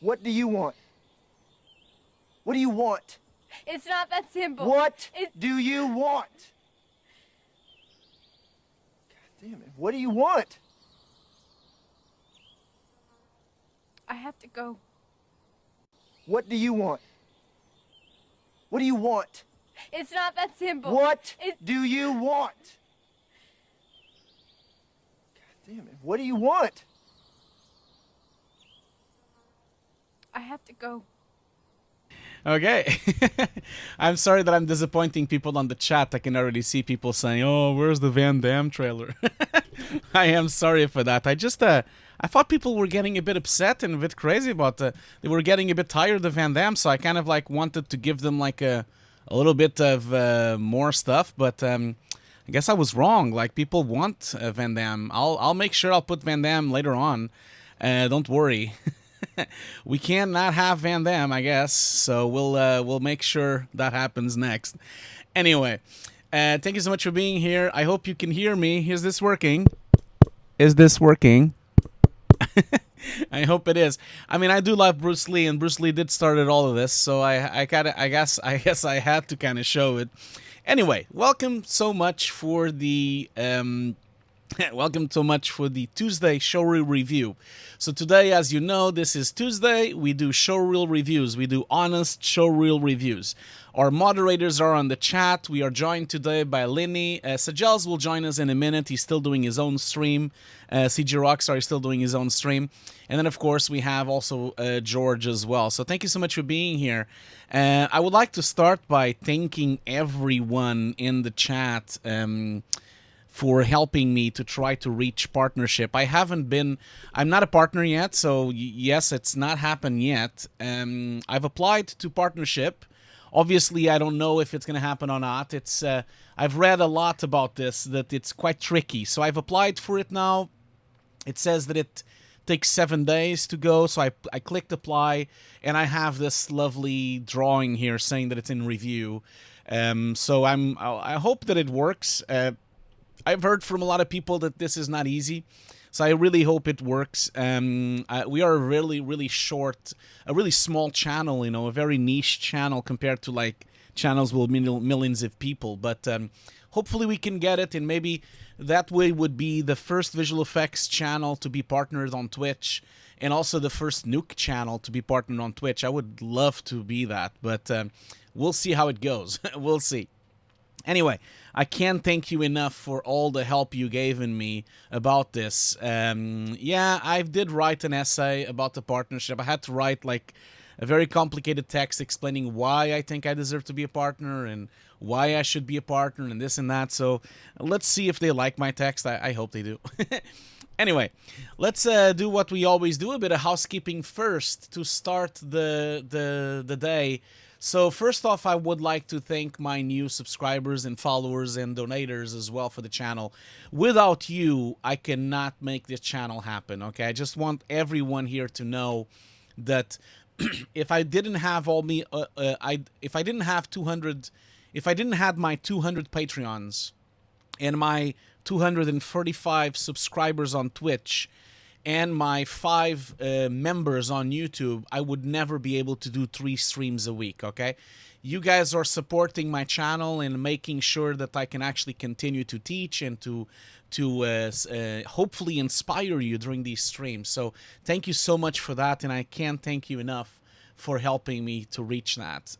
What do you want? What do you want? It's not that simple. What do you want? God damn it. What do you want? I have to go. What do you want? What do you want? It's not that simple. What do you want? God damn it. What do you want? I have to go. Okay. I'm sorry that I'm disappointing people on the chat. I can already see people saying, "Oh, where's the Van Damme trailer?" I am sorry for that. I just I thought people were getting a bit upset and a bit crazy about they were getting a bit tired of Van Damme, so I kind of like wanted to give them like a little bit of more stuff, but I guess I was wrong. Like, people want Van Damme. I'll make sure I'll put Van Damme later on. Don't worry. We cannot have Van Damme, I guess. So we'll make sure that happens next. Anyway, thank you so much for being here. I hope you can hear me. Is this working? Is this working? I hope it is. I mean, I do love Bruce Lee, and Bruce Lee did start all of this, so I guess I had to kind of show it. Anyway, welcome so much for the welcome so much for the Tuesday Showreel Review. So today, as you know, this is Tuesday. We do Showreel Reviews. We do honest Showreel Reviews. Our moderators are on the chat. We are joined today by Lenny. Sajels will join us in a minute. He's still doing his own stream. CG Rockstar is still doing his own stream. And then, of course, we have also George as well. So thank you so much for being here. I would like to start by thanking everyone in the chat for helping me to try to reach partnership. I'm not a partner yet, so yes, it's not happened yet. I've applied to partnership. Obviously, I don't know if it's going to happen or not. I've read a lot about this, that it's quite tricky. So I've applied for it now. It says that it takes 7 days to go, so I clicked apply, and I have this lovely drawing here saying that it's in review. So I hope that it works. I've heard from a lot of people that this is not easy, so I really hope it works. We are a really short, a really small channel, you know, a very niche channel compared to like channels with millions of people. But hopefully we can get it, and maybe that way would be the first visual effects channel to be partnered on Twitch, and also the first Nuke channel to be partnered on Twitch. I would love to be that, but we'll see how it goes. We'll see. Anyway, I can't thank you enough for all the help you gave in me about this. Yeah, I did write an essay about the partnership. I had to write like a very complicated text explaining why I think I deserve to be a partner and why I should be a partner and this and that. So let's see if they like my text. I hope they do. Anyway, let's do what we always do, a bit of housekeeping first to start the day. So first off, I would like to thank my new subscribers and followers and donators as well for the channel. Without you, I cannot make this channel happen, okay? I just want everyone here to know that if I didn't have if I didn't have my 200 Patreons and my 245 subscribers on Twitch and my 5 members on YouTube, I would never be able to do 3 streams a week, okay? You guys are supporting my channel and making sure that I can actually continue to teach and to hopefully inspire you during these streams. So thank you so much for that, and I can't thank you enough for helping me to reach that.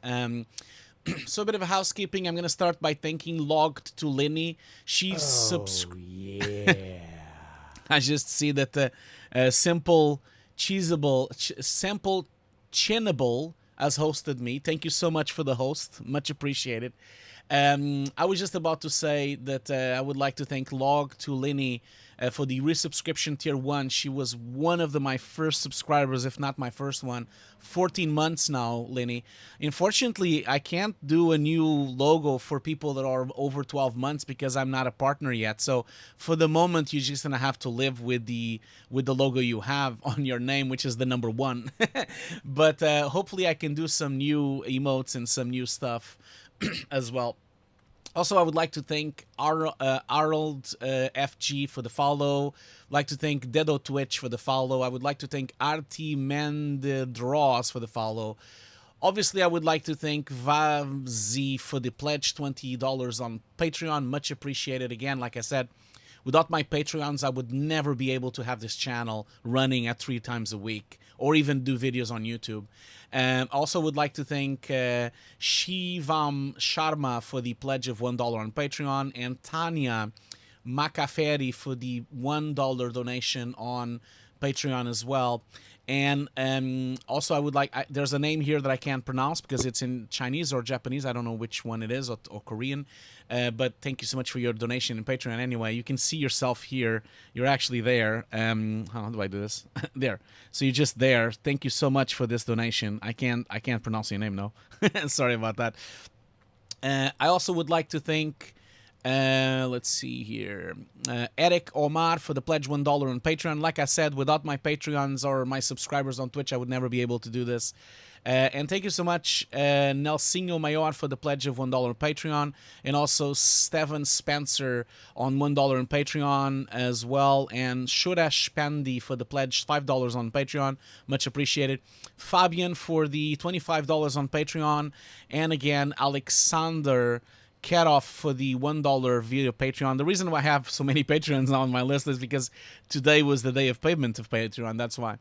So a bit of a housekeeping. I'm going to start by thanking Logged to Lenny. She's yeah. I just see that Simple Chinable has hosted me. Thank you so much for the host. Much appreciated. I was just about to say that I would like to thank Log to Lenny for the resubscription tier 1. She was one of my first subscribers, if not my first one. 14 months now, Lenny. Unfortunately, I can't do a new logo for people that are over 12 months because I'm not a partner yet. So for the moment, you're just gonna have to live with the logo you have on your name, which is the number 1. But hopefully I can do some new emotes and some new stuff as well. Also, I would like to thank Harold FG for the follow. Like to thank Dedo Twitch for the follow. I would like to thank RT Mendraws for the follow. Obviously, I would like to thank Vavzi for the pledge $20 on Patreon. Much appreciated. Again, like I said, without my Patreons, I would never be able to have this channel running at 3 times a week or even do videos on YouTube. Also would like to thank Shivam Sharma for the pledge of $1 on Patreon and Tanya Macaferi for the $1 donation on Patreon as well. And also I would like, there's a name here that I can't pronounce because it's in Chinese or Japanese. I don't know which one it is, or Korean. But thank you so much for your donation in Patreon anyway. You can see yourself here. You're actually there. How do I do this? There. So you're just there. Thank you so much for this donation. I can't pronounce your name, no. Sorry about that. I also would like to thank let's see here. Eric Omar for the pledge $1 on Patreon. Like I said, without my Patreons or my subscribers on Twitch, I would never be able to do this. And thank you so much, Nelsinho Mayor for the pledge of $1 on Patreon, and also Steffen Spencer on $1 on Patreon as well, and Shuresh Pandi for the pledge $5 on Patreon, much appreciated. Fabian for the $25 on Patreon, and again Alexander Karoff for the $1 video Patreon. The reason why I have so many Patreons now on my list is because today was the day of payment of Patreon. That's why.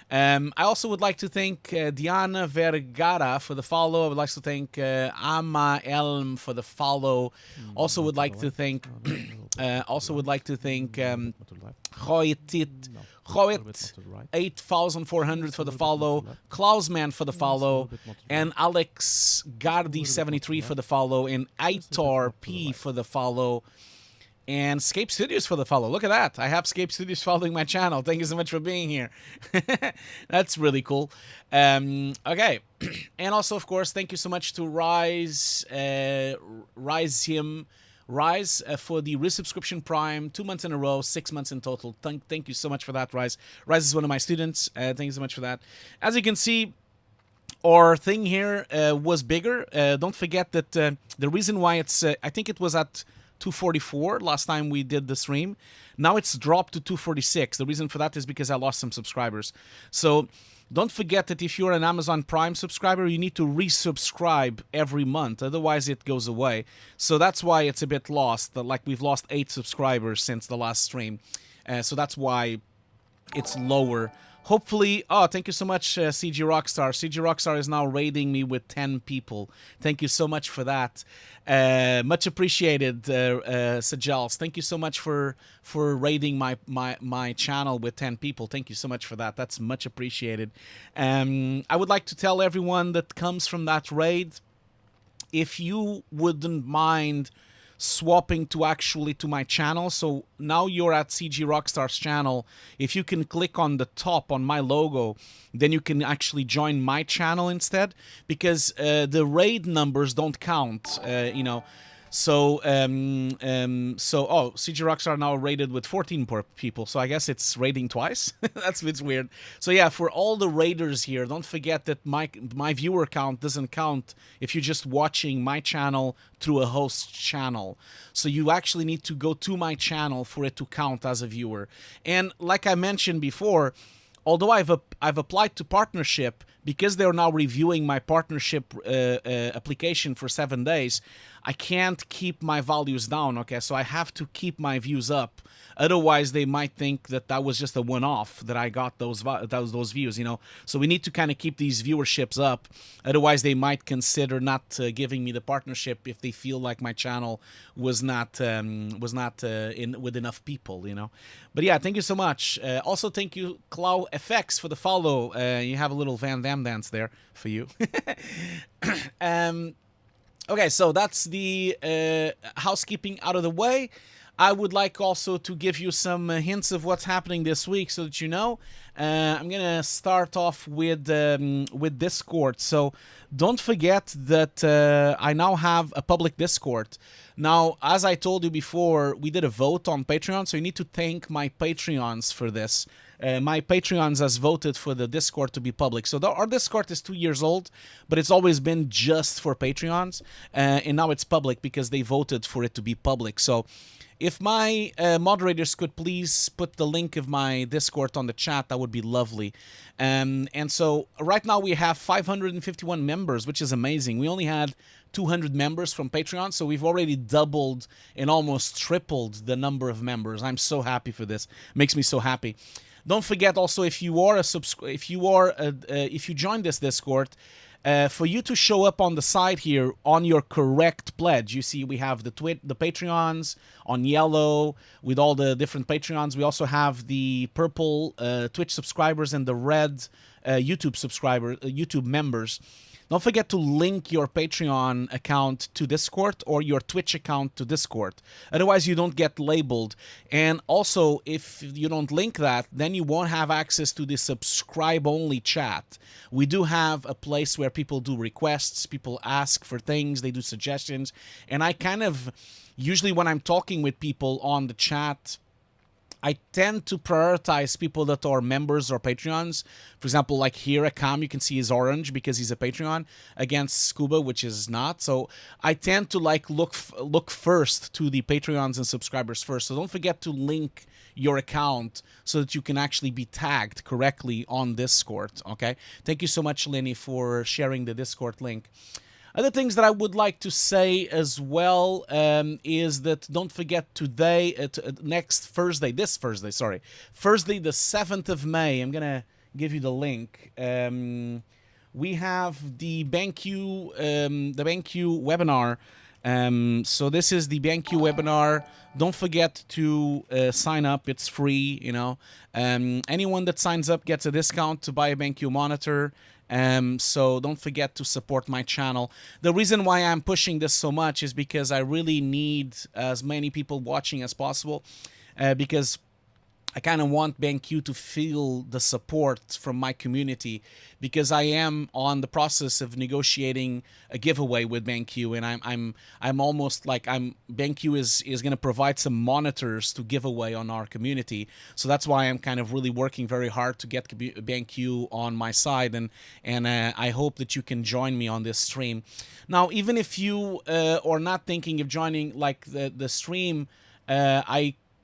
I also would like to thank Diana Vergara for the follow. I would like to thank Ama Elm for the follow. Also would like to thank Hoyt 8400 for the follow, Klausman for the follow, and Alex Gardi 73 for the follow, and Aitor P for the follow, and Scape Studios for the follow. Look at that. I have Scape Studios following my channel. Thank you so much for being here. That's really cool. Okay. And also, of course, thank you so much to Rise for the resubscription Prime, 2 months in a row, 6 months in total. Thank you so much for that, Rise. Rise is one of my students. Thank you so much for that. As you can see, our thing here was bigger. Don't forget that the reason why it's, I think it was at 244 last time we did the stream. Now it's dropped to 246. The reason for that is because I lost some subscribers. So don't forget that if you're an Amazon Prime subscriber, you need to resubscribe every month. Otherwise, it goes away. So that's why it's a bit lost. Like we've lost 8 subscribers since the last stream. So that's why it's lower. Hopefully, oh, thank you so much, CG Rockstar. CG Rockstar is now raiding me with 10 people. Thank you so much for that. Much appreciated, Sajals. Thank you so much for raiding my channel with 10 people. Thank you so much for that. That's much appreciated. I would like to tell everyone that comes from that raid, if you wouldn't mind swapping to my channel. So now you're at CG Rockstar's channel. If you can click on the top on my logo, then you can actually join my channel instead, because the raid numbers don't count, you know. So, CG Rockstar now raided with 14 people, so I guess it's raiding twice. That's a bit weird. So yeah, for all the raiders here, don't forget that my viewer count doesn't count if you're just watching my channel through a host channel. So you actually need to go to my channel for it to count as a viewer. And like I mentioned before, although I've applied to partnership, because they're now reviewing my partnership application for 7 days, I can't keep my values down, okay? So I have to keep my views up. Otherwise, they might think that that was just a one-off, that I got those views, you know? So we need to kind of keep these viewerships up. Otherwise, they might consider not giving me the partnership if they feel like my channel was not with enough people, you know? But yeah, thank you so much. Also, thank you, Clow FX, for the follow. You have a little Van Damme dance there for you. Okay, so that's the housekeeping out of the way. I would like also to give you some hints of what's happening this week so that you know. I'm going to start off with Discord. So don't forget that I now have a public Discord. Now, as I told you before, we did a vote on Patreon, so you need to thank my Patreons for this. my Patreons has voted for the Discord to be public. So our Discord is 2 years old, but it's always been just for Patreons, and now it's public because they voted for it to be public. So if my moderators could please put the link of my Discord on the chat, that would be lovely. And so right now we have 551 members, which is amazing. We only had 200 members from Patreon, so we've already doubled and almost tripled the number of members. I'm so happy for this. Makes me so happy. Don't forget also, if you join this Discord, for you to show up on the side here on your correct pledge. You see we have the Patreons on yellow with all the different Patreons. We also have the purple Twitch subscribers and the red YouTube members. Don't forget to link your Patreon account to Discord or your Twitch account to Discord. Otherwise, you don't get labeled. And also, if you don't link that, then you won't have access to the subscribe-only chat. We do have a place where people do requests, people ask for things, they do suggestions. And I kind of, usually when I'm talking with people on the chat, I tend to prioritize people that are members or Patreons. For example, like here, Akam, you can see is orange because he's a Patreon, against Scuba, which is not. So I tend to like look first to the Patreons and subscribers first. So don't forget to link your account so that you can actually be tagged correctly on Discord. Okay. Thank you so much, Lenny, for sharing the Discord link. Other things that I would like to say as well is that don't forget today, Thursday the 7th of May, I'm going to give you the link. We have the BenQ webinar. So this is the BenQ webinar. Don't forget to sign up. It's free, you know. Anyone that signs up gets a discount to buy a BenQ monitor. So don't forget to support my channel. The reason why I'm pushing this so much is because I really need as many people watching as possible, because I kind of want BenQ to feel the support from my community, because I am on the process of negotiating a giveaway with BenQ, and I'm almost like BenQ is going to provide some monitors to give away on our community. So that's why I'm kind of really working very hard to get BenQ on my side, and I hope that you can join me on this stream. Now, even if you are not thinking of joining like the stream,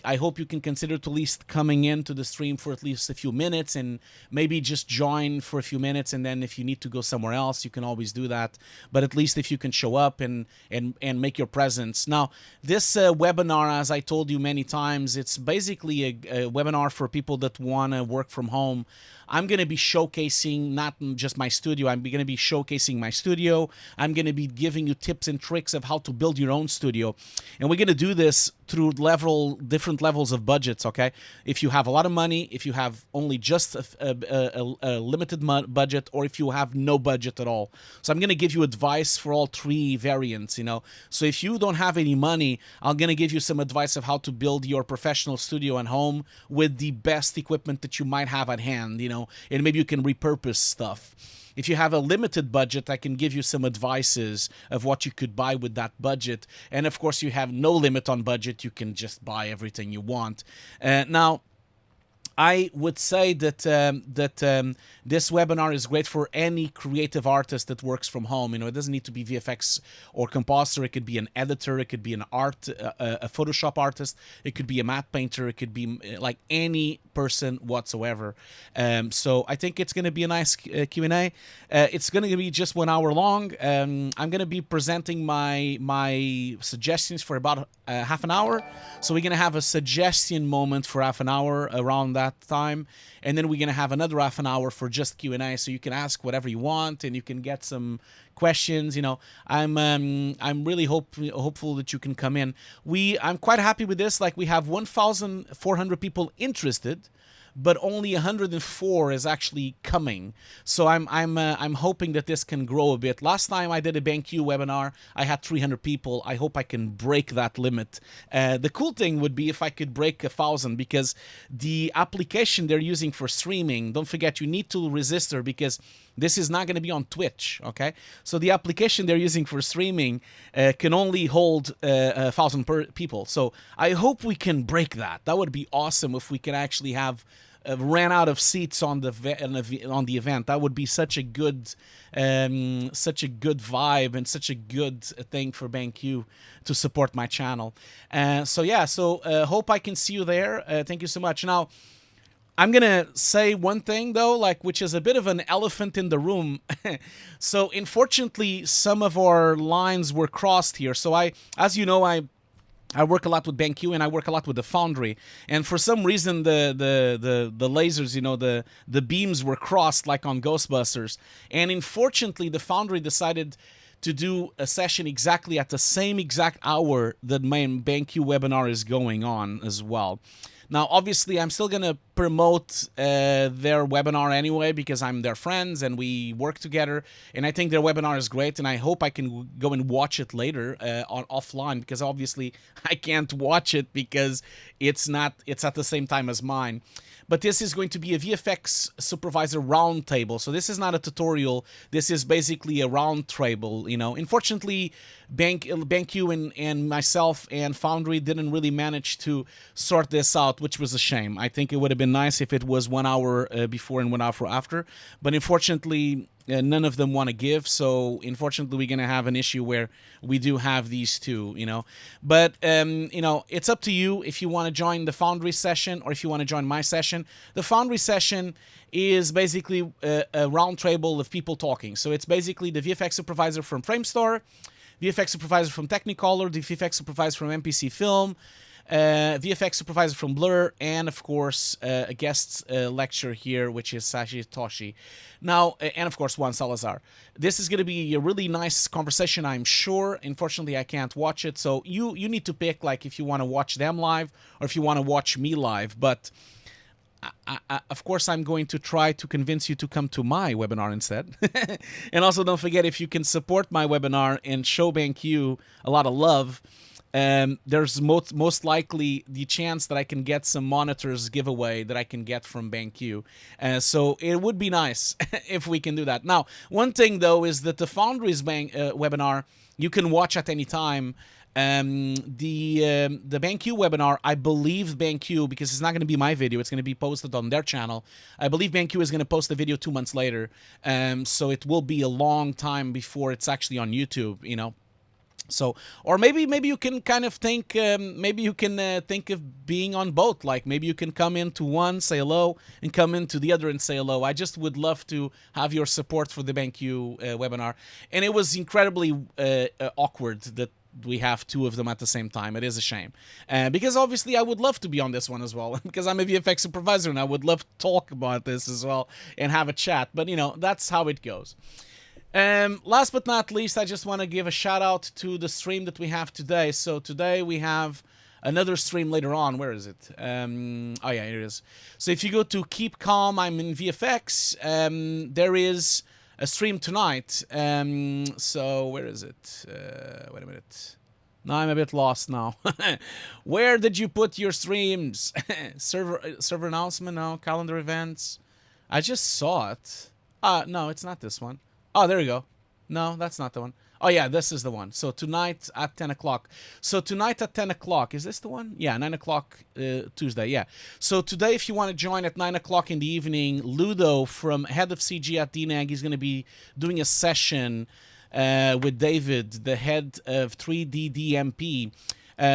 I hope you can consider to at least coming into the stream for at least a few minutes, and maybe just join for a few minutes, and then if you need to go somewhere else, you can always do that. But at least if you can show up and make your presence. Now, this webinar, as I told you many times, it's basically a webinar for people that want to work from home. I'm going to be showcasing not just my studio. I'm going to be showcasing my studio. I'm going to be giving you tips and tricks of how to build your own studio. And we're going to do this through different levels of budgets, okay? If you have a lot of money, if you have only just a limited budget, or if you have no budget at all. So I'm going to give you advice for all three variants, you know? So if you don't have any money, I'm going to give you some advice of how to build your professional studio at home with the best equipment that you might have at hand, you know? And maybe you can repurpose stuff. If you have a limited budget, I can give you some advices of what you could buy with that budget. And of course, you have no limit on budget. You can just buy everything you want. Now, I would say that this webinar is great for any creative artist that works from home. You know, it doesn't need to be VFX or compositor. It could be an editor. It could be an a Photoshop artist. It could be a matte painter. It could be like any person whatsoever. So I think it's going to be a nice Q&A. It's going to be just 1 hour long. I'm going to be presenting my suggestions for about half an hour. So we're going to have a suggestion moment for half an hour around that time, and then we're going to have another half an hour for just Q&A, so you can ask whatever you want and you can get some questions. You know, I'm really hopeful that you can come in. I'm quite happy with this. Like, we have 1,400 people interested, but only 104 is actually coming. So I'm hoping that this can grow a bit. Last time I did a BenQ webinar, I had 300 people. I hope I can break that limit. The cool thing would be if I could break 1,000, because the application they're using for streaming, don't forget you need to register, because this is not going to be on Twitch, okay? So the application they're using for streaming can only hold 1,000 people. So I hope we can break that. That would be awesome if we can actually have ran out of seats on the event. That would be such a good vibe and such a good thing for BenQ to support my channel. So hope I can see you there. Thank you so much. Now, I'm gonna say one thing though, which is a bit of an elephant in the room. So unfortunately, some of our lines were crossed here. So as you know, I work a lot with BenQ and I work a lot with the Foundry. And for some reason, the lasers, the beams were crossed like on Ghostbusters. And unfortunately, the Foundry decided to do a session exactly at the same exact hour that my BenQ webinar is going on as well. Now, obviously, I'm still going to promote their webinar anyway because I'm their friends and we work together. And I think their webinar is great. And I hope I can go and watch it later offline because obviously I can't watch it because it's at the same time as mine. But this is going to be a VFX supervisor roundtable. So this is not a tutorial. This is basically a roundtable, Unfortunately, BenQ and myself and Foundry didn't really manage to sort this out, which was a shame. I think it would have been nice if it was 1 hour before and 1 hour after. But unfortunately, none of them want to give, so unfortunately we're going to have an issue where we do have these two, But, it's up to you if you want to join the Foundry session or if you want to join my session. The Foundry session is basically a round table of people talking. So it's basically the VFX supervisor from Framestore, VFX supervisor from Technicolor, the VFX supervisor from MPC Film, VFX supervisor from Blur, and of course a guest lecturer here, which is Sashi Toshi. Now, and of course Juan Salazar. This is going to be a really nice conversation, I'm sure. Unfortunately, I can't watch it, so you need to pick if you want to watch them live or if you want to watch me live. But of course, I'm going to try to convince you to come to my webinar instead. And also, don't forget, if you can support my webinar and show BenQ a lot of love, there's most likely the chance that I can get some monitors giveaway that I can get from BenQ. So it would be nice if we can do that. Now, one thing though is that the Foundry's webinar you can watch at any time. The BenQ webinar, I believe BenQ, because it's not going to be my video, it's going to be posted on their channel. I believe BenQ is going to post the video 2 months later. So it will be a long time before it's actually on YouTube, So, or maybe you can kind of think, maybe you can think of being on both. Maybe you can come into one, say hello, and come into the other and say hello. I just would love to have your support for the BenQ webinar. And it was incredibly awkward that we have two of them at the same time. It is a shame. Because obviously I would love to be on this one as well, because I'm a VFX supervisor and I would love to talk about this as well and have a chat. But, that's how it goes. Last but not least, I just want to give a shout out to the stream that we have today. So today we have another stream later on. Where is it? Oh yeah, here it is. So if you go to Keep Calm, I'm in VFX. There is a stream tonight. So where is it? Wait a minute. No, I'm a bit lost now. Where did you put your streams? server announcement? No. Calendar events? I just saw it. No, it's not this one. Oh, there you go. No, that's not the one. Oh, yeah, this is the one. So tonight at 10 o'clock. So tonight at 10 o'clock. Is this the one? Yeah, 9 o'clock Tuesday. Yeah. So today, if you want to join at 9 o'clock in the evening, Ludo from Head of CG at DNAG is going to be doing a session with David, the head of 3D DMP.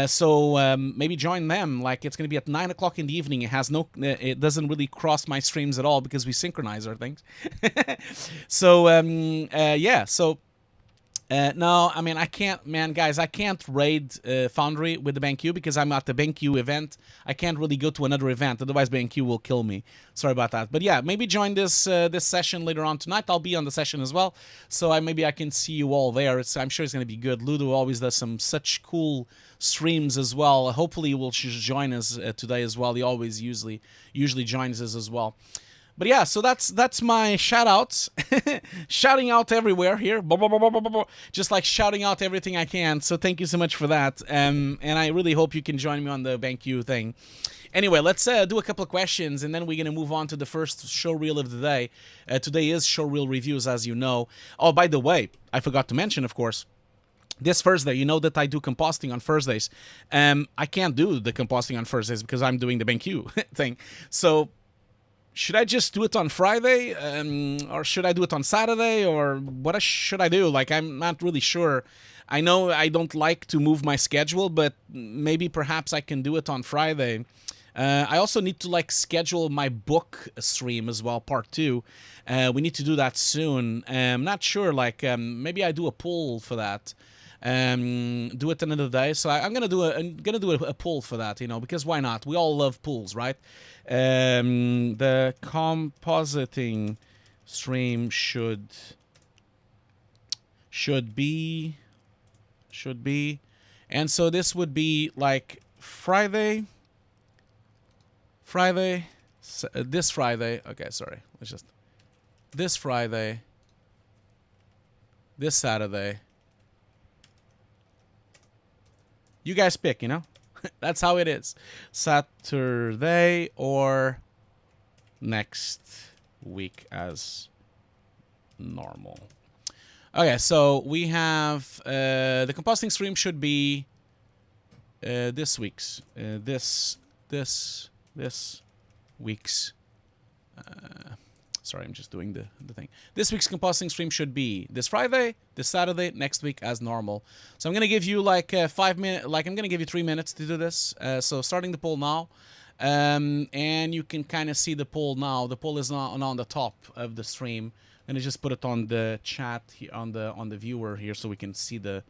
So maybe join them. It's going to be at 9 o'clock in the evening. It doesn't really cross my streams at all because we synchronize our things. So yeah. So no, I mean, I can't, man, guys, I can't raid Foundry with the BenQ because I'm at the BenQ event. I can't really go to another event, otherwise BenQ will kill me. Sorry about that. But yeah, maybe join this this session later on tonight. I'll be on the session as well, so maybe I can see you all there. I'm sure it's going to be good. Ludo always does such cool streams as well. Hopefully he will join us today as well. He always usually joins us as well. But yeah, so that's my shout-outs. Shouting out everywhere here. Just shouting out everything I can. So thank you so much for that. And I really hope you can join me on the BenQ thing. Anyway, let's do a couple of questions, and then we're going to move on to the first showreel of the day. Today is Showreel Reviews, as you know. Oh, by the way, I forgot to mention, of course, this Thursday, you know that I do compositing on Thursdays. I can't do the compositing on Thursdays because I'm doing the BenQ thing. So should I just do it on Friday, or should I do it on Saturday, or what should I do? Like, I'm not really sure. I know I don't like to move my schedule, but maybe perhaps I can do it on Friday. I also need to like schedule my book stream as well, part 2. We need to do that soon. I'm not sure, like maybe I do a poll for that. Do it another day. So I'm gonna do a poll for that, you know, because why not? We all love polls, right? The compositing stream should be, and so this would be like Friday, this Friday. Okay, sorry. Let's just this Friday, this Saturday. You guys pick, you know? That's how it is. Saturday or next week as normal. Okay, so we have the compositing stream should be this week's. This week's. Sorry, I'm just doing the thing. This week's compositing stream should be this Friday, this Saturday, next week as normal. So I'm gonna give you like 5 minutes. Like I'm gonna give you 3 minutes to do this. So starting the poll now, and you can kind of see the poll now. The poll is not on the top of the stream. I'm gonna just put it on the chat here, on the viewer here, so we can see the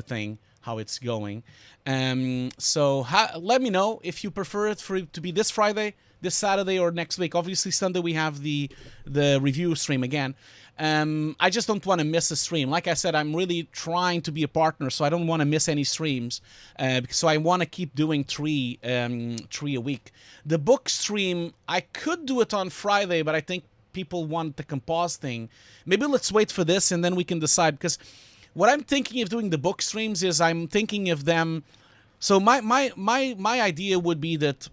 thing, how it's going. So let me know if you prefer it for it to be this Friday, this Saturday, or next week. Obviously Sunday we have the review stream again. I just don't want to miss a stream. Like I said, I'm really trying to be a partner, so I don't want to miss any streams. So I want to keep doing three a week. The book stream, I could do it on Friday, but I think people want the compositing. Maybe let's wait for this and then we can decide, because what I'm thinking of doing the book streams is I'm thinking of them. So my idea would be that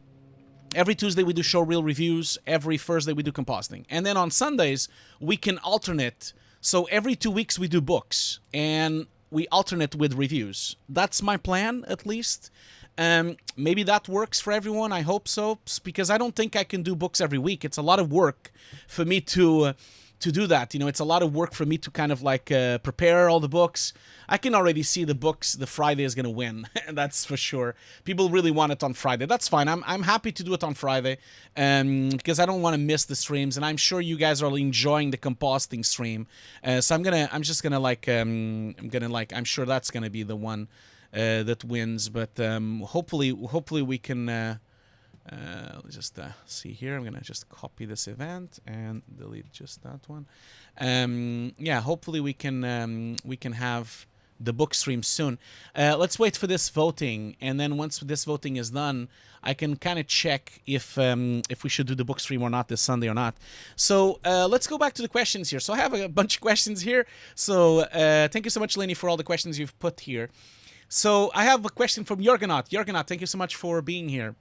every Tuesday we do Showreel Reviews, every Thursday we do compositing, and then on Sundays we can alternate. So every 2 weeks we do books and we alternate with reviews. That's my plan, at least. Maybe that works for everyone. I hope so, because I don't think I can do books every week. It's a lot of work for me to do that. You know, it's a lot of work for me to kind of like prepare all the books. I can already see the books. The Friday is gonna win, that's for sure. People really want it on Friday. That's fine. I'm happy to do it on Friday, because I don't want to miss the streams, and I'm sure you guys are enjoying the compositing stream. So I'm sure that's gonna be the one that wins. But hopefully we can. Let's just see here. I'm gonna just copy this event and delete just that one. Yeah, hopefully we can have the book stream soon. Let's wait for this voting, and then once this voting is done, I can kind of check if we should do the book stream or not this Sunday or not. So let's go back to the questions here. So I have a bunch of questions here. So thank you so much, Lenny, for all the questions you've put here. So I have a question from Jorgenot. Jorgenot, thank you so much for being here.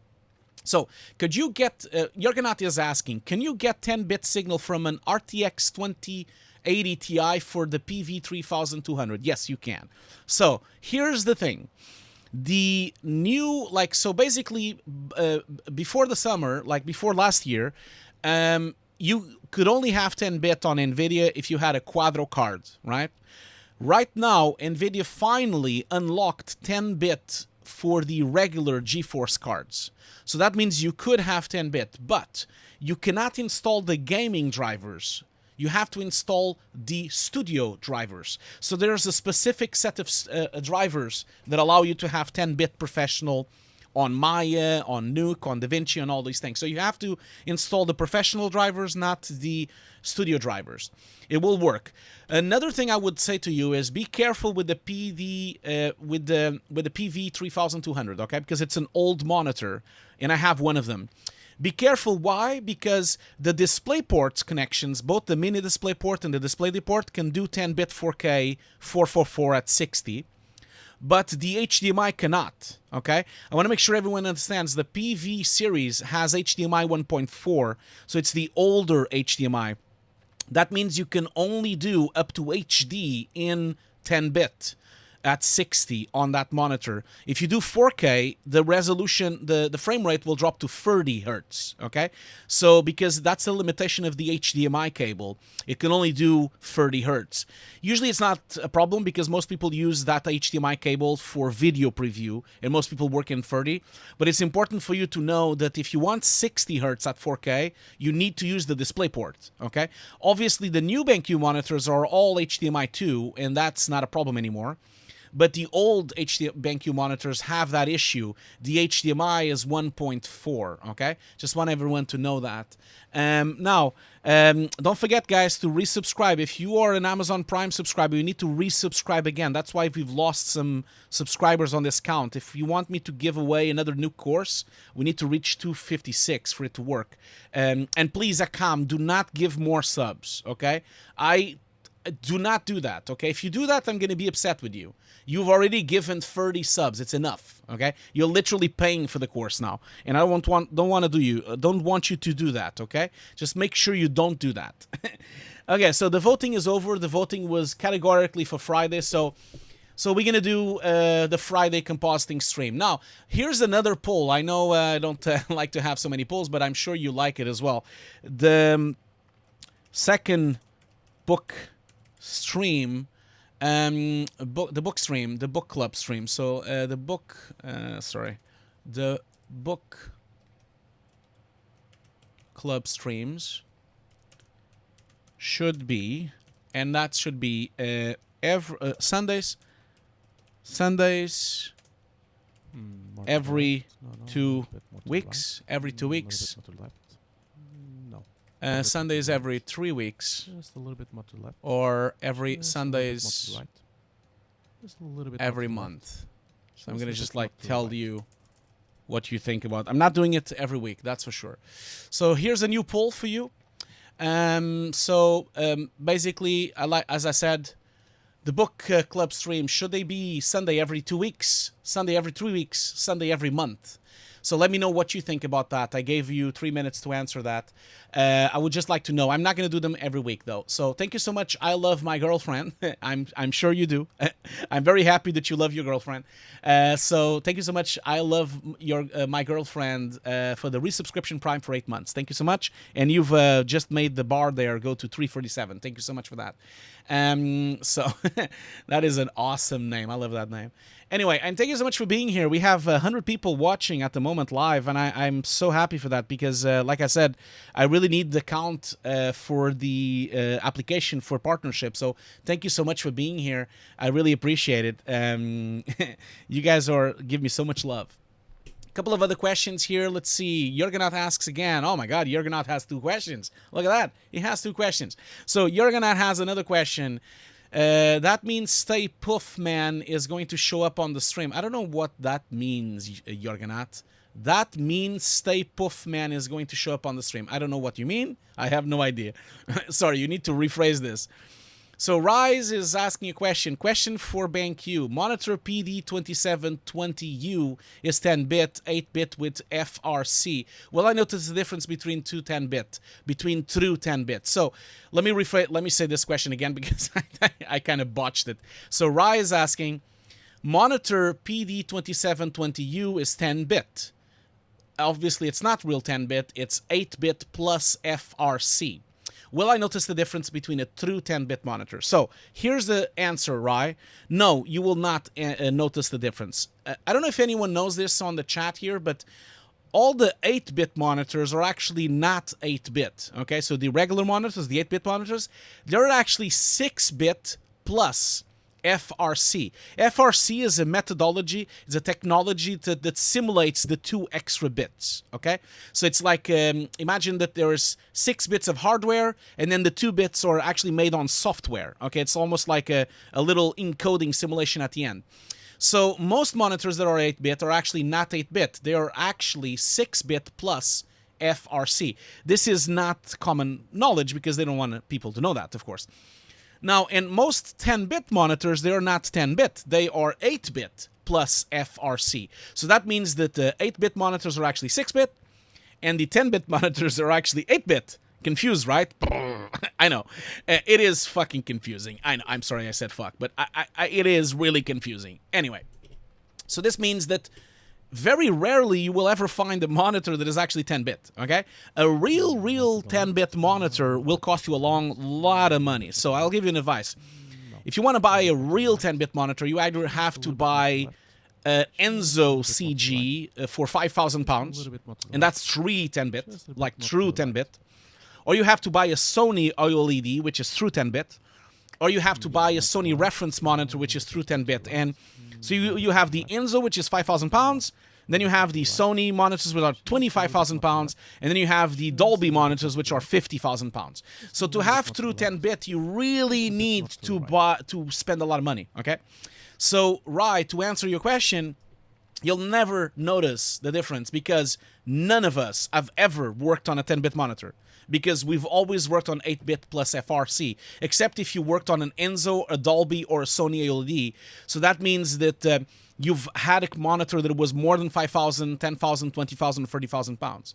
So, could you get, Jorgenot is asking, can you get 10-bit signal from an RTX 2080 Ti for the PV3200? Yes, you can. So, here's the thing. The new, like, so basically, before the summer, like before last year, you could only have 10-bit on NVIDIA if you had a Quadro card, right? Right now, NVIDIA finally unlocked 10-bit for the regular GeForce cards. So that means you could have 10-bit, but you cannot install the gaming drivers. You have to install the studio drivers. So there's a specific set of drivers that allow you to have 10-bit professional on Maya, on Nuke, on DaVinci, and all these things. So you have to install the professional drivers, not the studio drivers. It will work. Another thing I would say to you is be careful with the PV3200, okay? Because it's an old monitor, and I have one of them. Be careful. Why? Because the DisplayPort connections, both the mini DisplayPort and the DisplayPort, can do 10-bit 4K 444 at 60. But the HDMI cannot, okay? I want to make sure everyone understands the PV series has HDMI 1.4, so it's the older HDMI. That means you can only do up to HD in 10-bit. at 60 on that monitor. If you do 4K, the resolution, the frame rate will drop to 30 hertz, okay? So, because that's the limitation of the HDMI cable, it can only do 30 hertz. Usually it's not a problem because most people use that HDMI cable for video preview, and most people work in 30, but it's important for you to know that if you want 60 hertz at 4K, you need to use the DisplayPort, okay? Obviously, the new BenQ monitors are all HDMI 2, and that's not a problem anymore. But the old BenQ monitors have that issue. The HDMI is 1.4, okay? Just want everyone to know that. Now, don't forget, guys, to resubscribe. If you are an Amazon Prime subscriber, you need to resubscribe again. That's why we've lost some subscribers on this count. If you want me to give away another Nuke course, we need to reach 256 for it to work. And please, Akam, do not give more subs, okay? Do not do that, okay? If you do that, I'm going to be upset with you. You've already given 30 subs. It's enough, okay? You're literally paying for the course now, and I don't want you to do that, okay? Just make sure you don't do that. Okay, so the voting is over. The voting was categorically for Friday, so we're gonna do the Friday compositing stream. Now, here's another poll. I know I don't like to have so many polls, but I'm sure you like it as well. The second book stream, the book club stream. So the book club streams should be, and that should be every Sundays every 2 weeks, every 2 weeks. Sundays every 3 weeks, just a little bit more to the left, or every just Sundays right. Just a little bit every more to the month. left. So I'm gonna Just a just bit more like to the tell right. you what you think about. I'm not doing it every week, that's for sure. So here's a new poll for you. Basically, as I said, the book club stream, should they be Sunday every 2 weeks, Sunday every 3 weeks, Sunday every month? So let me know what you think about that. I gave you 3 minutes to answer that. I would just like to know. I'm not going to do them every week, though. So thank you so much. I love my girlfriend. I'm sure you do. I'm very happy that you love your girlfriend. So thank you so much. I love my girlfriend for the resubscription Prime for 8 months. Thank you so much. And you've just made the bar there go to 347. Thank you so much for that. So that is an awesome name. I love that name. Anyway, and thank you so much for being here. We have 100 people watching at the moment live, and I'm so happy for that because, like I said, I really need the count for the application for partnership. So thank you so much for being here. I really appreciate it. You guys give me so much love. A couple of other questions here. Let's see. Jurgenat asks again. Oh my God, Jurgenat has 2 questions. Look at that. He has 2 questions. So Jurgenat has another question. That means Stay Puff Man is going to show up on the stream. I don't know what that means, Jurgenat. That means Stay Puff Man is going to show up on the stream. I don't know what you mean. I have no idea. Sorry, you need to rephrase this. So Rise is asking a question. Question for BenQ. Monitor PD2720U is 10-bit, 8-bit with FRC. Well, I noticed the difference between true 10-bit. So let me say this question again because I kind of botched it. So Rise asking, monitor PD2720U is 10-bit. Obviously, it's not real 10-bit. It's 8-bit plus FRC. Will I notice the difference between a true 10-bit monitor? So here's the answer, Rai. No, you will not notice the difference. I don't know if anyone knows this on the chat here, but all the 8-bit monitors are actually not 8-bit. Okay, so the regular monitors, the 8-bit monitors, they're actually 6-bit plus FRC. FRC is a methodology, it's a technology that simulates the 2 extra bits, okay? So it's like, imagine that there's 6 bits of hardware, and then the 2 bits are actually made on software, okay? It's almost like a little encoding simulation at the end. So most monitors that are 8-bit are actually not 8-bit. They are actually 6-bit plus FRC. This is not common knowledge because they don't want people to know that, of course. Now, in most 10-bit monitors, they are not 10-bit. They are 8-bit plus FRC. So that means that the 8-bit monitors are actually 6-bit, and the 10-bit monitors are actually 8-bit. Confused, right? I know. It is fucking confusing. I know. I'm sorry I said fuck, but it is really confusing. Anyway, so this means that very rarely you will ever find a monitor that is actually 10-bit, okay? A real 10-bit monitor will cost you a lot of money. So I'll give you an advice. If you want to buy a real 10-bit monitor, you either have to buy Enzo CG for £5,000, and that's true 10-bit, like true 10-bit. Or you have to buy a Sony OLED, which is true 10-bit. Or you have to buy a Sony reference monitor, which is true 10-bit. And so you have the Enzo, which is £5,000. Then you have the Sony monitors, which are £25,000. And then you have the Dolby monitors, which are £50,000. So to have true 10-bit, you really need to spend a lot of money, okay? So, right, to answer your question, you'll never notice the difference because none of us have ever worked on a 10-bit monitor. Because we've always worked on 8-bit plus FRC, except if you worked on an Enzo, a Dolby, or a Sony OLED. So that means that you've had a monitor that was more than 5,000, 10,000, 20,000, 30,000 pounds.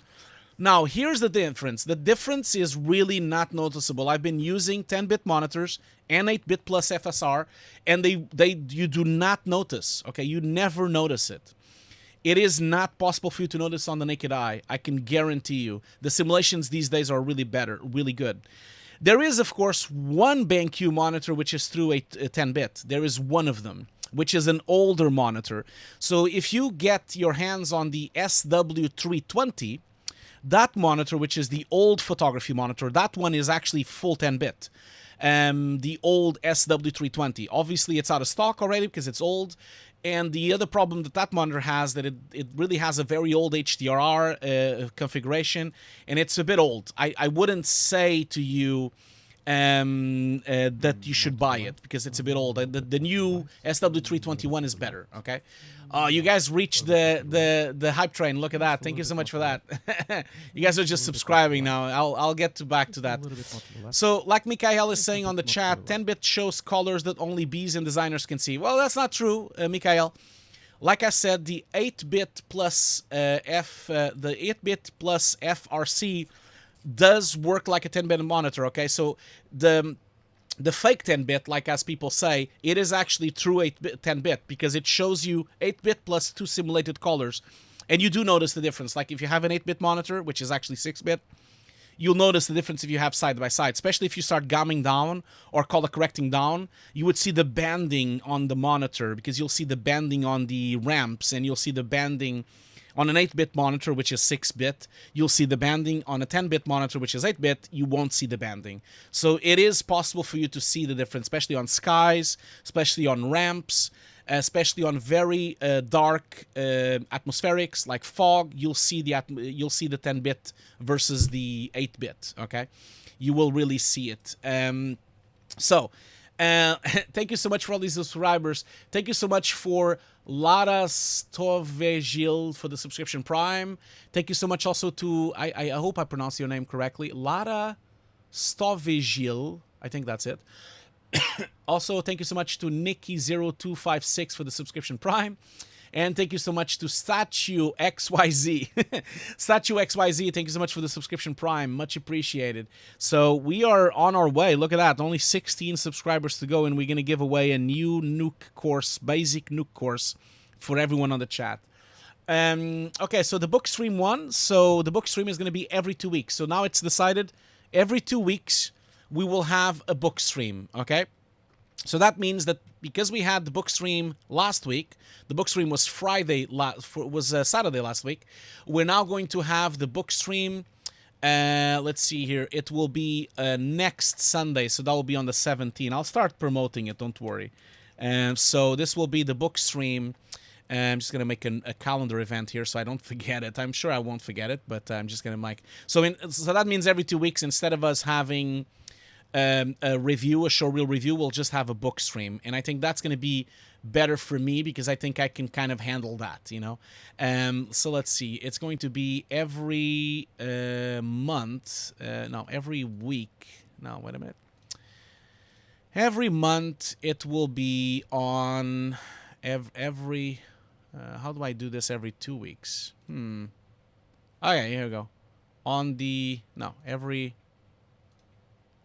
Now, here's the difference. The difference is really not noticeable. I've been using 10-bit monitors and 8-bit plus FSR, and you do not notice, okay? You never notice it. It is not possible for you to notice on the naked eye. I can guarantee you. The simulations these days are really better, really good. There is, of course, one BenQ monitor which is through a 10-bit. There is one of them, which is an older monitor. So if you get your hands on the SW320, that monitor, which is the old photography monitor, that one is actually full 10-bit. The old SW320. Obviously, it's out of stock already because it's old. And the other problem that monitor has, that it really has a very old HDRR configuration, and it's a bit old. I wouldn't say to you that you should buy it because it's a bit old. The new SW321 is better, okay? You guys reached the hype train. Look at that. Thank you so much for that. You guys are just subscribing now. I'll get back to that. So, like Mikhail is saying on the chat, 10-bit shows colors that only bees and designers can see. Well, that's not true, Mikhail. Like I said, the 8-bit plus FRC does work like a 10-bit monitor, okay? So the fake 10-bit, like as people say, it is actually true 10-bit because it shows you 8-bit plus 2 simulated colors. And you do notice the difference. Like if you have an 8-bit monitor, which is actually 6-bit, you'll notice the difference if you have side by side, especially if you start gamming down or color correcting down. You would see the banding on the monitor because you'll see the banding on the ramps and you'll see the banding on an 8-bit monitor, which is 6-bit. You'll see the banding. On a 10-bit monitor, which is 8-bit, you won't see the banding. So it is possible for you to see the difference, especially on skies, especially on ramps, especially on very dark atmospherics like fog. You'll see the 10-bit versus the 8-bit. Okay, you will really see it. Thank you so much for all these subscribers. Thank you so much for Lara Stovegil for the subscription Prime. Thank you so much also to, I hope I pronounced your name correctly, Lara Stovegil. I think that's it. Also, thank you so much to Nikki0256 for the subscription Prime. And thank you so much to Statue XYZ. Statue XYZ, thank you so much for the subscription Prime. Much appreciated. So we are on our way. Look at that. Only 16 subscribers to go, and we're going to give away a new Nuke course, basic Nuke course, for everyone on the chat. Okay, so the book stream one. So the book stream is going to be every 2 weeks. So now it's decided every 2 weeks we will have a book stream, okay? So that means that because we had the book stream last week, the book stream was Saturday last week, we're now going to have the book stream, let's see here, it will be next Sunday, so that will be on the 17th. I'll start promoting it, don't worry. So this will be the book stream. I'm just going to make a calendar event here so I don't forget it. I'm sure I won't forget it, but I'm just going to make... So that means every 2 weeks, instead of us having... a showreel review, we'll just have a book stream, and I think that's going to be better for me because I think I can kind of handle that, you know. So let's see, it's going to be every month, every week. No, wait a minute. Every month it will be on every. How do I do this every 2 weeks? Okay, here we go. On the every.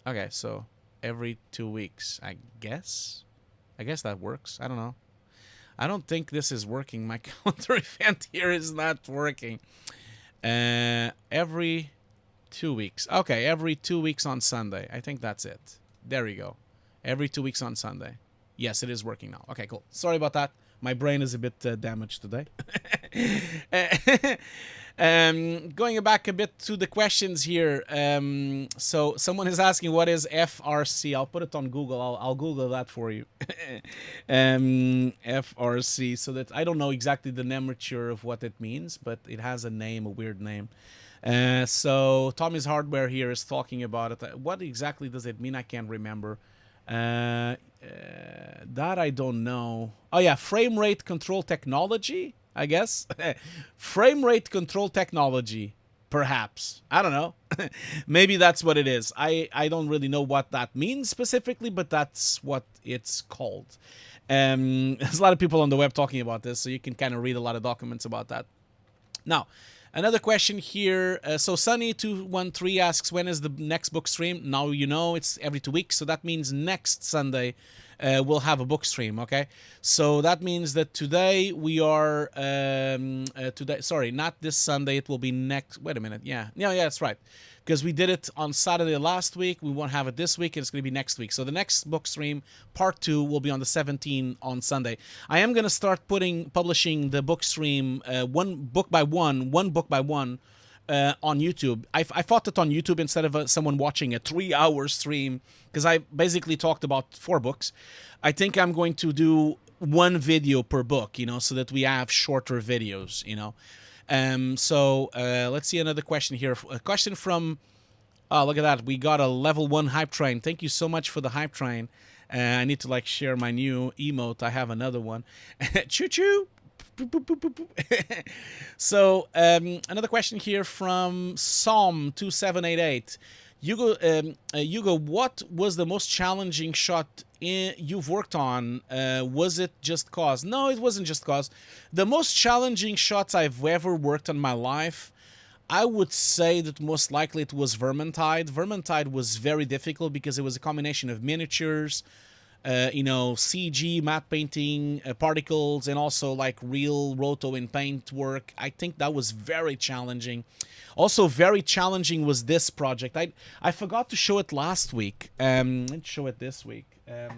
Okay, so every 2 weeks, I guess. I guess that works. I don't know. I don't think this is working. My calendar event here is not working. Every 2 weeks. Okay, every 2 weeks on Sunday. I think that's it. There we go. Every 2 weeks on Sunday. Yes, it is working now. Okay, cool. Sorry about that. My brain is a bit damaged today. Going back a bit to the questions here. So someone is asking, what is FRC? I'll put it on Google. I'll Google that for you. FRC. So that I don't know exactly the nomenclature of what it means, but it has a name, a weird name. So Tommy's Hardware here is talking about it. What exactly does it mean? I can't remember. That I don't know. Oh yeah, frame rate control technology, I guess. Frame rate control technology, perhaps. I don't know. Maybe that's what it is. I don't really know what that means specifically, but that's what it's called. There's a lot of people on the web talking about this, so you can kind of read a lot of documents about that. Now, another question here. So Sunny213 asks, when is the next book stream? Now you know it's every 2 weeks, so that means next Sunday we'll have a book stream, okay? So that means that today we are, sorry, not this Sunday, it will be next, wait a minute, yeah, that's right. Because we did it on Saturday last week, we won't have it this week, and it's going to be next week. So the next book stream, part 2, will be on the 17th on Sunday. I am going to start publishing the book stream one book by one on YouTube. I thought it on YouTube instead of someone watching a 3-hour stream, because I basically talked about 4 books. I think I'm going to do 1 video per book, you know, so that we have shorter videos, you know. So let's see another question here. A question from, oh, look at that. We got a level 1 hype train. Thank you so much for the hype train. I need to like share my new emote. I have another one. Choo choo. So another question here from Psalm 2788. Hugo, what was the most challenging shot you've worked on? Was it Just Cause? No, it wasn't Just Cause. The most challenging shots I've ever worked on in my life, I would say that most likely it was Vermintide. Vermintide was very difficult because it was a combination of miniatures, you know, CG, matte painting, particles, and also like real roto and paint work. I think that was very challenging. Also very challenging was this project. I forgot to show it last week. Let's show it this week. I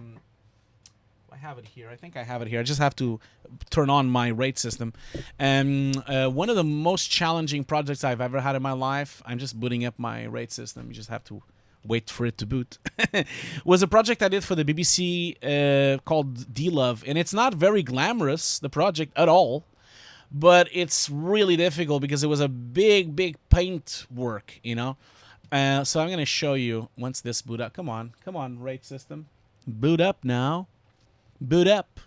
have it here. I think I have it here. I just have to turn on my rate system. One of the most challenging projects I've ever had in my life, I'm just booting up my rate system. You just have to wait for it to boot. Was a project I did for the BBC called D-Love. And it's not very glamorous, the project, at all. But it's really difficult because it was a big paint work, you know. So I'm going to show you once this boot up. Come on, rate system. Boot up now. Boot up.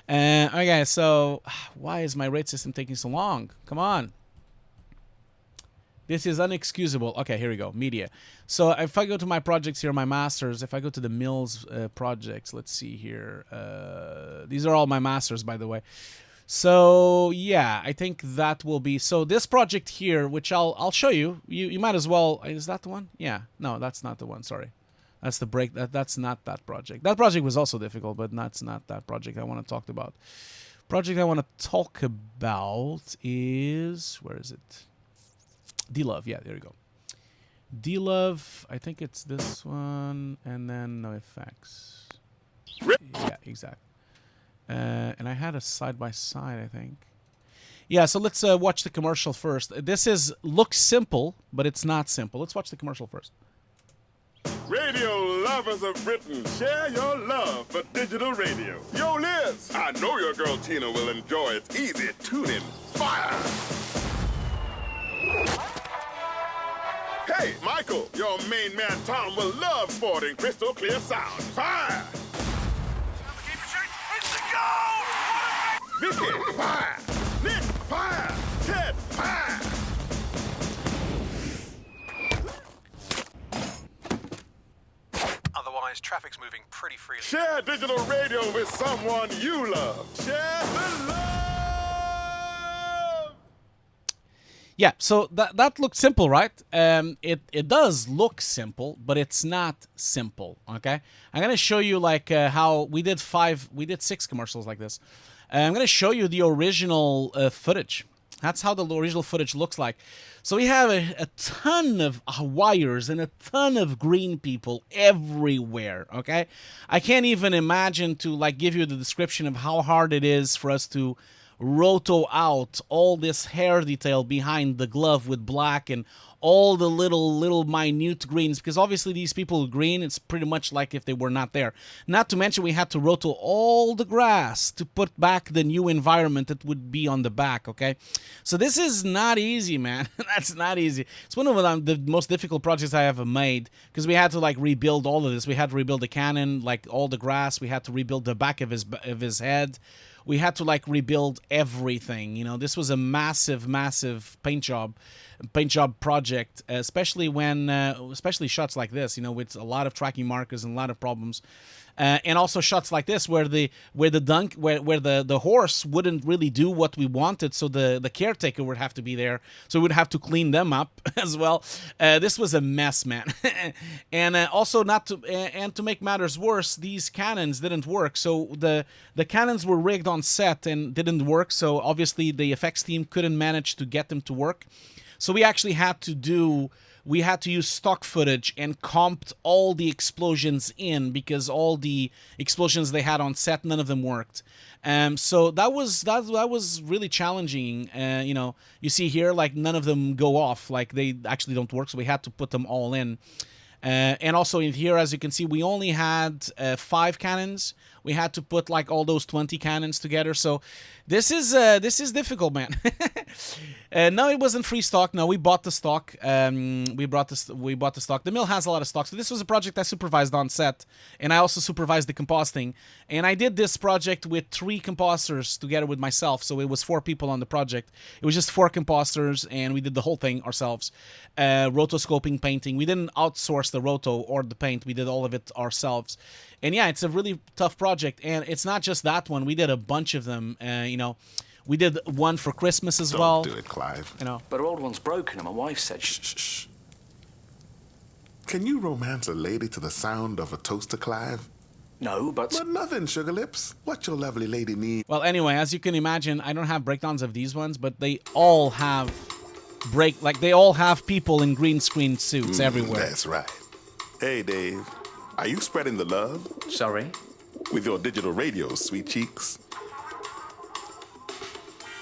Okay, so why is my rate system taking so long? Come on. This is unexcusable. Okay, here we go. Media. So if I go to my projects here, my masters, if I go to the Mills projects, let's see here. These are all my masters, by the way. So yeah, I think that will be, so this project here, which I'll show you. You might as well, is that the one? Yeah, no, that's not the one, sorry. That's the break, that's not that project. That project was also difficult, but that's not that project I want to talk about. Project I want to talk about is, where is it? D-Love, yeah, there you go. D-Love, I think it's this one, and then no effects. Yeah, exactly. And I had a side-by-side, I think. Yeah, so let's watch the commercial first. This looks simple, but it's not simple. Let's watch the commercial first. Radio lovers of Britain, share your love for digital radio. Yo, Liz, I know your girl Tina will enjoy its easy tuning. Fire! Hey, Michael, your main man Tom will love sporting crystal clear sound. Fire! Vicky, fire! Nick, fire! Ted, fire! Otherwise, traffic's moving pretty freely. Share digital radio with someone you love. Share the love! Yeah, so that looked simple, right? It does look simple, but it's not simple. Okay, I'm gonna show you like how we did 6 commercials like this. I'm gonna show you the original footage. That's how the original footage looks like. So we have a ton of wires and a ton of green people everywhere, okay? I can't even imagine to like give you the description of how hard it is for us to roto out all this hair detail behind the glove with black and all the little minute greens, because obviously these people are green. It's pretty much like if they were not there. Not to mention we had to roto all the grass to put back the new environment that would be on the back, okay? So this is not easy, man. That's not easy. It's one of the most difficult projects I ever made, because we had to like rebuild all of this. We had to rebuild the cannon, like all the grass. We had to rebuild the back of his head. We had to like rebuild everything. You know, this was a massive paint job project, especially when especially shots like this, you know, with a lot of tracking markers and a lot of problems, and also shots like this where the horse wouldn't really do what we wanted, so the caretaker would have to be there, so we'd have to clean them up as well. This was a mess, man. And also to make matters worse, these cannons didn't work. So the cannons were rigged on set and didn't work, so obviously the effects team couldn't manage to get them to work. So we actually had to use stock footage and comped all the explosions in, because all the explosions they had on set, none of them worked. So that was really challenging. You know, you see here, like none of them go off, like they actually don't work. So we had to put them all in. And also in here, as you can see, we only had 5 cannons. We had to put like all those 20 cannons together. So this is difficult, man. No, it wasn't free stock. No, we bought the stock. We bought the stock. The mill has a lot of stock. So this was a project I supervised on set, and I also supervised the compositing. And I did this project with 3 compositors together with myself. So it was 4 people on the project. It was just 4 compositors, and we did the whole thing ourselves. Rotoscoping, painting. We didn't outsource the roto or the paint. We did all of it ourselves. And yeah, it's a really tough project. And it's not just that one. We did a bunch of them. You know, we did one for Christmas as well. Don't do it, Clive. You know, But her old one's broken, and my wife said, Shh. Can you romance a lady to the sound of a toaster, Clive? no, but... But nothing, Sugar Lips. What your lovely lady need? well, anyway, as you can imagine, I don't have breakdowns of these ones, but they all have they all have people in green screen suits everywhere. That's right. Hey, Dave. Are you spreading the love Sorry? with your digital radios, sweet cheeks?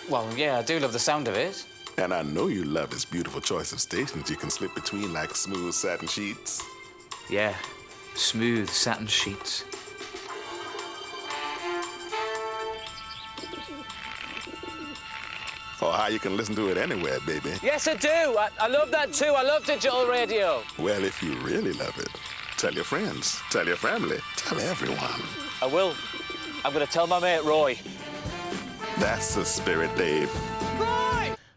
Well, yeah, I do love the sound of it. And I know you love his beautiful choice of stations you can slip between like smooth satin sheets. Yeah, smooth satin sheets. Or how you can listen to it anywhere, baby. Yes, I do. I love that too. I love digital radio. Well, if you really love it, tell your friends, tell your family, tell everyone. I will. I'm going to tell my mate Roy. That's the spirit, Dave.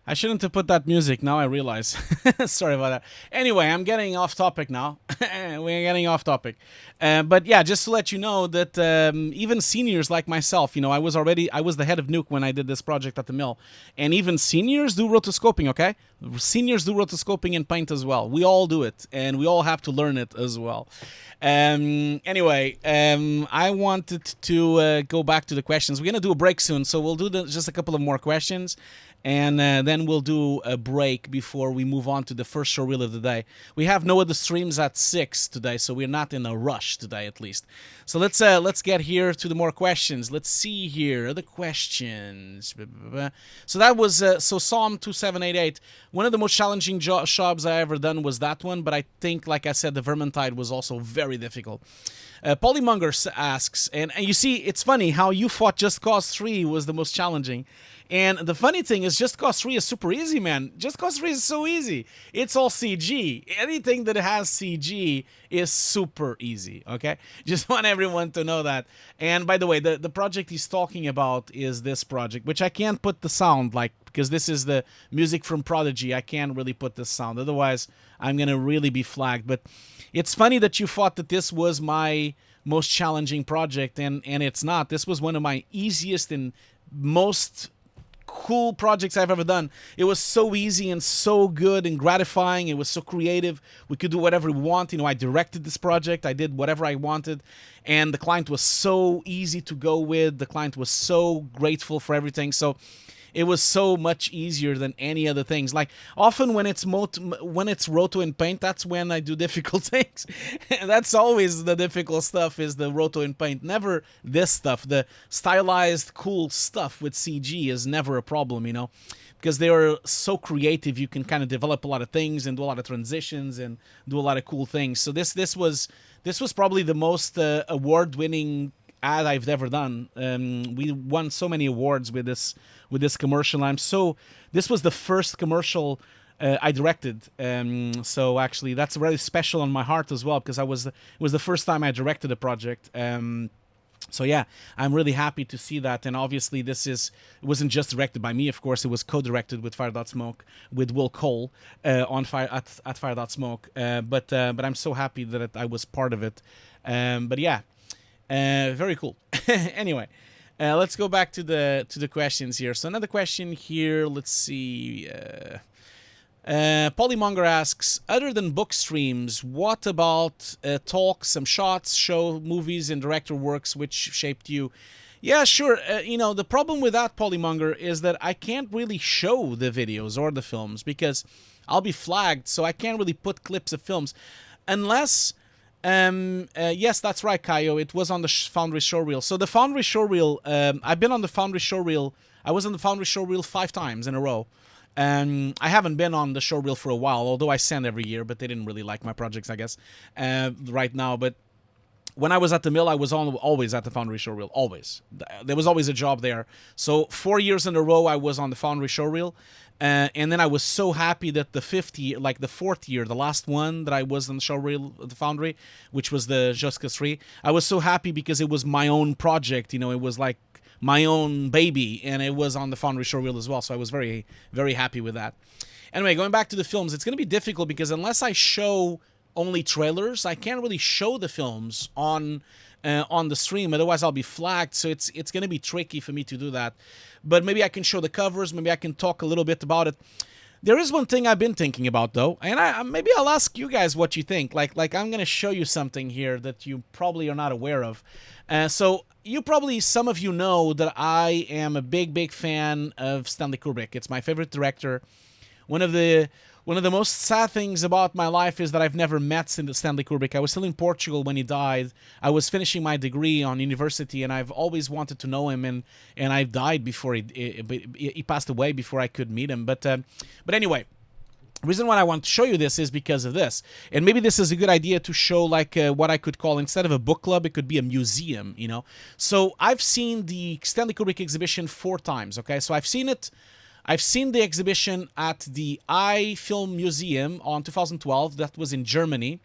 I shouldn't have put that music, now I realize. Sorry about that. Anyway, I'm getting off topic now. We're getting off topic. But yeah, just to let you know that even seniors like myself, you know, I was the head of Nuke when I did this project at the mill. And even seniors do rotoscoping, okay? Seniors do rotoscoping in paint as well. We all do it, and we all have to learn it as well. Anyway, I wanted to go back to the questions. We're going to do a break soon, so we'll do just a couple of more questions. And then we'll do a break before we move on to the first showreel of the day. We have no other streams at 6 today, so we're not in a rush today, at least. So let's get here to the more questions. Let's see here the questions. So that was Psalm 2788. One of the most challenging jobs I ever done was that one, but I think, like I said, the Vermintide was also very difficult. Polymonger asks, and you see, it's funny how you fought Just Cause 3 was the most challenging. And the funny thing is, Just Cause 3 is super easy, man. Just Cause 3 is so easy. It's all CG. Anything that has CG is super easy, okay? Just want everyone to know that. And by the way, the project he's talking about is this project, which I can't put the sound, like, because this is the music from Prodigy. I can't really put this sound. Otherwise, I'm going to really be flagged. But it's funny that you thought that this was my most challenging project, and it's not. This was one of my easiest and most cool projects I've ever done. It was so easy and so good and gratifying. It was so creative. We could do whatever we want. You know, I directed this project. I did whatever I wanted. And the client was so easy to go with. The client was so grateful for everything. So it was so much easier than any other things. Like often when it's roto in paint, that's when I do difficult things. That's always the difficult stuff, is the roto in paint. Never this stuff. The stylized cool stuff with CG is never a problem, you know, because they are so creative. You can kind of develop a lot of things and do a lot of transitions and do a lot of cool things. So this was probably the most award-winning ad I've ever done. We won so many awards with this commercial. This was the first commercial I directed. So actually that's very special on my heart as well, because it was the first time I directed a project. So yeah, I'm really happy to see that. And obviously it wasn't just directed by me, of course. It was co-directed with Fire.Smoke, with Will Cole at Fire.Smoke. But I'm so happy that I was part of it. But yeah, very cool. Anyway, let's go back to the questions here. So another question here. Let's see. Polymonger asks, other than book streams, what about talks, some shots, show, movies, and director works which shaped you? Yeah, sure. You know, the problem with that, Polymonger, is that I can't really show the videos or the films because I'll be flagged, so I can't really put clips of films unless... yes, that's right, Kaio. It was on the Foundry Showreel. So the Foundry Showreel, I've been on the Foundry Showreel. I was on the Foundry Showreel 5 times in a row. I haven't been on the Showreel for a while, although I send every year, but they didn't really like my projects, I guess, right now. But when I was at the Mill, I was always at the Foundry Showreel, always. There was always a job there. So 4 years in a row, I was on the Foundry Showreel. And then I was so happy that the 4th year, the last one that I was on the Showreel, the Foundry, which was the Justice 3, I was so happy because it was my own project, you know, it was like my own baby, and it was on the Foundry Showreel as well, so I was very, very happy with that. Anyway, going back to the films, it's going to be difficult because unless I show only trailers, I can't really show the films on the stream, otherwise I'll be flagged, so it's going to be tricky for me to do that. But maybe I can show the covers, maybe I can talk a little bit about it. There is one thing I've been thinking about, though, and maybe I'll ask you guys what you think. Like I'm going to show you something here that you probably are not aware of. So some of you know that I am a big, big fan of Stanley Kubrick. It's my favorite director. One of the most sad things about my life is that I've never met Stanley Kubrick. I was still in Portugal when he died. I was finishing my degree on university, and I've always wanted to know him, and I died before he passed away before I could meet him. But anyway, the reason why I want to show you this is because of this. And maybe this is a good idea to show like what I could call, instead of a book club, it could be a museum, you know. So I've seen the Stanley Kubrick exhibition 4 times, okay? So I've seen the exhibition at the iFilm Museum on 2012. That was in Germany.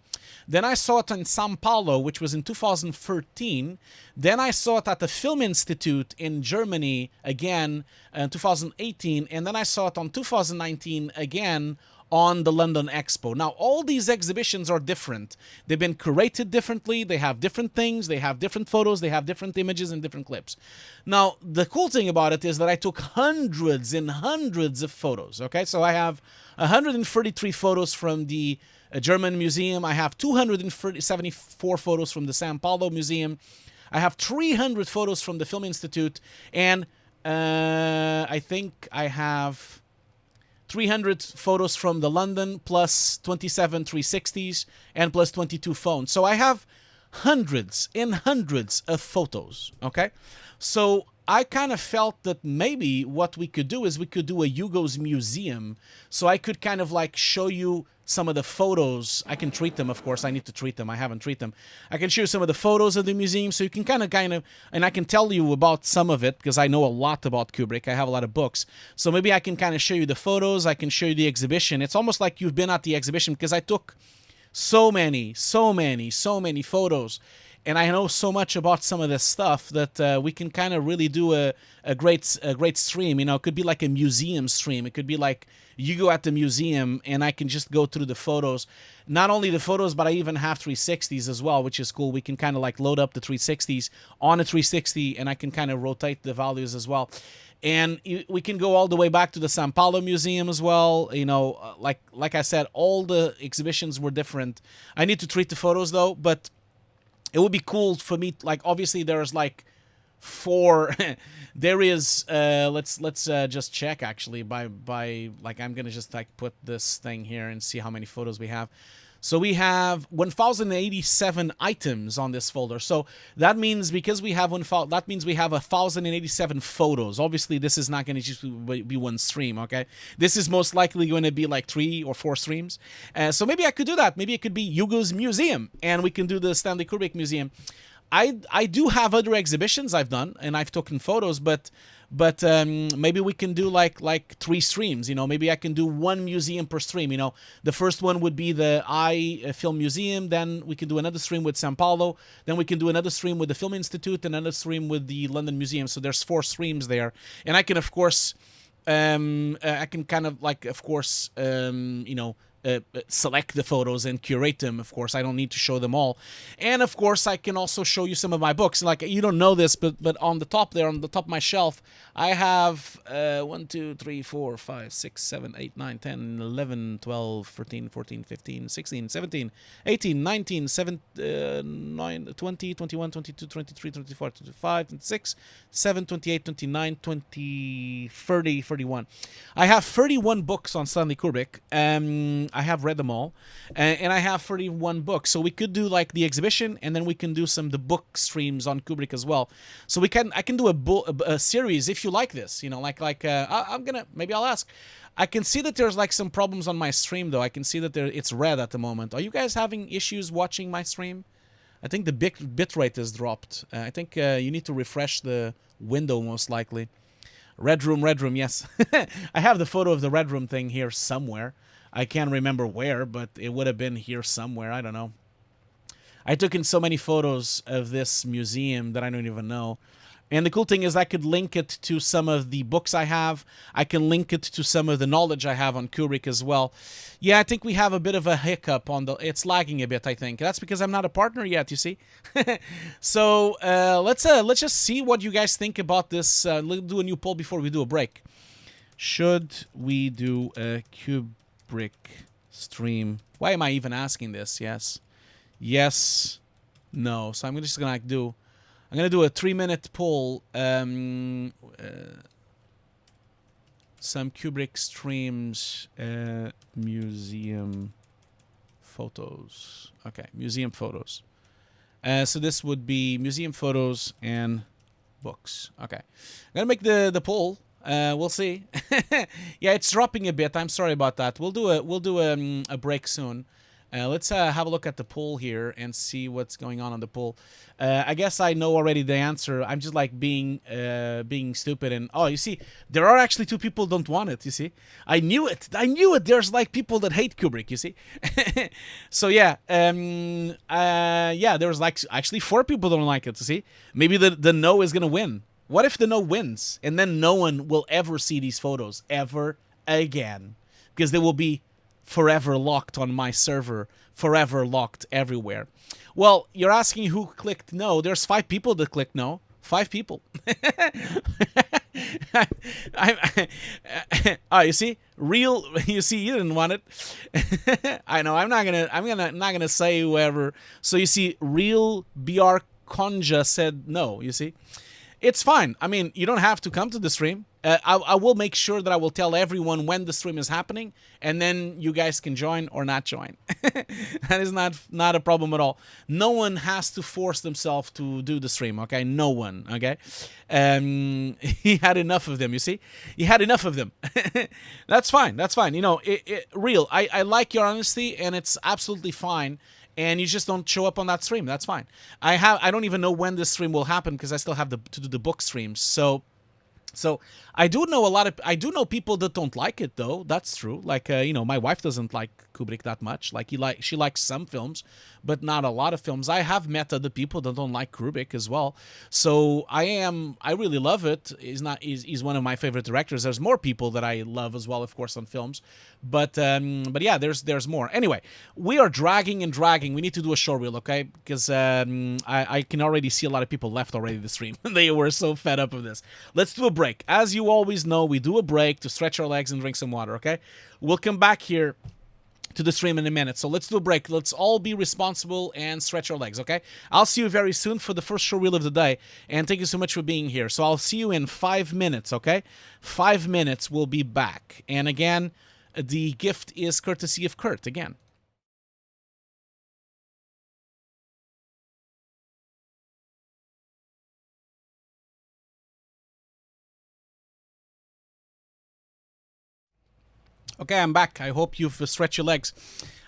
Then I saw it in Sao Paulo, which was in 2013. Then I saw it at the Film Institute in Germany again in 2018. And then I saw it on 2019 again on the London Expo. Now, all these exhibitions are different. They've been curated differently. They have different things. They have different photos. They have different images and different clips. Now, the cool thing about it is that I took hundreds and hundreds of photos, okay? So I have 133 photos from the German Museum. I have 274 photos from the Sao Paulo Museum. I have 300 photos from the Film Institute. And I think I have 300 photos from the London, plus 27 360s, and plus 22 phones. So I have hundreds and hundreds of photos, okay? So I kind of felt that maybe what we could do is we could do a Hugo's museum. So I could kind of like show you some of the photos. I can treat them, of course. I need to treat them. I haven't treated them. I can show you some of the photos of the museum, so you can kind of, and I can tell you about some of it, because I know a lot about Kubrick. I have a lot of books. So maybe I can kind of show you the photos. I can show you the exhibition. It's almost like you've been at the exhibition, because I took so many photos. and I know so much about some of this stuff that we can kind of really do a great stream. You know, it could be like a museum stream. It could be like you go at the museum and I can just go through the photos. Not only the photos, but I even have 360s as well, which is cool. We can kind of like load up the 360s on a 360 and I can kind of rotate the values as well. And we can go all the way back to the Sao Paulo Museum as well. You know, like I said, all the exhibitions were different. I need to treat the photos though, but it would be cool for me. Like, obviously, there's like 4. There is. Let's just check actually by like I'm gonna just like put this thing here and see how many photos we have. So we have 1,087 items on this folder. So that means because we have that means we have 1,087 photos. Obviously, this is not going to just be one stream, okay? This is most likely going to be like 3 or 4 streams. So maybe I could do that. Maybe it could be Hugo's Museum, and we can do the Stanley Kubrick Museum. I do have other exhibitions I've done, and I've taken photos, but maybe we can do like 3 streams. You know, maybe I can do 1 museum per stream. You know, the first one would be the Film Museum. Then we can do another stream with Sao Paulo. Then we can do another stream with the Film Institute, and another stream with the London Museum. So there's 4 streams there, and I can of course, I can kind of like of course, you know. Select the photos and curate them. Of course, I don't need to show them all, and of course, I can also show you some of my books. Like, you don't know this, but on the top there, on the top of my shelf, I have 1, 2, 3, 4, 5, 6, 7, 8, 9, 10, 11, 12, 13, 14, 15, 16, 17, 18, 19, 9, 20, 21, 22, 23, 24, 25, 26, 7, 28, 29, 20, 30, 31. I have 31 books on Stanley Kubrick. I have read them all, and I have 31 books. So we could do like the exhibition, and then we can do the book streams on Kubrick as well. So I can do a series if you like this. You know, maybe I'll ask. I can see that there's like some problems on my stream though. I can see that it's red at the moment. Are you guys having issues watching my stream? I think the bit rate has dropped. I think you need to refresh the window most likely. Red room, yes. I have the photo of the red room thing here somewhere. I can't remember where, but it would have been here somewhere. I don't know. I took in so many photos of this museum that I don't even know. And the cool thing is I could link it to some of the books I have. I can link it to some of the knowledge I have on Kubrick as well. Yeah, I think we have a bit of a hiccup on it's lagging a bit, I think. That's because I'm not a partner yet, you see. So let's just see what you guys think about this. Let's do a new poll before we do a break. Should we do a Kubrick stream? Why am I even asking this? Yes, no. So I'm just gonna do a 3-minute poll. Some Kubrick streams, museum photos. Okay, museum photos. So this would be museum photos and books. Okay, I'm gonna make the poll. We'll see. Yeah, it's dropping a bit. I'm sorry about that. We'll do a break soon. Let's have a look at the poll here and see what's going on the poll. I guess I know already the answer. I'm just like being stupid. And you see, there are actually 2 people don't want it. You see, I knew it. There's like people that hate Kubrick. You see, so yeah, there's like actually 4 people don't like it. You see, maybe the no is gonna win. What if the no wins and then no one will ever see these photos ever again because they will be forever locked on my server, forever locked everywhere? Well, you're asking who clicked no. There's 5 people that clicked no. 5 people. You see, you see, you didn't want it. I know. I'm not gonna say whoever. So you see, real BR Conja said no. You see. It's fine. I mean, you don't have to come to the stream. I will make sure that I will tell everyone when the stream is happening, and then you guys can join or not join. That is not a problem at all. No one has to force themselves to do the stream, okay? No one, okay? He had enough of them, you see? He had enough of them. That's fine. That's fine. You know, real. I like your honesty, and it's absolutely fine. And you just don't show up on that stream. That's fine. I don't even know when this stream will happen because I still have to do the book streams. So So I do know people that don't like it though. That's true. Like my wife doesn't like Kubrick that much. She likes some films, but not a lot of films. I have met other people that don't like Kubrick as well. So I really love it. He's one of my favorite directors. There's more people that I love as well, of course, on films. But yeah, there's more. Anyway, we are dragging and dragging. We need to do a showreel, okay? Because I can already see a lot of people left already the stream. They were so fed up of this. Let's do a break. As you always know, we do a break to stretch our legs and drink some water, okay? We'll come back here to the stream in a minute. So let's do a break. Let's all be responsible and stretch our legs, okay? I'll see you very soon for the first showreel of the day. And thank you so much for being here. So I'll see you in 5 minutes, okay? 5 minutes, we'll be back. And again, the gift is courtesy of Kurt again. Okay, I'm back. I hope you've stretched your legs.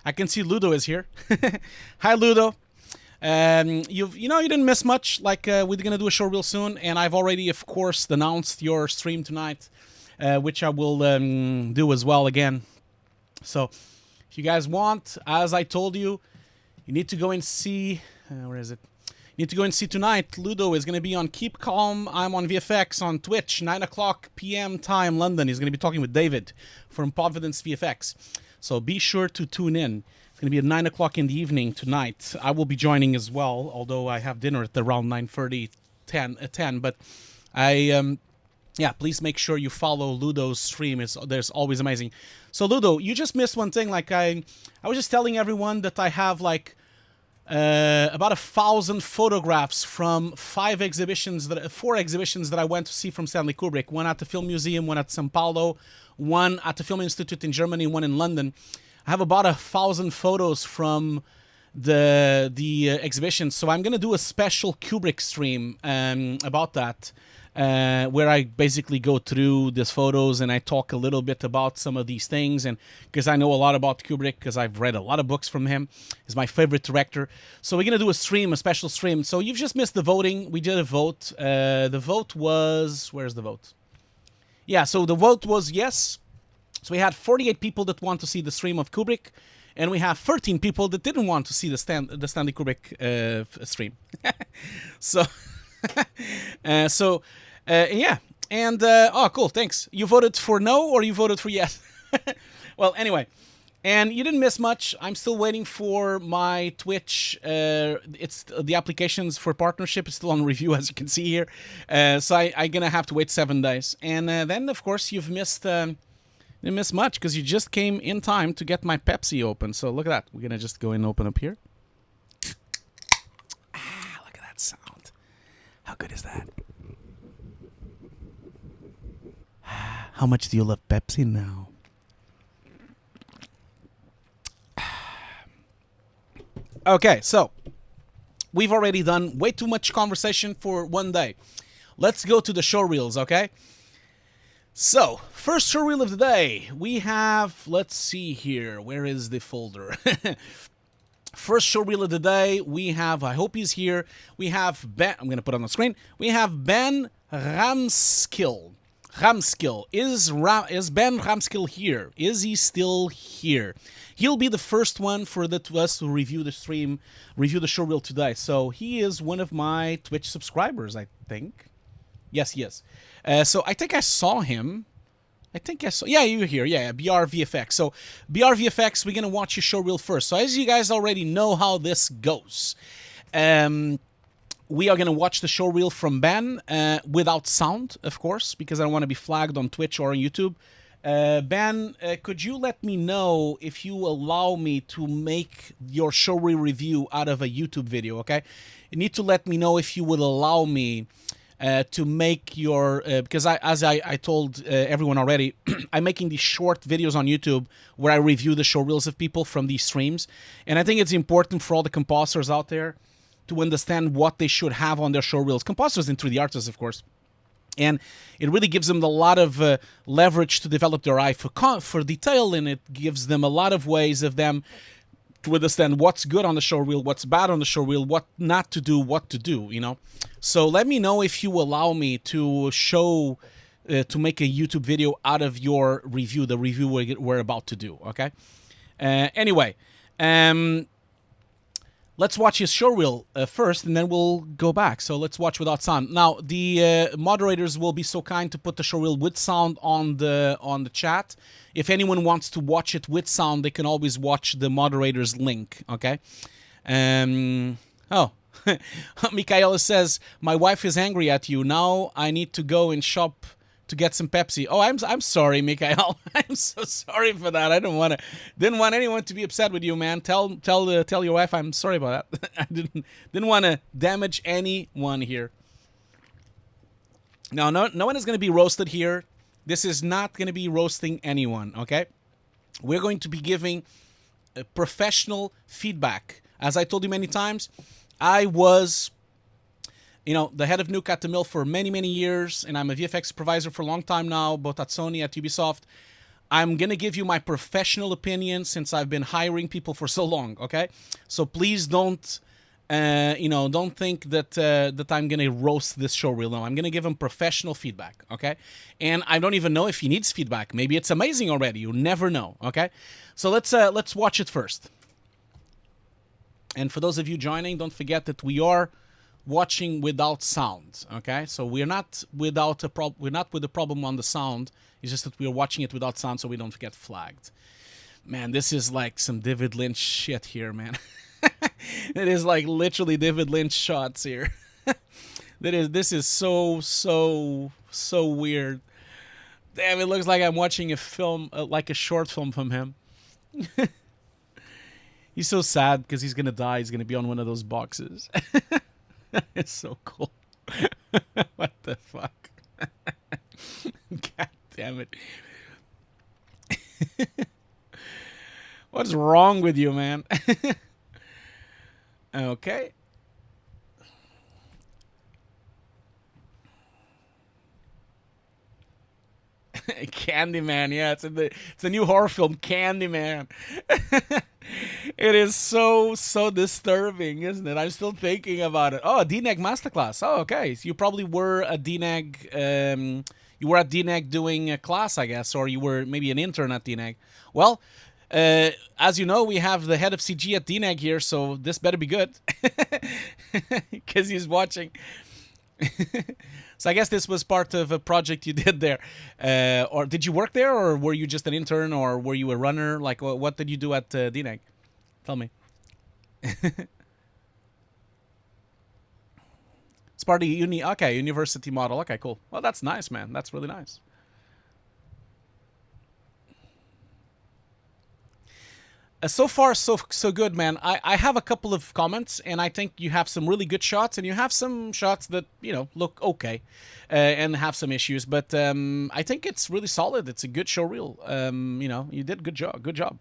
I can see Ludo is here. Hi, Ludo. You didn't miss much. We're gonna do a show real soon, and I've already, of course, announced your stream tonight, which I will do as well again. So, if you guys want, as I told you, you need to go and see. Where is it? You need to go and see tonight. Ludo is going to be on Keep Calm. I'm on VFX on Twitch, 9 o'clock p.m. time, London. He's going to be talking with David from Providence VFX. So be sure to tune in. It's going to be at 9 o'clock in the evening tonight. I will be joining as well, although I have dinner at around 9:30, 10. But please make sure you follow Ludo's stream. There's always amazing. So Ludo, you just missed one thing. I was just telling everyone that I have about 1,000 photographs from 4 exhibitions that I went to see from Stanley Kubrick. One at the Film Museum, one at São Paulo, one at the Film Institute in Germany, one in London. I have about 1,000 photos from the exhibition. So I'm gonna do a special Kubrick stream about that. Where I basically go through these photos and I talk a little bit about some of these things, and because I know a lot about Kubrick because I've read a lot of books from him. He's my favorite director. So we're gonna do a special stream. So you've just missed the voting. We did a vote. The vote was, where's the vote? Yeah, so the vote was yes. So we had 48 people that want to see the stream of Kubrick, and we have 13 people that didn't want to see the Stanley Kubrick stream. So. Yeah, and oh, cool, thanks. You voted for no or you voted for yes? Well, anyway, and you didn't miss much. I'm still waiting for my Twitch. It's the applications for partnership is still on review, as you can see here. So I'm gonna have to wait 7 days, and then of course you've missed. Didn't miss much because you just came in time to get my Pepsi open. So look at that. We're gonna just go and open up here. Look at that sound. How good is that? How much do you love Pepsi now? Okay, so we've already done way too much conversation for one day. Let's go to the showreels, okay? So, first showreel of the day. We have, let's see here. Where is the folder? First showreel of the day, we have, I hope he's here, we have Ben, I'm going to put it on the screen, we have Ben Ramskill. Ramskill. Is Ben Ramskill here? Is he still here? He'll be the first one for us to review the stream, review the showreel today. So he is one of my Twitch subscribers, I think. Yes, he is. So I think I saw him. Yeah, you're here. Yeah, BRVFX. So, BRVFX, we're going to watch your showreel first. So, as you guys already know how this goes, we are going to watch the showreel from Ben without sound, of course, because I don't want to be flagged on Twitch or on YouTube. Ben, could you let me know if you allow me to make your showreel review out of a YouTube video, okay? You need to let me know if you would allow me to make your because as I told everyone already, I'm making these short videos on YouTube where I review the showreels of people from these streams, and I think it's important for all the compositors out there to understand what they should have on their showreels. Compositors and 3D artists, of course, and it really gives them a lot of leverage to develop their eye for detail, and it gives them a lot of ways of them to understand what's good on the showreel, what's bad on the showreel, what not to do, what to do, you know. So let me know if you allow me to show to make a YouTube video out of your review, the review we're about to do, okay? Anyway, let's watch his showreel first, and then we'll go back. So let's watch without sound. Now, the moderators will be so kind to put the showreel with sound on the chat. If anyone wants to watch it with sound, they can always watch the moderator's link, okay? Oh, Michaela says, my wife is angry at you. Now I need to go and shop to get some Pepsi. Oh, I'm sorry, Mikhail. I'm so sorry for that. I didn't want anyone to be upset with you, man. Tell your wife I'm sorry about that. I didn't want to damage anyone here. No one is going to be roasted here. This is not going to be roasting anyone, okay? We're going to be giving professional feedback. As I told you many times, I was the head of Nuke at the Mill for many, many years, and I'm a VFX supervisor for a long time now, both at Sony, at Ubisoft. I'm going to give you my professional opinion since I've been hiring people for so long, okay? So please don't, don't think that I'm going to roast this showreel. No, I'm going to give him professional feedback, okay? And I don't even know if he needs feedback. Maybe it's amazing already. You never know, okay? So let's watch it first. And for those of you joining, don't forget that we are watching without sound, okay? So we're not with a problem on the sound. It's just that we're watching it without sound so we don't get flagged. Man, this is like some David Lynch shit here, man. It is like literally David Lynch shots here. This is so weird. Damn, it looks like I'm watching a film, like a short film from him. He's so sad because he's gonna die. He's gonna be on one of those boxes. It's so cool. What the fuck? God damn it. What's wrong with you, man? Okay. Candyman, yeah, it's a new horror film, Candyman. It is so disturbing, isn't it? I'm still thinking about it. Oh, a DNEG masterclass. Oh, okay. So you probably were a DNEG. You were at DNEG doing a class, I guess, or you were maybe an intern at DNEG. Well, as you know, we have the head of CG at DNEG here, so this better be good, because he's watching. So I guess this was part of a project you did there. Or did you work there, or were you just an intern, or were you a runner? Like, what did you do at DNEG? Tell me. It's part of the university model. Okay, cool. Well, that's nice, man. That's really nice. So far, so good, man. I have a couple of comments, and I think you have some really good shots, and you have some shots that, look okay, and have some issues. But I think it's really solid. It's a good showreel. You did good job.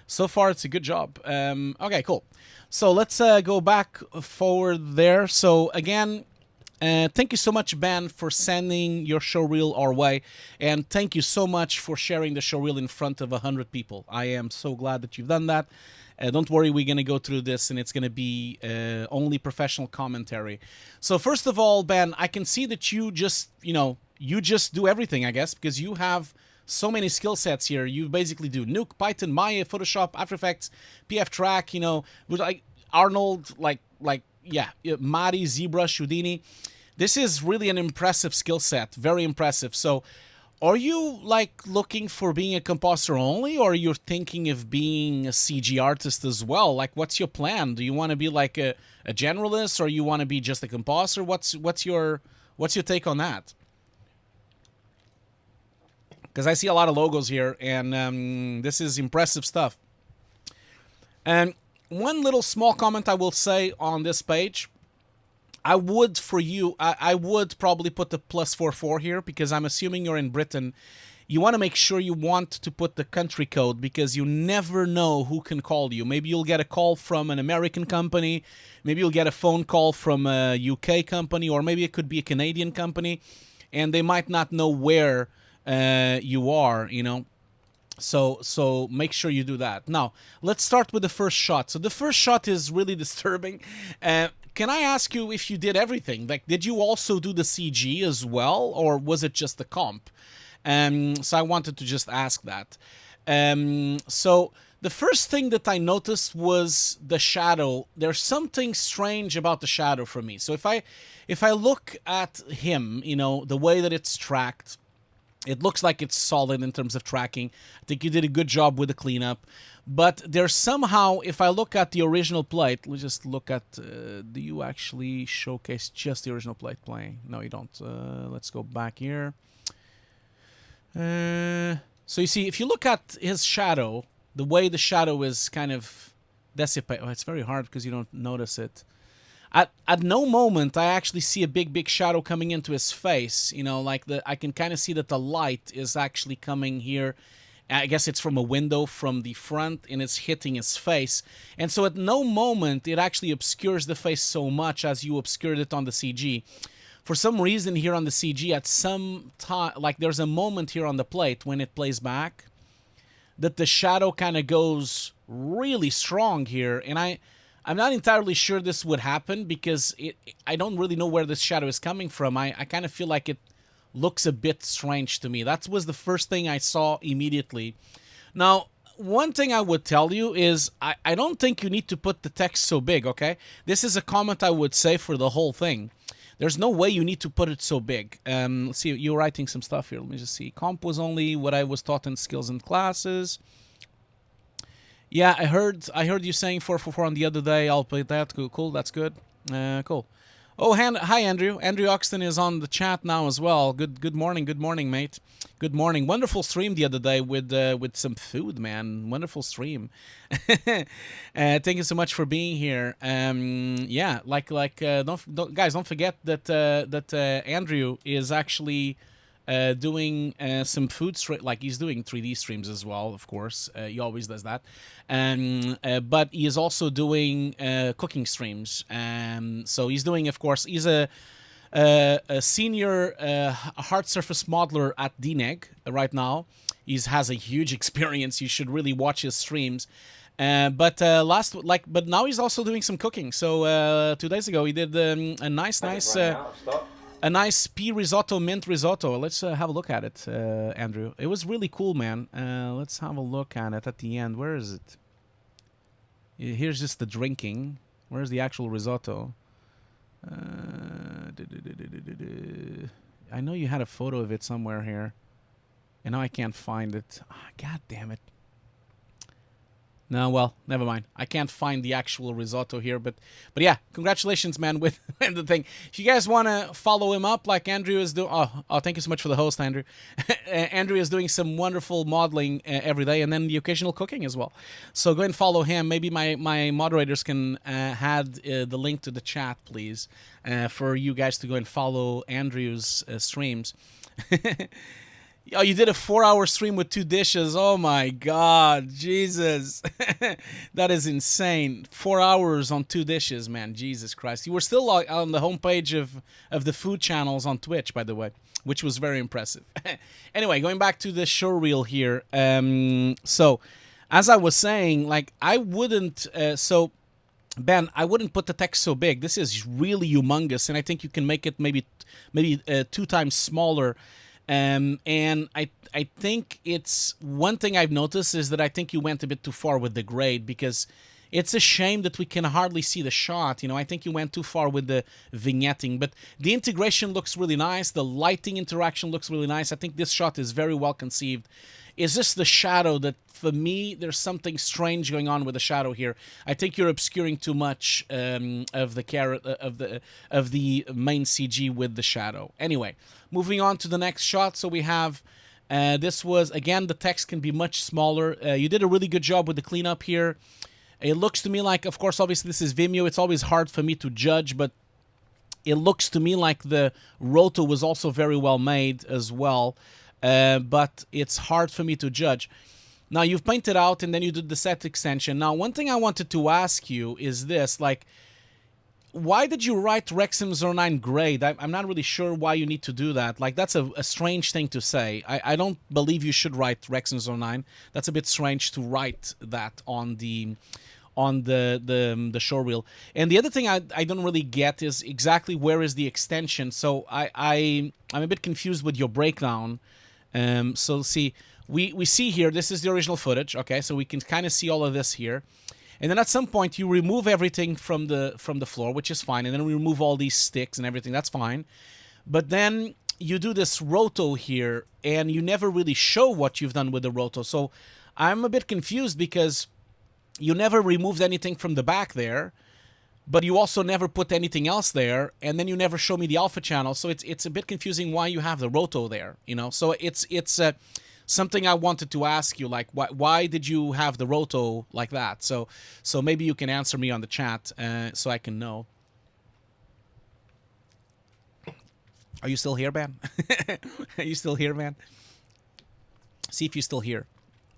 So far, it's a good job. Okay, cool. So let's go back forward there. So again, thank you so much, Ben, for sending your showreel our way, and thank you so much for sharing the showreel in front of 100 people. I am so glad that you've done that. Don't worry, we're going to go through this, and it's going to be only professional commentary. So first of all, Ben, I can see that you just do everything, I guess, because you have so many skill sets here. You basically do Nuke, Python, Maya, Photoshop, After Effects, PF Track, with like Arnold, yeah, Mari, ZBrush, Houdini. This is really an impressive skill set, very impressive. So are you looking for being a compositor only, or you're thinking of being a CG artist as well? Like, what's your plan? Do you want to be like a generalist, or you want to be just a compositor? What's your take on that? Because I see a lot of logos here, and this is impressive stuff. And one little small comment I will say on this page, I would probably put the +44 here, because I'm assuming you're in Britain. You want to make sure you want to put the country code, because you never know who can call you. Maybe you'll get a call from an American company, maybe you'll get a phone call from a UK company, or maybe it could be a Canadian company, and they might not know where you are, So make sure you do that. Now, let's start with the first shot. So the first shot is really disturbing. can I ask you if you did everything? Like, did you also do the CG as well, or was it just the comp? So I wanted to just ask that. So the first thing that I noticed was the shadow. There's something strange about the shadow for me. So if I look at him, you know, the way that it's tracked, it looks like it's solid in terms of tracking. I think you did a good job with the cleanup. But there's somehow, if I look at the original plate, let's just look at, do you actually showcase just the original plate playing? No, you don't. Let's go back here. So you see, if you look at his shadow, the way the shadow is kind of dissipated, it's very hard because you don't notice it. At no moment I actually see a big shadow coming into his face. You know, like I can kind of see that the light is actually coming here. I guess it's from a window from the front and it's hitting his face. And so at no moment it actually obscures the face so much as you obscured it on the CG. For some reason here on the CG, at some time, like there's a moment here on the plate when it plays back that the shadow kind of goes really strong here. And I'm not entirely sure this would happen because I don't really know where this shadow is coming from. I kind of feel like it looks a bit strange to me. That was the first thing I saw immediately. Now, one thing I would tell you is I don't think you need to put the text so big, okay? This is a comment I would say for the whole thing. There's no way you need to put it so big. Let's see, you're writing some stuff here. Let me just see. Comp was only what I was taught in skills and classes. Yeah, I heard you saying 444 on the other day. I'll play that. Cool, that's good. Cool. Oh, hi, Andrew. Andrew Oxton is on the chat now as well. Good morning, mate. Good morning. Wonderful stream the other day with some food, man. Wonderful stream. Thank you so much for being here. Yeah, guys, don't forget that Andrew is actually doing some food like he's doing 3D streams as well, of course. He always does that. But he is also doing cooking streams. So he's doing, of course, he's a senior hard surface modeler at DNEG right now. He has a huge experience. You should really watch his streams. But now he's also doing some cooking. So 2 days ago he did a nice pea risotto, mint risotto. Let's have a look at it, Andrew. It was really cool, man. Let's have a look at it at the end. Where is it? Here's just the drinking. Where's the actual risotto? I know you had a photo of it somewhere here. And now I can't find it. Oh, God damn it. No, well, never mind. I can't find the actual risotto here, but yeah, congratulations, man, with the thing. If you guys want to follow him up, like Andrew is doing, oh, thank you so much for the host, Andrew. Andrew is doing some wonderful modeling every day, and then the occasional cooking as well. So go and follow him. Maybe my moderators can add the link to the chat, please, for you guys to go and follow Andrew's streams. Oh, you did a 4-hour stream with 2 dishes. Oh my God, Jesus. That is insane. 4 hours on 2 dishes, man. Jesus Christ. You were still on the homepage of the food channels on Twitch, by the way, which was very impressive. Anyway, going back to the showreel here. So, as I was saying, like, I wouldn't... Ben, I wouldn't put the text so big. This is really humongous, and I think you can make it maybe 2 times smaller. And I think it's one thing I've noticed is that I think you went a bit too far with the grade, because it's a shame that we can hardly see the shot. You know, I think you went too far with the vignetting, but the integration looks really nice. The lighting interaction looks really nice. I think this shot is very well conceived. It's just the shadow that, for me, there's something strange going on with the shadow here. I think you're obscuring too much of the main CG with the shadow. Anyway, moving on to the next shot. So we have this was, again, the text can be much smaller. You did a really good job with the cleanup here. It looks to me like, of course, obviously this is Vimeo. It's always hard for me to judge, but it looks to me like the roto was also very well made as well. But it's hard for me to judge. Now, you've painted out and then you did the set extension. Now, one thing I wanted to ask you is this, like, why did you write Rexim 09 grade? I'm not really sure why you need to do that. Like, that's a strange thing to say. I don't believe you should write Rexim 09. That's a bit strange to write that on the on the show reel. And the other thing I don't really get is exactly where is the extension. So I'm a bit confused with your breakdown. So see, we see here, this is the original footage, okay? So we can kind of see all of this here. And then at some point you remove everything from the floor, which is fine. And then we remove all these sticks and everything, that's fine. But then you do this roto here, and you never really show what you've done with the roto. So I'm a bit confused because you never removed anything from the back there, but you also never put anything else there, and then you never show me the alpha channel. So it's a bit confusing why you have the roto there, you know. So it's something I wanted to ask you, like why did you have the roto like that? So maybe you can answer me on the chat so I can know. Are you still here, man? Are you still here, man? See if you're still here.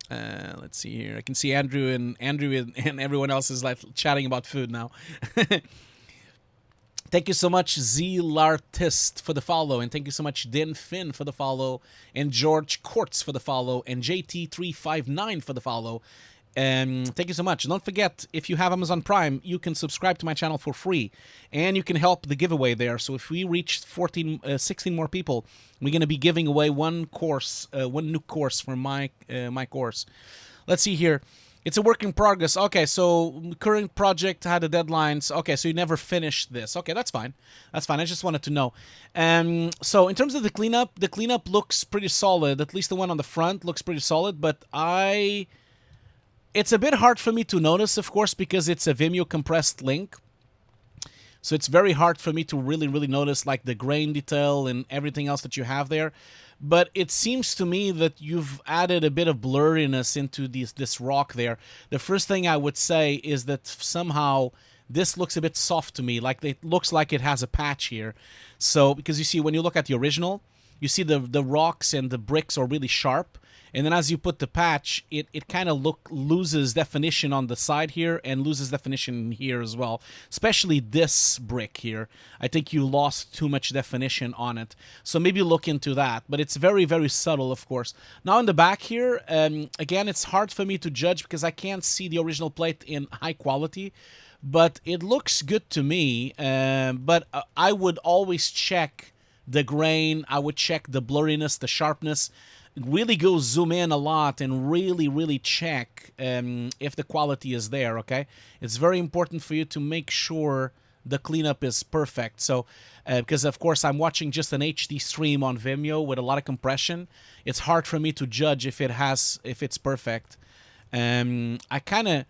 Let's see here. I can see Andrew and everyone else is like chatting about food now. Thank you so much, Lartist, for the follow, and thank you so much, Din Finn, for the follow, and George Quartz for the follow, and JT359 for the follow. Thank you so much. Don't forget, if you have Amazon Prime, you can subscribe to my channel for free, and you can help the giveaway there. So if we reach 16 more people, we're going to be giving away one course, one Nuke course from my course. Let's see here. It's a work in progress. Okay, so current project had a deadlines. Okay, so you never finished this. Okay, that's fine. That's fine. I just wanted to know. So in terms of the cleanup looks pretty solid. At least the one on the front looks pretty solid, but it's a bit hard for me to notice, of course, because it's a Vimeo compressed link. So it's very hard for me to really notice like the grain detail and everything else that you have there. But it seems to me that you've added a bit of blurriness into this rock there. The first thing I would say is that somehow this looks a bit soft to me. Like it looks like it has a patch here. So because you see, when you look at the original, you see the rocks and the bricks are really sharp. And then as you put the patch, it kind of loses definition on the side here and loses definition here as well. Especially this brick here. I think you lost too much definition on it. So maybe look into that. But it's very subtle, of course. Now in the back here, again, it's hard for me to judge because I can't see the original plate in high quality. But it looks good to me. But I would always check the grain. I would check the blurriness, the sharpness. Really go zoom in a lot and really check if the quality is there, okay? It's very important for you to make sure the cleanup is perfect. So, because of course I'm watching just an HD stream on Vimeo with a lot of compression, it's hard for me to judge if it's perfect. I kind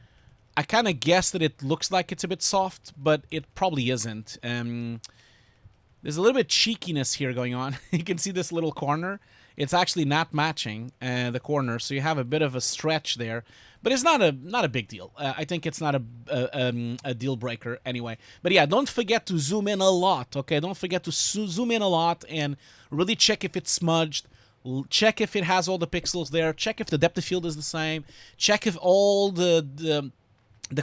of guess that it looks like it's a bit soft, but it probably isn't. There's a little bit cheekiness here going on. You can see this little corner. It's actually not matching the corner, so you have a bit of a stretch there. But it's not a big deal. I think it's not a deal breaker anyway. But yeah, don't forget to zoom in a lot, okay? Don't forget to zoom in a lot and really check if it's smudged. Check if it has all the pixels there. Check if the depth of field is the same. Check if all the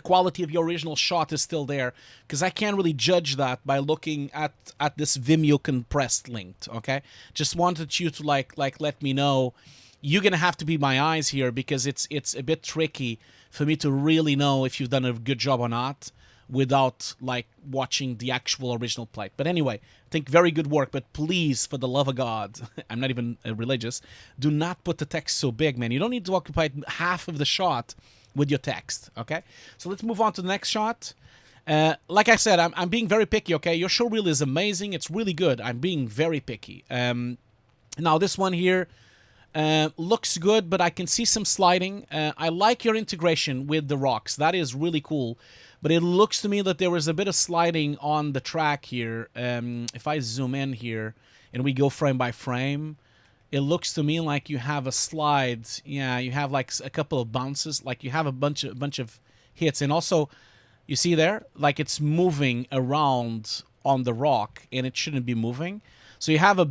quality of your original shot is still there, because I can't really judge that by looking at this Vimeo compressed link, okay? Just wanted you to like let me know. You're gonna have to be my eyes here, because it's a bit tricky for me to really know if you've done a good job or not without like watching the actual original plate. But anyway, I think very good work. But please, for the love of God, I'm not even religious, do not put the text so big, man. You don't need to occupy half of the shot with your text, okay? So let's move on to the next shot. Like I said, I'm being very picky, okay? Your showreel is amazing. It's really good. I'm being very picky. Now, this one here looks good, but I can see some sliding. I like your integration with the rocks. That is really cool. But it looks to me that there was a bit of sliding on the track here. If I zoom in here and we go frame by frame, it looks to me like you have a slide. Yeah, you have like a couple of bounces. Like you have a bunch of hits. And also, you see there? Like it's moving around on the rock, and it shouldn't be moving. So you have a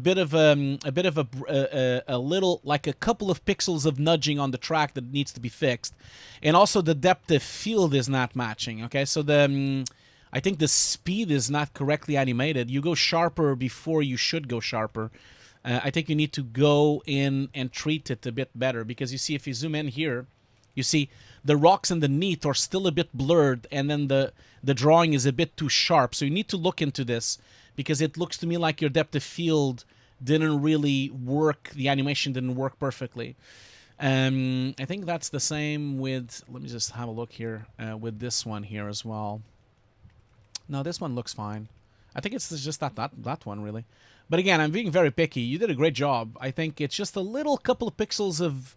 little, like a couple of pixels of nudging on the track that needs to be fixed. And also the depth of field is not matching, okay? So I think the speed is not correctly animated. You go sharper before you should go sharper. I think you need to go in and treat it a bit better, because you see if you zoom in here, You see, the rocks underneath are still a bit blurred, and then the drawing is a bit too sharp. So you need to look into this, because it looks to me like your depth of field didn't really work. The animation didn't work perfectly. I think that's the same with, let me just have a look here, with this one here as well. No, this one looks fine. I think it's just that one, really. But again, I'm being very picky. You did a great job. I think it's just a little couple of pixels of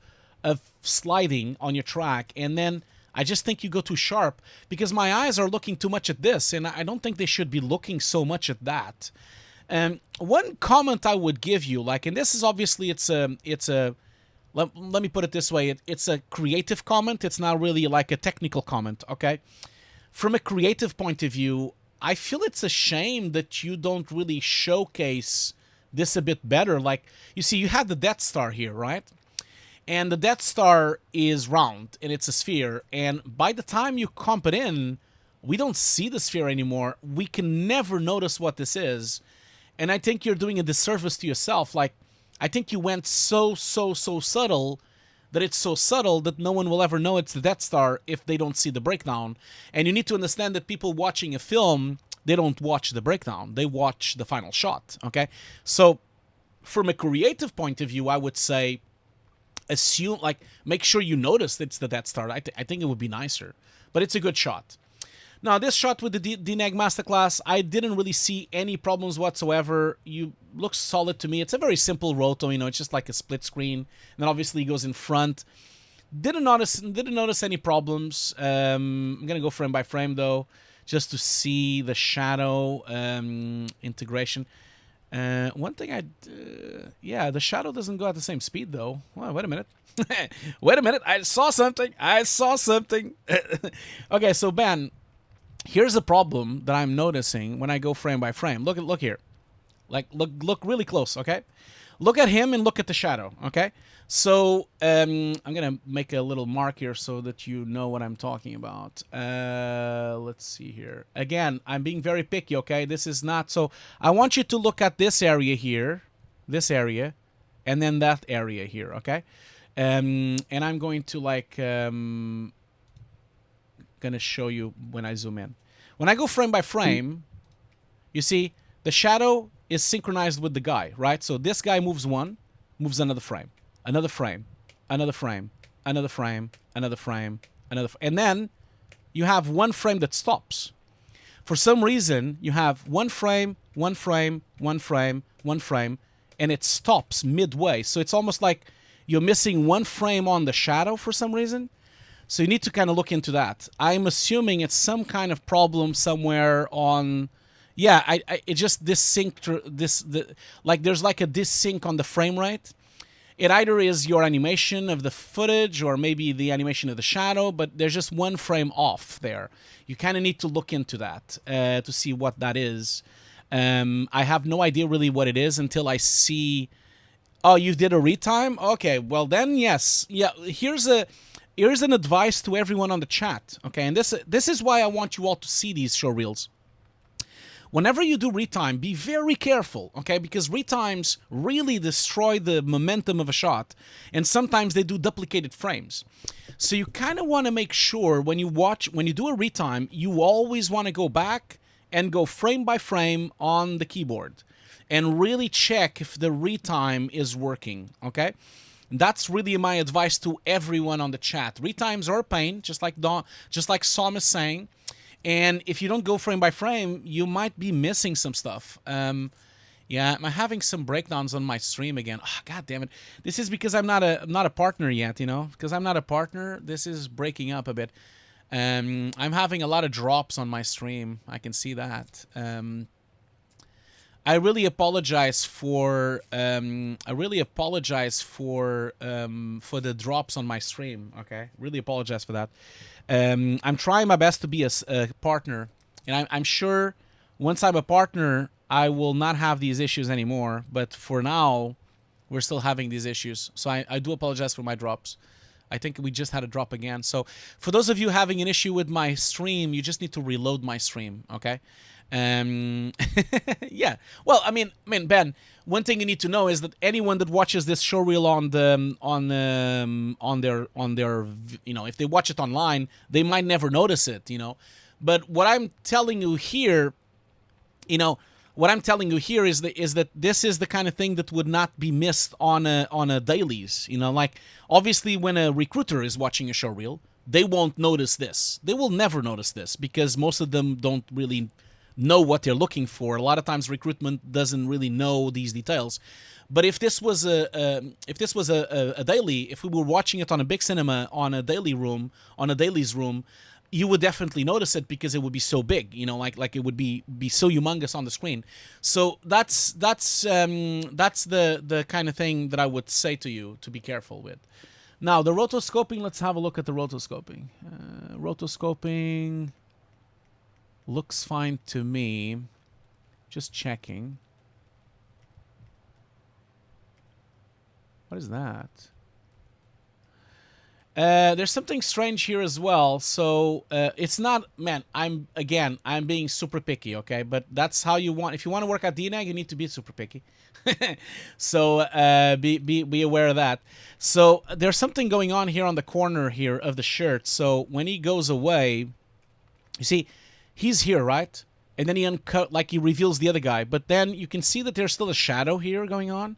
sliding on your track, and then I just think you go too sharp, because my eyes are looking too much at this, and I don't think they should be looking so much at that. One comment I would give you, like, and this is obviously, let me put it this way, it's a creative comment. It's not really like a technical comment, okay? From a creative point of view, I feel it's a shame that you don't really showcase this a bit better. Like, you see, you have the Death Star here, right? And the Death Star is round, and it's a sphere. And by the time you comp it in, we don't see the sphere anymore. We can never notice what this is. And I think you're doing a disservice to yourself. Like, I think you went so subtle that it's so subtle that no one will ever know it's the Death Star if they don't see the breakdown. And you need to understand that people watching a film, they don't watch the breakdown. They watch the final shot, okay? So from a creative point of view, I would say assume, like, make sure you notice it's the Death Star. I think it would be nicer. But it's a good shot. Now, this shot with the DNAG Masterclass, I didn't really see any problems whatsoever. You looks solid to me. It's a very simple roto, you know, it's just like a split screen. And then obviously it goes in front. Didn't notice any problems. I'm gonna go frame by frame though, just to see the shadow integration. One thing yeah, the shadow doesn't go at the same speed though. Well, wait a minute. Wait a minute. I saw something. Okay, so Ben, here's the problem that I'm noticing when I go frame by frame. Look here. Like, look really close, okay? Look at him and look at the shadow, okay? So, I'm going to make a little mark here so that you know what I'm talking about. Let's see here. Again, I'm being very picky, okay? This is not... So, I want you to look at this area here, this area, and then that area here, okay? And I'm going to, like... gonna show you when I zoom in. When I go frame by frame, you see the shadow is synchronized with the guy, right? So this guy moves one, moves another frame, another frame, another frame, another frame, another frame, and then you have one frame that stops. For some reason, you have one frame, one frame, one frame, one frame, and it stops midway. So it's almost like you're missing one frame on the shadow for some reason. So you need to kind of look into that. I'm assuming it's some kind of problem somewhere on... Yeah, it just dissynced... like there's like a dissync on the frame rate. It either is your animation of the footage or maybe the animation of the shadow, but there's just one frame off there. You kind of need to look into that to see what that is. I have no idea really what it is until I see... Oh, you did a retime? Okay, well then, yes. Yeah, here's an advice to everyone on the chat, okay? And this is why I want you all to see these show reels. Whenever you do retime, be very careful, okay? Because retimes really destroy the momentum of a shot, and sometimes they do duplicated frames. So you kind of want to make sure when you do a retime, you always want to go back and go frame by frame on the keyboard and really check if the retime is working, okay? That's really my advice to everyone on the chat. Retimes are a pain, just like Sam is saying. And if you don't go frame by frame, you might be missing some stuff. Yeah, I'm having some breakdowns on my stream again. Oh, God damn it! This is because I'm not a partner yet, you know. Because I'm not a partner, this is breaking up a bit. I'm having a lot of drops on my stream. I can see that. I really apologize for the drops on my stream. Okay, really apologize for that. I'm trying my best to be a partner, and I'm sure once I'm a partner, I will not have these issues anymore. But for now, we're still having these issues. So I do apologize for my drops. I think we just had a drop again. So for those of you having an issue with my stream, you just need to reload my stream. Okay. Yeah. Well, I mean, Ben. One thing you need to know is that anyone that watches this showreel on their if they watch it online, they might never notice it. But what I'm telling you here, is that this is the kind of thing that would not be missed on a dailies. Like obviously when a recruiter is watching a showreel, they won't notice this. They will never notice this because most of them don't really know what they're looking for. A lot of times recruitment doesn't really know these details. But if this was a daily, if we were watching it on a big cinema on a dailies room, you would definitely notice it because it would be so big, like it would be so humongous on the screen. So that's the kind of thing that I would say to you to be careful with. Now the rotoscoping, let's have a look at the rotoscoping. Rotoscoping looks fine to me. Just checking. What is that? There's something strange here as well. So it's not, man. I'm being super picky, okay? But that's how you want. If you want to work at DNAG, you need to be super picky. So be aware of that. So there's something going on here on the corner here of the shirt. So when he goes away, you see, he's here, right? And then he he reveals the other guy. But then you can see that there's still a shadow here going on.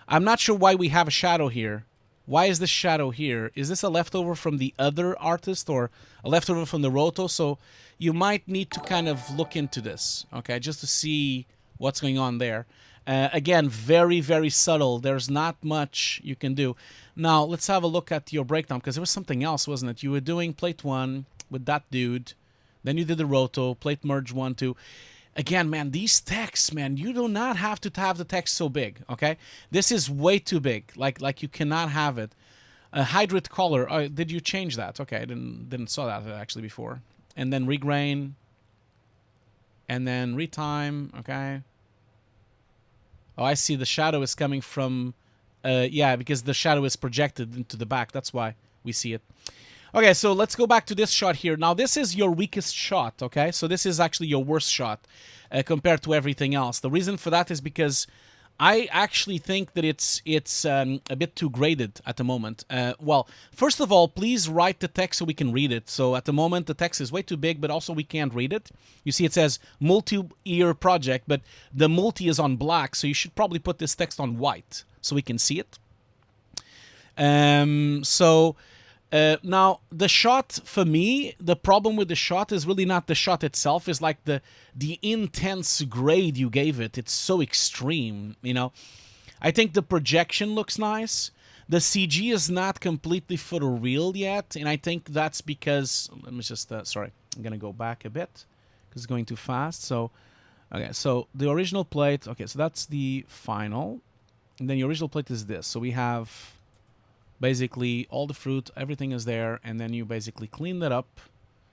I'm not sure why we have a shadow here. Why is this shadow here? Is this a leftover from the other artist or a leftover from the roto? So you might need to kind of look into this, okay, just to see what's going on there. Again, very, very subtle. There's not much you can do. Now, let's have a look at your breakdown, because there was something else, wasn't it? You were doing plate 1 with that dude. Then you did the roto, plate merge 1, 2. Again, man, these texts, man, you do not have to have the text so big, okay? This is way too big. Like you cannot have it. Hydrate color. Did you change that? Okay, I didn't saw that actually before. And then regrain. And then retime, okay? Oh, I see the shadow is coming from... yeah, because the shadow is projected into the back. That's why we see it. Okay, so let's go back to this shot here. Now, this is your weakest shot, okay? So this is actually your worst shot compared to everything else. The reason for that is because I actually think that it's a bit too graded at the moment. Well, first of all, please write the text so we can read it. So at the moment, the text is way too big, but also we can't read it. You see, it says multi-year project, but the multi is on black, so you should probably put this text on white so we can see it. Now, the shot, for me, the problem with the shot is really not the shot itself. It's like the intense grade you gave it. It's so extreme, I think the projection looks nice. The CG is not completely photoreal yet, and I think that's because... Let me just... sorry, I'm going to go back a bit because it's going too fast. So, okay, so the original plate... Okay, so that's the final. And then the original plate is this. So we have... basically all the fruit, everything is there, and then you basically clean that up,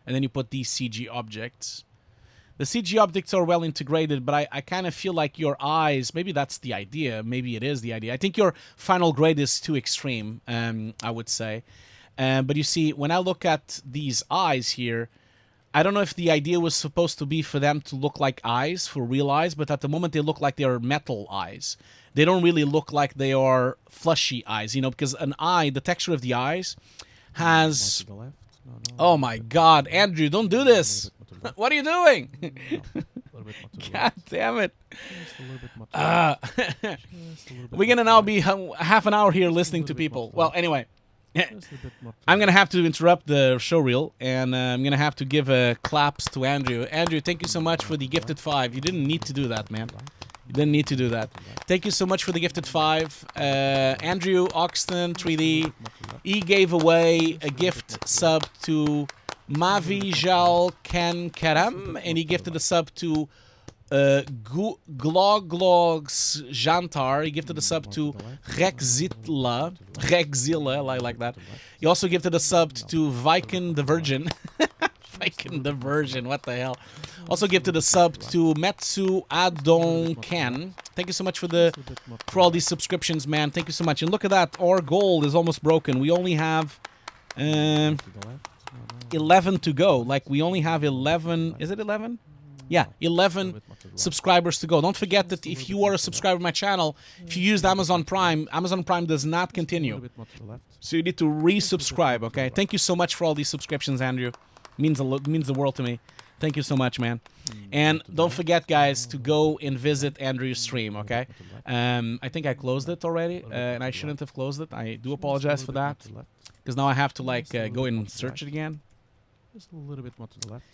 and then you put these CG objects. The CG objects are well integrated, but I kind of feel like your eyes, maybe that's the idea, maybe it is the idea. I think your final grade is too extreme, I would say. But you see, when I look at these eyes here, I don't know if the idea was supposed to be for them to look like eyes, for real eyes, but at the moment they look like they're metal eyes. They don't really look like they are fleshy eyes, because an eye, the texture of the eyes has... Oh my God, Andrew, don't do this! What are you doing? God damn it. We're going to now be half an hour here listening to people. Well, anyway. I'm going to have to interrupt the showreel, and I'm going to have to give claps to Andrew. Andrew, thank you so much for the gifted 5. You didn't need to do that, man. You didn't need to do that. Thank you so much for the gifted 5. Andrew Oxton 3D, he gave away a gift sub to Mavijal Kankaram, and he gifted a sub to Gloglogs Jantar. He gifted a sub to Rexzilla, I like that. He also gifted a sub to Viken the Virgin. Viken the Virgin, what the hell? Also gifted a sub to Metsu Adon Ken. Thank you so much for all these subscriptions, man. Thank you so much. And look at that, our goal is almost broken. We only have 11 to go. Like, we only have 11. Is it 11? Yeah, 11 subscribers to go. Don't forget that if you are a subscriber to my channel, if you used Amazon Prime does not continue. So you need to resubscribe, okay? Thank you so much for all these subscriptions, Andrew. Means the world to me. Thank you so much, man. And don't forget, guys, to go and visit Andrew's stream, okay? I think I closed it already, and I shouldn't have closed it. I do apologize for that, because now I have to, like, go and search it again. Just a little bit more to the left.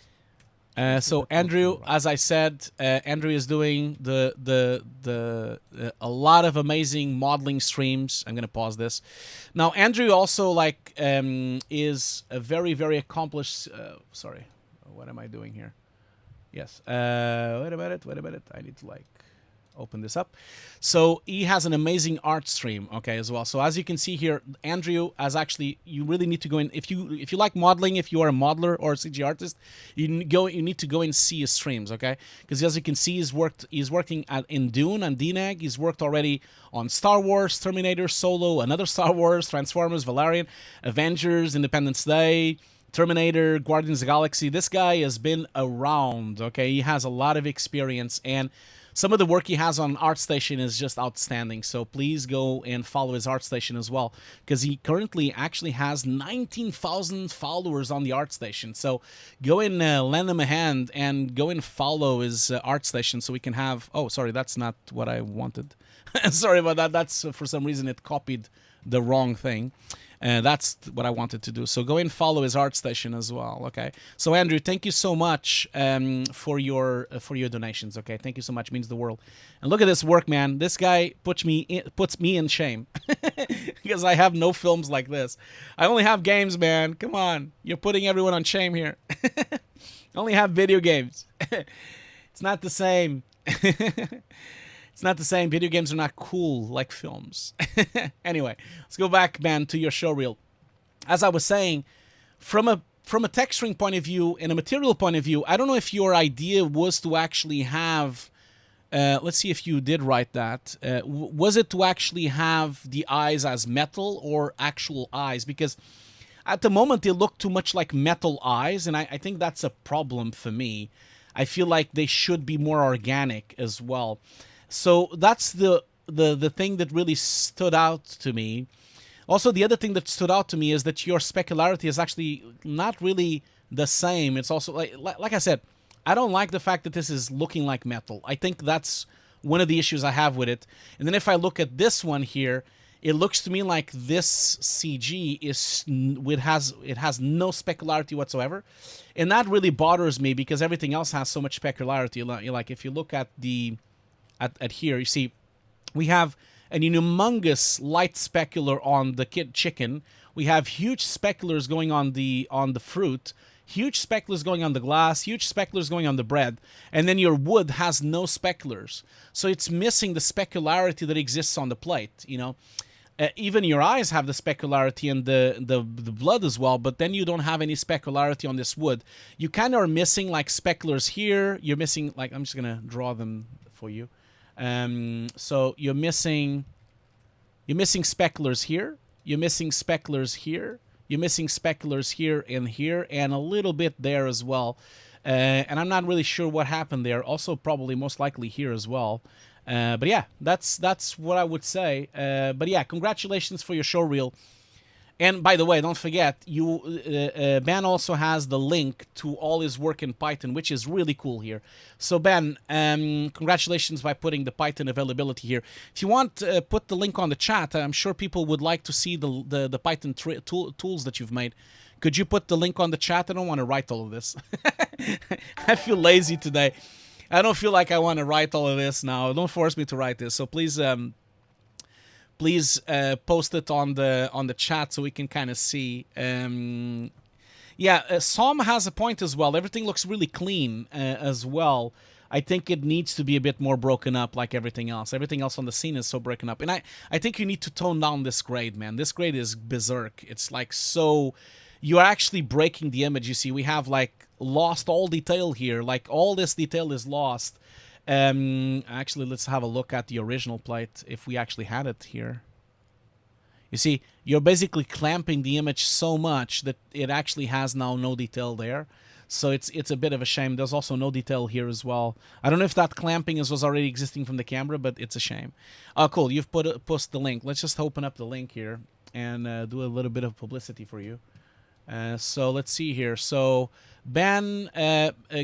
So Andrew, as I said, Andrew is doing a lot of amazing modeling streams. I'm gonna pause this. Now, Andrew also is a very, very accomplished. Sorry, what am I doing here? Yes. Wait a minute. I need to open this up. So he has an amazing art stream, okay, as well. So as you can see here, Andrew has actually, you really need to go in, if you like modeling, if you are a modeler or a CG artist, you need to go and see his streams, okay? Because as you can see, he's working in Dune and DNAG. He's worked already on Star Wars, Terminator, Solo, another Star Wars, Transformers, Valerian, Avengers, Independence Day, Terminator, Guardians of the Galaxy. This guy has been around, okay? He has a lot of experience, and some of the work he has on ArtStation is just outstanding. So please go and follow his ArtStation as well, because he currently actually has 19,000 followers on the ArtStation. So go and lend him a hand and go and follow his ArtStation so we can have... Oh, sorry, that's not what I wanted. Sorry about that. That's for some reason it copied the wrong thing. That's what I wanted to do. So go and follow his ArtStation as well. Okay. So Andrew, thank you so much for your donations. Okay, thank you so much. It means the world. And look at this work, man. This guy puts me in shame because I have no films like this. I only have games, man. Come on, you're putting everyone on shame here. I only have video games. It's not the same. It's not the same. Video games are not cool like films. Anyway, let's go back, man, to your showreel. As I was saying, from a texturing point of view and a material point of view, I don't know if your idea was to actually have... let's see if you did write that. Was it to actually have the eyes as metal or actual eyes? Because at the moment, they look too much like metal eyes, and I think that's a problem for me. I feel like they should be more organic as well. So that's the thing that really stood out to me. Also, the other thing that stood out to me is that your specularity is actually not really the same. It's also, like I said, I don't like the fact that this is looking like metal. I think that's one of the issues I have with it. And then if I look at this one here, it looks to me like this CG has no specularity whatsoever. And that really bothers me because everything else has so much specularity. Like if you look at at here, you see we have an humongous light specular on the chicken. We have huge speculars going on the fruit, huge speculars going on the glass, huge speculars going on the bread, and then your wood has no speculars. So it's missing the specularity that exists on the plate, you know. Even your eyes have the specularity and the blood as well, but then you don't have any specularity on this wood. You kind of are missing like speculars here. You're missing, like, I'm just gonna draw them for you. So you're missing speculars here. You're missing speculars here. You're missing speculars here and here, and a little bit there as well. And I'm not really sure what happened there. Also, probably most likely here as well. But yeah, that's what I would say. But yeah, congratulations for your showreel. And by the way, don't forget, Ben also has the link to all his work in Python, which is really cool here. So Ben, congratulations by putting the Python availability here. If you want, put the link on the chat. I'm sure people would like to see the Python tools that you've made. Could you put the link on the chat? I don't want to write all of this. I feel lazy today. I don't feel like I want to write all of this now. Don't force me to write this. So please... Please post it on the chat so we can kind of see. Yeah, Som has a point as well. Everything looks really clean as well. I think it needs to be a bit more broken up like everything else. Everything else on the scene is so broken up. And I think you need to tone down this grade, man. This grade is berserk. It's like so... You're actually breaking the image. You see, we have like lost all detail here. Like all this detail is lost. Actually, let's have a look at the original plate if we actually had it here. You see, you're basically clamping the image so much that it actually has now no detail there. So it's a bit of a shame. There's also no detail here as well. I don't know if that clamping was already existing from the camera, but it's a shame. Oh, cool. You've post the link. Let's just open up the link here and do a little bit of publicity for you. So let's see here. So Ben,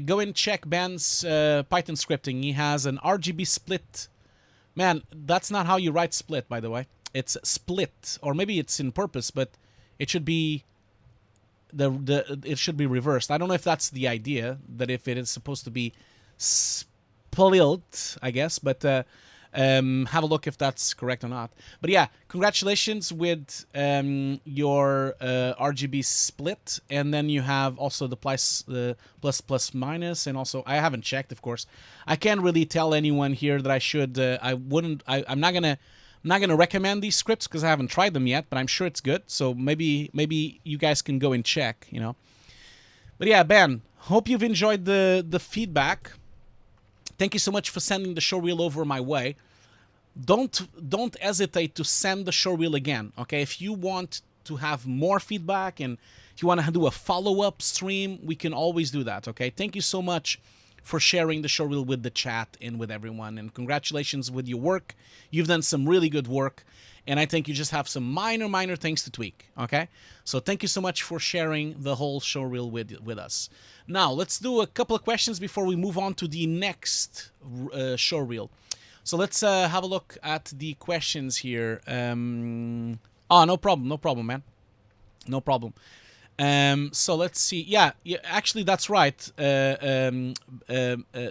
go and check Ben's Python scripting. He has an RGB split. Man, that's not how you write split, by the way. It's split, or maybe it's in purpose, but it should be it should be reversed. I don't know if that's the idea, that if it is supposed to be split, I guess, but have a look if that's correct or not. But yeah, congratulations with your RGB split, and then you have also the plus minus, and also I haven't checked, of course. I can't really tell anyone here that I should. I'm not gonna recommend these scripts because I haven't tried them yet, but I'm sure it's good. So maybe you guys can go and check, you know. But yeah, Ben, hope you've enjoyed the feedback. Thank you so much for sending the showreel over my way. Don't hesitate to send the showreel again, okay? If you want to have more feedback and if you want to do a follow-up stream, we can always do that, okay? Thank you so much for sharing the showreel with the chat and with everyone, and congratulations with your work. You've done some really good work, and I think you just have some minor things to tweak, okay? So thank you so much for sharing the whole showreel with us. Now, let's do a couple of questions before we move on to the next showreel. So let's have a look at the questions here. Oh, no problem, man. No problem. So let's see. Yeah, actually, that's right.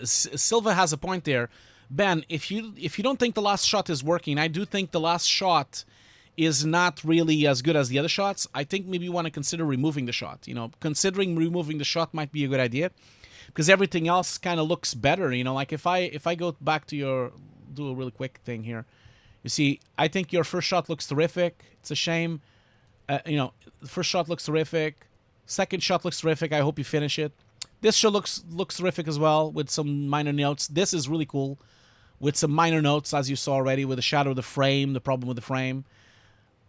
Silva has a point there. Ben, if you don't think the last shot is working, I do think the last shot is not really as good as the other shots. I think maybe you want to consider removing the shot. You know, considering removing the shot might be a good idea, because everything else kind of looks better. You know, like if I go back to your, do a really quick thing here. You see, I think your first shot looks terrific. It's a shame. You know, the first shot looks terrific. Second shot looks terrific. I hope you finish it. This shot looks terrific as well, with some minor notes. This is really cool, with some minor notes, as you saw already, with the shadow of the frame, the problem with the frame.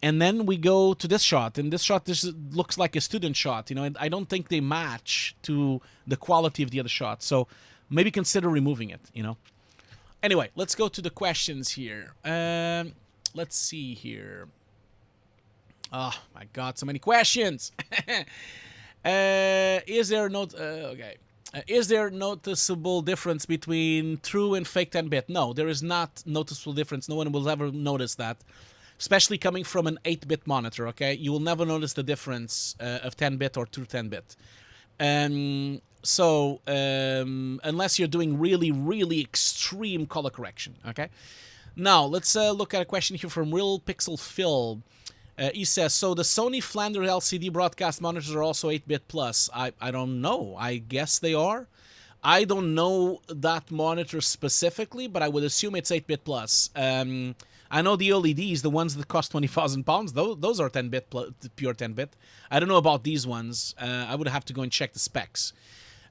And then we go to this shot, and this shot this looks like a student shot. You know, and I don't think they match to the quality of the other shots. So maybe consider removing it, you know. Anyway, let's go to the questions here. Let's see here. Oh my God, so many questions. Is there is there noticeable difference between true and fake 10-bit? No, there is not noticeable difference. No one will ever notice that, especially coming from an 8-bit monitor, okay? You will never notice the difference of 10-bit or true 10-bit. So, unless you're doing really extreme color correction, okay? Now, let's look at a question here from Real Pixel Phil. He says, so the Sony Flanders LCD broadcast monitors are also 8-bit plus. I don't know. I guess they are. I don't know that monitor specifically, but I would assume it's 8-bit plus. I know the LEDs, the ones that cost £20,000, those are 10-bit, pure 10-bit. I don't know about these ones. I would have to go and check the specs.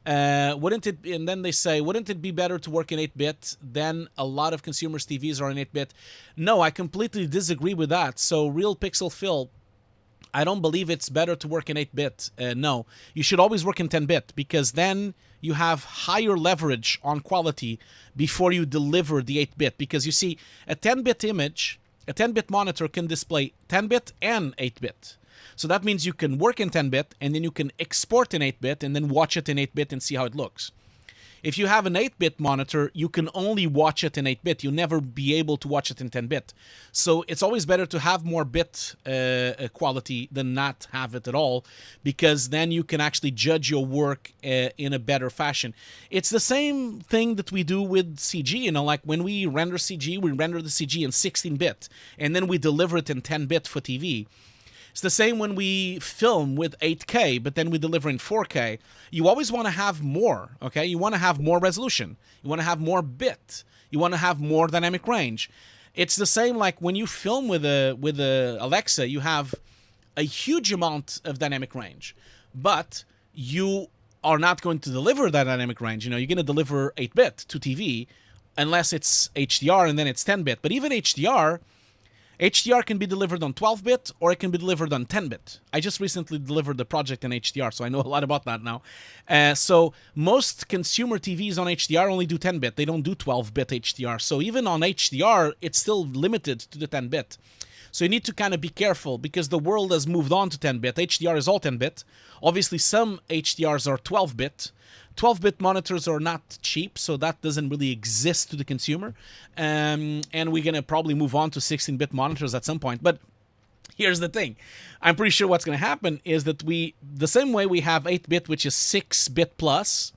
Wouldn't it? And then they say, wouldn't it be better to work in 8-bit? Then a lot of consumers' TVs are in 8-bit. No, I completely disagree with that. So, Real Pixel Phil, I don't believe it's better to work in 8-bit. No, you should always work in 10-bit, because then you have higher leverage on quality before you deliver the 8-bit. Because you see, a 10-bit image, a 10-bit monitor can display 10-bit and 8-bit. So that means you can work in 10-bit, and then you can export in 8-bit, and then watch it in 8-bit and see how it looks. If you have an 8-bit monitor, you can only watch it in 8-bit. You'll never be able to watch it in 10-bit. So it's always better to have more bit quality than not have it at all, because then you can actually judge your work in a better fashion. It's the same thing that we do with CG. You know, like when we render CG, we render the CG in 16-bit, and then we deliver it in 10-bit for TV. It's the same when we film with 8K, but then we deliver in 4K. You always want to have more, okay? You want to have more resolution. You want to have more bit. You want to have more dynamic range. It's the same like when you film with a Alexa, you have a huge amount of dynamic range, but you are not going to deliver that dynamic range. You know, you're going to deliver 8-bit to TV unless it's HDR, and then it's 10-bit. But even HDR, HDR can be delivered on 12-bit or it can be delivered on 10-bit. I just recently delivered the project in HDR, so I know a lot about that now. So most consumer TVs on HDR only do 10-bit. They don't do 12-bit HDR. So even on HDR, it's still limited to the 10-bit. So you need to kind of be careful because the world has moved on to 10-bit. HDR is all 10-bit. Obviously, some HDRs are 12-bit. 12-bit monitors are not cheap, so that doesn't really exist to the consumer. And we're going to probably move on to 16-bit monitors at some point. But here's the thing. I'm pretty sure what's going to happen is that the same way we have 8-bit, which is 6-bit plus,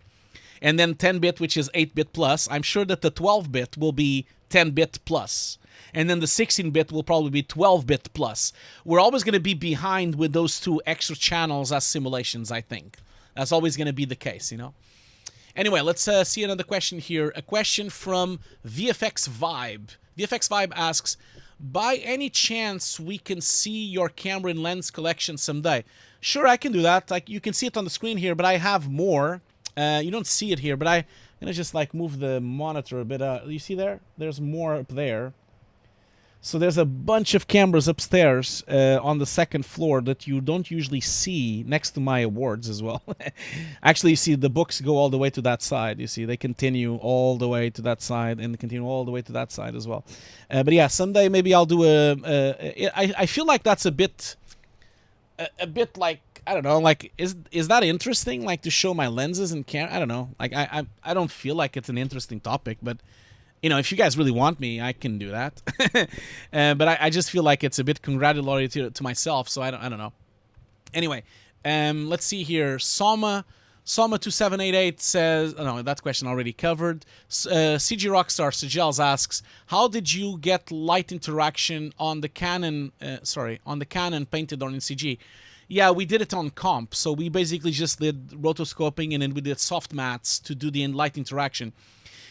and then 10-bit, which is 8-bit plus, I'm sure that the 12-bit will be 10-bit plus. And then the 16-bit will probably be 12-bit plus. We're always going to be behind with those two extra channels as simulations, I think. That's always going to be the case, you know? Anyway, let's see another question here. A question from VFX Vibe. VFX Vibe asks, by any chance we can see your camera and lens collection someday? Sure, I can do that. Like, you can see it on the screen here, but I have more. You don't see it here, but I'm going to just like move the monitor a bit. You see there? There's more up there. So there's a bunch of cameras upstairs on the second floor that you don't usually see next to my awards as well. Actually, you see the books go all the way to that side. You see, they continue all the way to that side and continue all the way to that side as well. But yeah, someday maybe I'll do I feel like that's a bit like, I don't know, like, is that interesting? Like, to show my lenses and camera? I don't know. Like, I don't feel like it's an interesting topic, but you know, if you guys really want me, I can do that. But I just feel like it's a bit congratulatory to myself, so I don't know. Anyway, let's see here. Soma2788 says, oh no, that question already covered. CG Rockstar Sigels asks, how did you get light interaction on the Canon? On the Canon painted on in CG? Yeah, we did it on comp. So we basically just did rotoscoping and then we did soft mats to do the light interaction.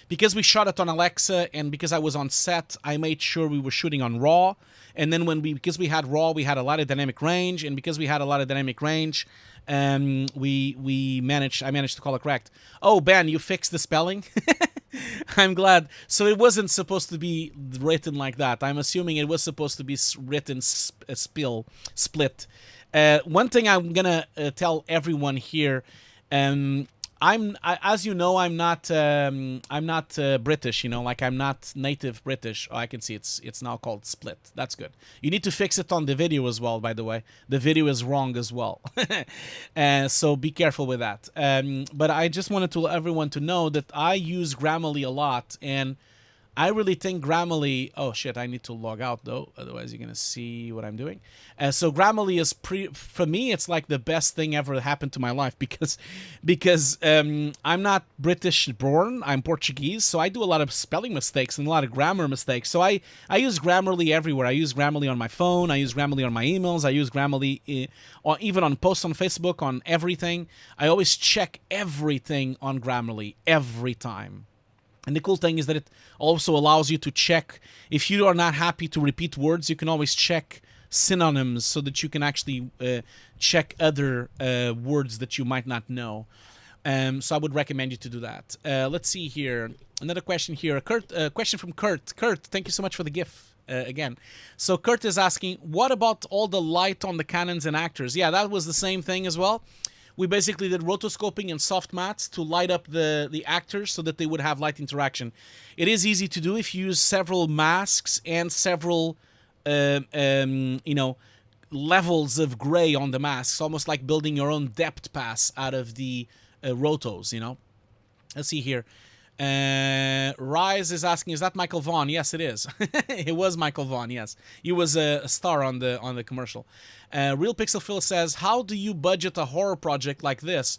Because we shot it on Alexa and because I was on set, I made sure we were shooting on RAW. And then because we had RAW, we had a lot of dynamic range. And because we had a lot of dynamic range, I managed to call it correct. Oh, Ben, you fixed the spelling? I'm glad. So it wasn't supposed to be written like that. I'm assuming it was supposed to be written split. One thing I'm going to tell everyone here, as you know, I'm not British, you know, like I'm not native British. Oh, I can see it's now called split. That's good. You need to fix it on the video as well, by the way. The video is wrong as well. So be careful with that. But I just wanted to everyone to know that I use Grammarly a lot, and I really think Grammarly... Oh, shit, I need to log out, though. Otherwise, you're going to see what I'm doing. So Grammarly is... For me, it's like the best thing ever happened to my life because I'm not British born. I'm Portuguese, so I do a lot of spelling mistakes and a lot of grammar mistakes. So I use Grammarly everywhere. I use Grammarly on my phone. I use Grammarly on my emails. I use Grammarly even on posts on Facebook, on everything. I always check everything on Grammarly every time. And the cool thing is that it also allows you to check, if you are not happy to repeat words, you can always check synonyms so that you can actually check other words that you might not know. So I would recommend you to do that. Let's see here. Another question here. A question from Kurt. Kurt, thank you so much for the GIF again. So Kurt is asking, what about all the light on the cannons and actors? Yeah, that was the same thing as well. We basically did rotoscoping and soft mats to light up the actors so that they would have light interaction. It is easy to do if you use several masks and several, levels of gray on the masks, almost like building your own depth pass out of the rotos, you know. Let's see here. Rise is asking, is that Michael Vaughn? Yes, it is. It was Michael Vaughn, yes. He was a star on the commercial. Real Pixel Phil says, how do you budget a horror project like this?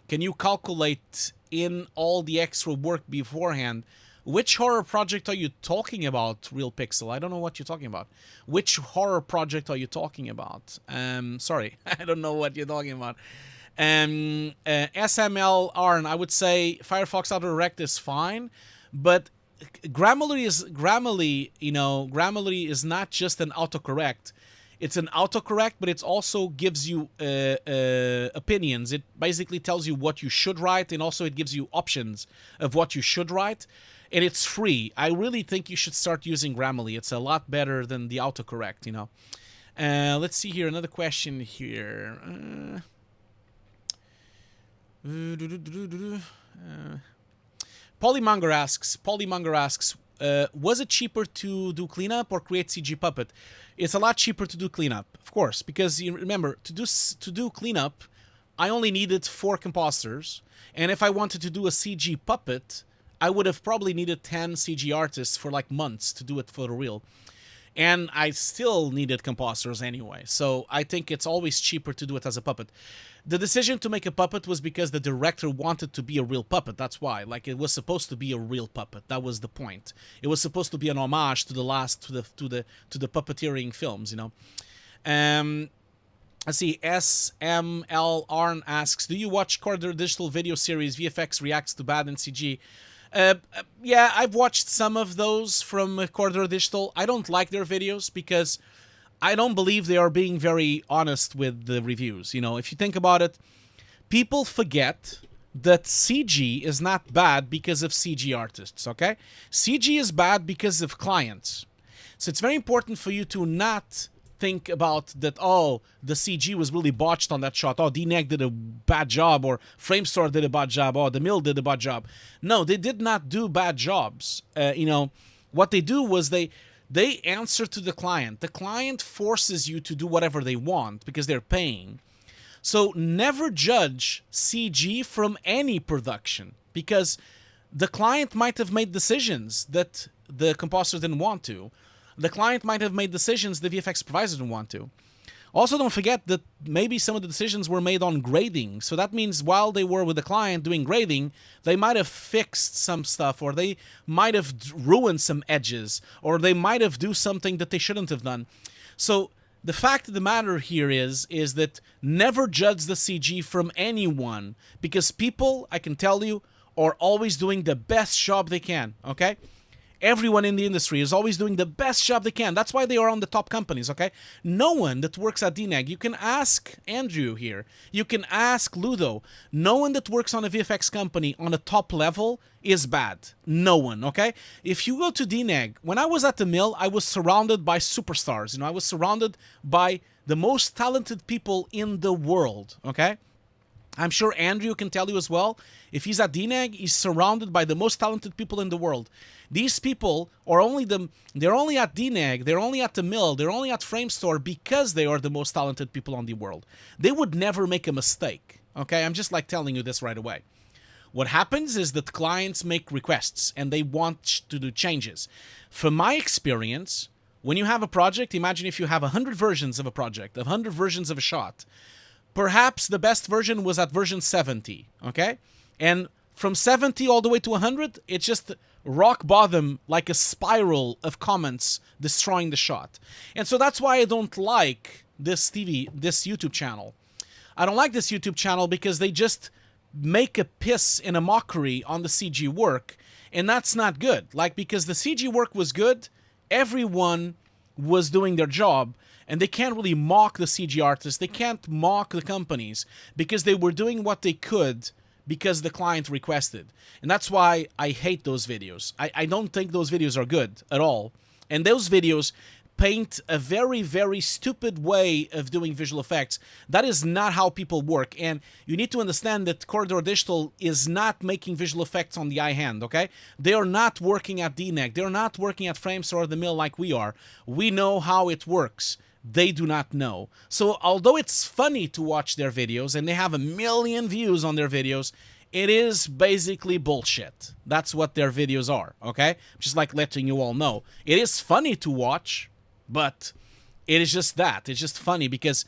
Can you calculate in all the extra work beforehand? Which horror project are you talking about, Real Pixel? I don't know what you're talking about. Which horror project are you talking about? Sorry, I don't know what you're talking about. SML Arn, I would say Firefox Autocorrect is fine, but Grammarly is not just an autocorrect. it's an autocorrect, but it also gives you opinions. It basically tells you what you should write, and also it gives you options of what you should write. And it's free. I really think you should start using Grammarly. It's a lot better than the autocorrect, you know. Let's see here. Another question here. Polymonger asks, was it cheaper to do cleanup or create CG Puppet? It's a lot cheaper to do cleanup, of course, because you remember, to do cleanup, I only needed 4 compositors, and if I wanted to do a CG Puppet, I would have probably needed 10 CG artists for like months to do it for the real. And I still needed compositors anyway, so I think it's always cheaper to do it as a puppet. The decision to make a puppet was because the director wanted to be a real puppet. That's why. Like, it was supposed to be a real puppet. That was the point. It was supposed to be an homage to the puppeteering films, you know. Let's see. SML Arn asks, do you watch Corridor Digital video series VFX reacts to bad in CG? Yeah, I've watched some of those from Corridor Digital. I don't like their videos because I don't believe they are being very honest with the reviews. You know, if you think about it, people forget that CG is not bad because of CG artists, okay? CG is bad because of clients. So it's very important for you to not think about that, oh, the CG was really botched on that shot. Oh, DNEG did a bad job, or Framestore did a bad job, or the Mill did a bad job. No, they did not do bad jobs. You know, what they do was they answer to the client. The client forces you to do whatever they want because they're paying. So never judge CG from any production, because the client might have made decisions that the compositor didn't want to. The client might have made decisions the VFX supervisor didn't want to. Also, don't forget that maybe some of the decisions were made on grading. So that means while they were with the client doing grading, they might have fixed some stuff, or they might have ruined some edges, or they might have do something that they shouldn't have done. So the fact of the matter here is that never judge the CG from anyone, because people, I can tell you, are always doing the best job they can, okay? Everyone in the industry is always doing the best job they can. That's why they are on the top companies, okay? No one that works at DNEG, you can ask Andrew here, you can ask Ludo, no one that works on a VFX company on a top level is bad. No one, okay? If you go to DNEG, when I was at the mill, I was surrounded by superstars. You know, I was surrounded by the most talented people in the world, okay? I'm sure Andrew can tell you as well. If he's at DNEG, he's surrounded by the most talented people in the world. These people are they're only at DNEG, they're only at the mill, they're only at Framestore because they are the most talented people on the world. They would never make a mistake, okay? I'm just like telling you this right away. What happens is that clients make requests and they want to do changes. From my experience, when you have a project, imagine if you have 100 versions of a project, 100 versions of a shot. Perhaps the best version was at version 70, okay? And from 70 all the way to 100, it's just rock bottom, like a spiral of comments destroying the shot. And so that's why I don't like this YouTube channel. I don't like this YouTube channel because they just make a piss and a mockery on the CG work, and that's not good. Like, because the CG work was good, everyone was doing their job, and they can't really mock the CG artists, they can't mock the companies, because they were doing what they could because the client requested. And that's why I hate those videos. I don't think those videos are good at all. And those videos paint a very, very stupid way of doing visual effects. That is not how people work. And you need to understand that Corridor Digital is not making visual effects on the eye hand, okay? They are not working at DNEG. They're not working at Framestore or the mill like we are. We know how it works. They do not know. So although it's funny to watch their videos and they have 1 million views on their videos, it is basically bullshit. That's what their videos are, okay? Just like letting you all know. It is funny to watch, but it is just that. It's just funny because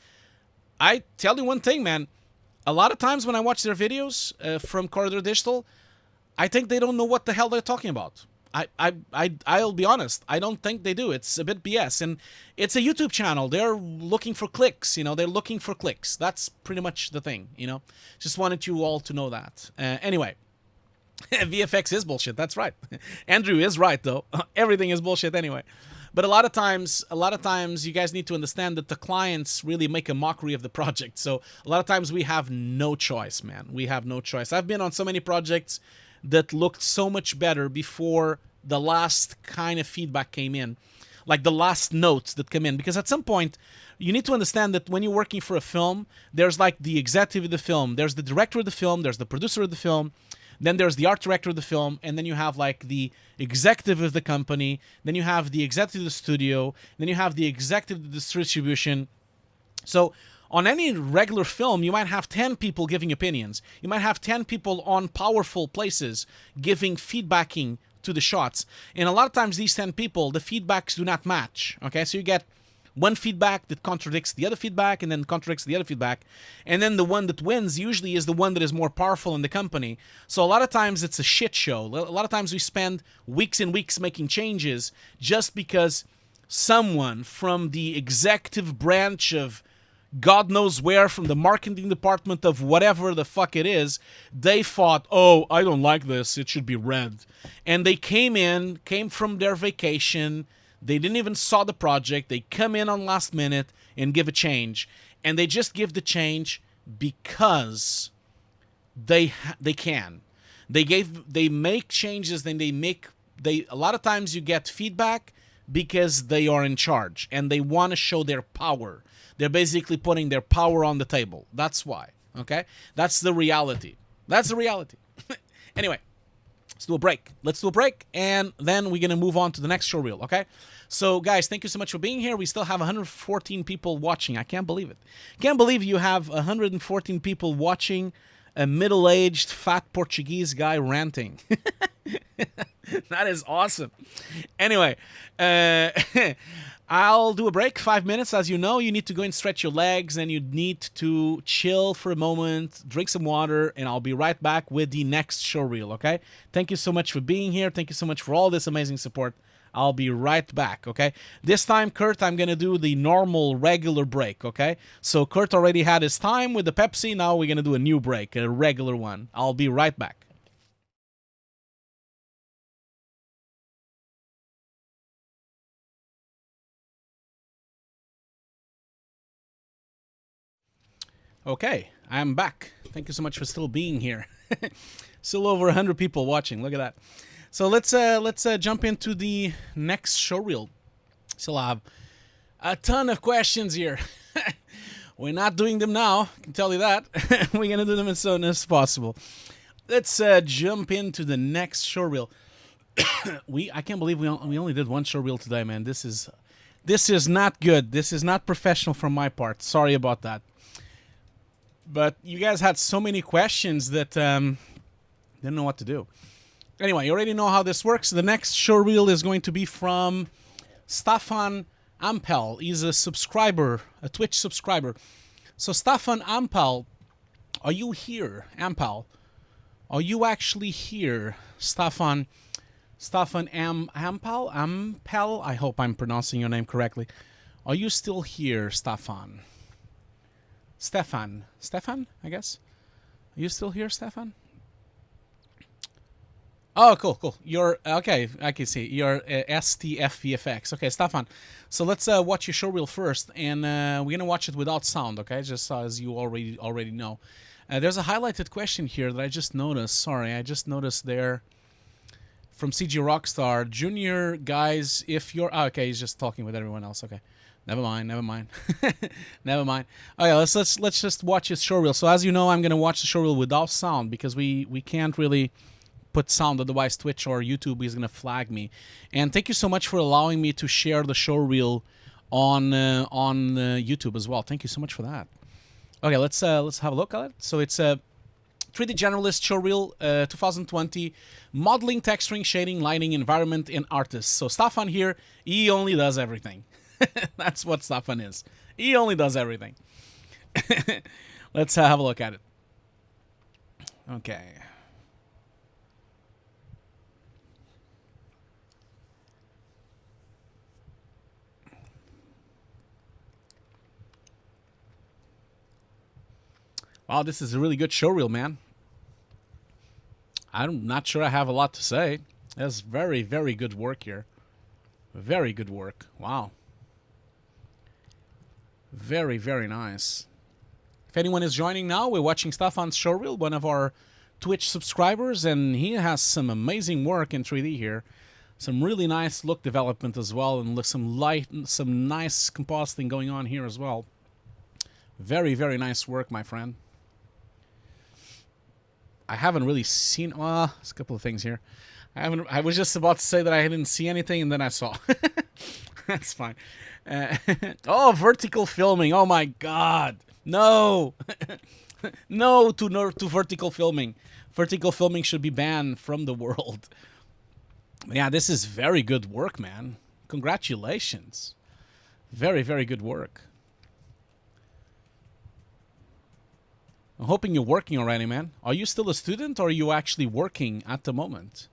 I tell you one thing, man. A lot of times when I watch their videos from Corridor Digital, I think they don't know what the hell they're talking about. I'll be honest. I don't think they do. It's a bit BS. And it's a YouTube channel. They're looking for clicks, you know. They're looking for clicks. That's pretty much the thing, you know. Just wanted you all to know that. Anyway, VFX is bullshit. That's right. Andrew is right, though. Everything is bullshit anyway. But a lot of times you guys need to understand that the clients really make a mockery of the project. So a lot of times we have no choice, man. We have no choice. I've been on so many projects that looked so much better before the last kind of feedback came in, like the last notes that come in. Because at some point, you need to understand that when you're working for a film, there's like the executive of the film, there's the director of the film, there's the producer of the film, then there's the art director of the film, and then you have like the executive of the company, then you have the executive of the studio, then you have the executive of the distribution. So on any regular film, you might have 10 people giving opinions. You might have 10 people on powerful places giving feedbacking to the shots. And a lot of times these 10 people, the feedbacks do not match. Okay, so you get one feedback that contradicts the other feedback and then contradicts the other feedback. And then the one that wins usually is the one that is more powerful in the company. So a lot of times it's a shit show. A lot of times we spend weeks and weeks making changes just because someone from the executive branch of God knows where, from the marketing department of whatever the fuck it is, they thought, oh, I don't like this, it should be red. And they came from their vacation, they didn't even saw the project, they come in on last minute and give a change. And they just give the change because they can. They make changes, then a lot of times you get feedback because they are in charge and they want to show their power. They're basically putting their power on the table. That's why, okay? That's the reality. That's the reality. Anyway, let's do a break. And then we're going to move on to the next showreel, okay? So, guys, thank you so much for being here. We still have 114 people watching. I can't believe it. Can't believe you have 114 people watching a middle-aged, fat Portuguese guy ranting. That is awesome. Anyway, I'll do a break, 5 minutes. As you know, you need to go and stretch your legs and you need to chill for a moment, drink some water, and I'll be right back with the next showreel, okay? Thank you so much for being here. Thank you so much for all this amazing support. I'll be right back, okay? This time, Kurt, I'm going to do the normal, regular break, okay? So Kurt already had his time with the Pepsi. Now we're going to do a new break, a regular one. I'll be right back. Okay, I'm back. Thank you so much for still being here. Still over 100 people watching. Look at that. So let's jump into the next showreel. Still have a ton of questions here. We're not doing them now, I can tell you that. We're gonna do them as soon as possible. Let's jump into the next showreel. I can't believe we only did one showreel today, man. This is not good. This is not professional from my part. Sorry about that. But you guys had so many questions that didn't know what to do. Anyway, you already know how this works. The next showreel is going to be from Steffen Hampel. He's a subscriber, a Twitch subscriber. So Steffen Hampel, are you here? Hampel, are you actually here? Steffen Hampel? I hope I'm pronouncing your name correctly. Are you still here, Steffen? Steffen, I guess. Are you still here, Steffen? Oh, cool. You're okay. I can see you're STFVFX. Okay, Steffen. So let's watch your showreel first, and we're gonna watch it without sound. Okay, just as you already know. There's a highlighted question here that I just noticed. Sorry, I just noticed there from CG Rockstar Junior. Guys, if you're okay, he's just talking with everyone else. Okay. Never mind. Never mind. Okay, let's just watch his showreel. So as you know, I'm gonna watch the showreel without sound because we can't really put sound, otherwise Twitch or YouTube is gonna flag me. And thank you so much for allowing me to share the showreel on YouTube as well. Thank you so much for that. Okay, let's have a look at it. So it's a 3D Generalist showreel 2020, modeling, texturing, shading, lighting, environment, and artists. So Steffen here, he only does everything. That's what Steffen is. He only does everything. Let's have a look at it. Okay. Wow, this is a really good showreel, man. I'm not sure I have a lot to say. That's very, very good work here. Very good work. Wow. Very, very nice. If anyone is joining now, we're watching Steffan's Showreel, one of our Twitch subscribers, and he has some amazing work in 3D here. Some really nice look development as well, and some nice compositing going on here as well. Very, very nice work, my friend. I haven't really seen... Well, there's a couple of things here. I was just about to say that I didn't see anything, and then I saw. That's fine. Oh, vertical filming. Oh, my God. No. No to vertical filming. Vertical filming should be banned from the world. Yeah, this is very good work, man. Congratulations. Very, very good work. I'm hoping you're working already, man. Are you still a student, or are you actually working at the moment?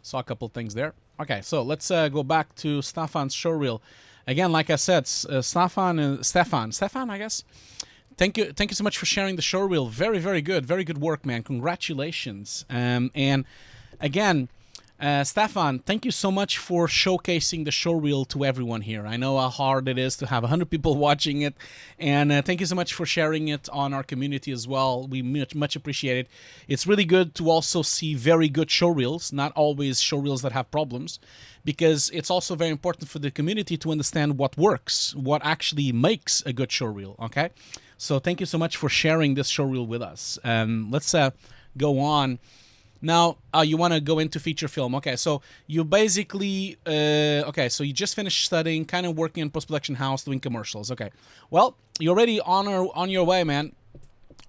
Saw a couple things there. Okay, so let's go back to Steffan's Showreel. Again, like I said, Stefan, I guess. Thank you so much for sharing the Showreel. Very, very good work, man. Congratulations. And again, Stefan, thank you so much for showcasing the Showreel to everyone here. I know how hard it is to have 100 people watching it, and thank you so much for sharing it on our community as well. We much appreciate it. It's really good to also see very good Showreels, not always Showreels that have problems, because it's also very important for the community to understand what works, what actually makes a good Showreel, okay? So thank you so much for sharing this Showreel with us. Let's go on. Now, you want to go into feature film. Okay, so you basically... okay, so you just finished studying, kind of working in post-production house, doing commercials. Okay, well, you're already on your way, man.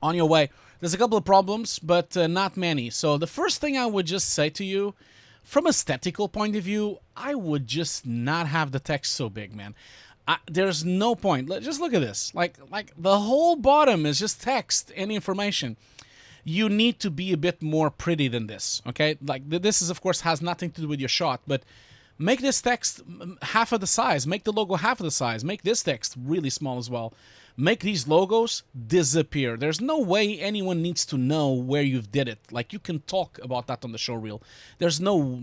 On your way. There's a couple of problems, but not many. So the first thing I would just say to you, from a aesthetical point of view, I would just not have the text so big, man. There's no point. Just look at this. Like the whole bottom is just text and information. You need to be a bit more pretty than this, okay? Like, this is, of course, has nothing to do with your shot, but make this text half of the size. Make the logo half of the size. Make this text really small as well. Make these logos disappear. There's no way anyone needs to know where you've did it. Like, you can talk about that on the Showreel. There's no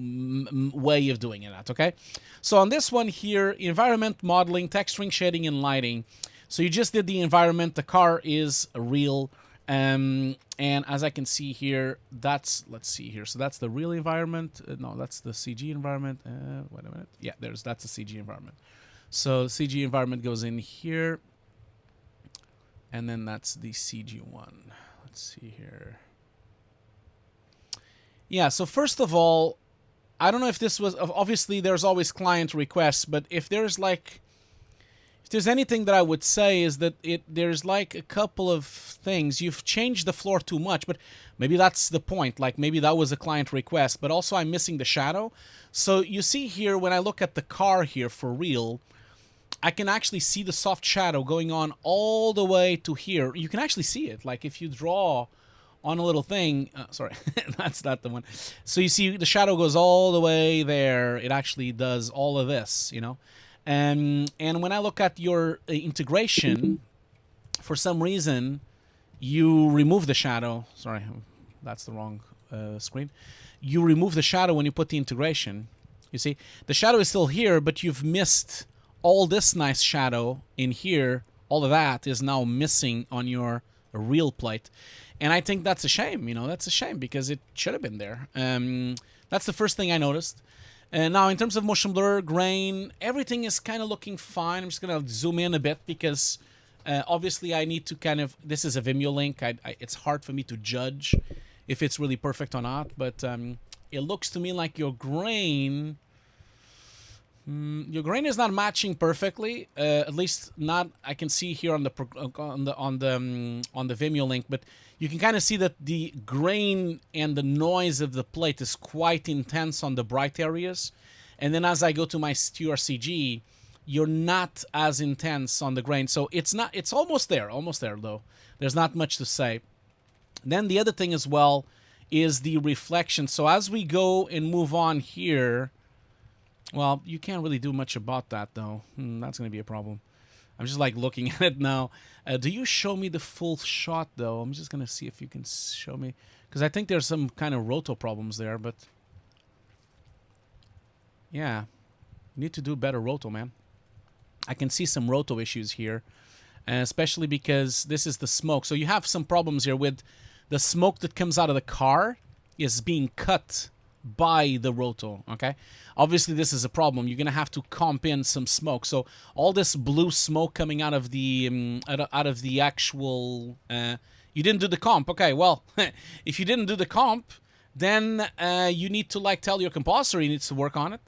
way of doing it, okay? So on this one here, environment modeling, texturing, shading, and lighting. So you just did the environment. The car is real. And as I can see here, let's see here. So that's the real environment. No, that's the CG environment. Wait a minute. Yeah, that's the CG environment. So the CG environment goes in here. And then that's the CG one. Let's see here. Yeah, so first of all, I don't know if this was... Obviously, there's always client requests, but if there's like... If there's anything that I would say is that there's like a couple of things. You've changed the floor too much, but maybe that's the point. Like maybe that was a client request, but also I'm missing the shadow. So you see here, when I look at the car here for real, I can actually see the soft shadow going on all the way to here. You can actually see it. Like if you draw on a little thing, sorry, that's not the one. So you see the shadow goes all the way there. It actually does all of this, you know. And when I look at your integration, for some reason, you remove the shadow. Sorry, that's the wrong screen. You remove the shadow when you put the integration. You see, the shadow is still here, but you've missed all this nice shadow in here. All of that is now missing on your real plate. And I think that's a shame, you know, that's a shame because it should have been there. That's the first thing I noticed. And now, in terms of motion blur, grain, everything is kind of looking fine. I'm just going to zoom in a bit because obviously I need to kind of... This is a Vimeo link. It's hard for me to judge if it's really perfect or not. But it looks to me like your grain... your grain is not matching perfectly. At least not... I can see here on the Vimeo link. But you can kind of see that the grain and the noise of the plate is quite intense on the bright areas. And then as I go to my TRCG, you're not as intense on the grain. So it's not... It's almost there though. There's not much to say. Then the other thing as well is the reflection. So as we go and move on here... Well, you can't really do much about that though. That's going to be a problem. I'm just like looking at it now. Do you show me the full shot though? I'm just gonna see if you can show me, because I think there's some kind of roto problems there. But yeah, you need to do better roto, man. I can see some roto issues here, especially because this is the smoke. So you have some problems here with the smoke that comes out of the car is being cut by the roto, okay? Obviously, this is a problem. You're going to have to comp in some smoke. So all this blue smoke coming out of the actual... you didn't do the comp. Okay, well, if you didn't do the comp, then you need to, like, tell your compositor he needs to work on it.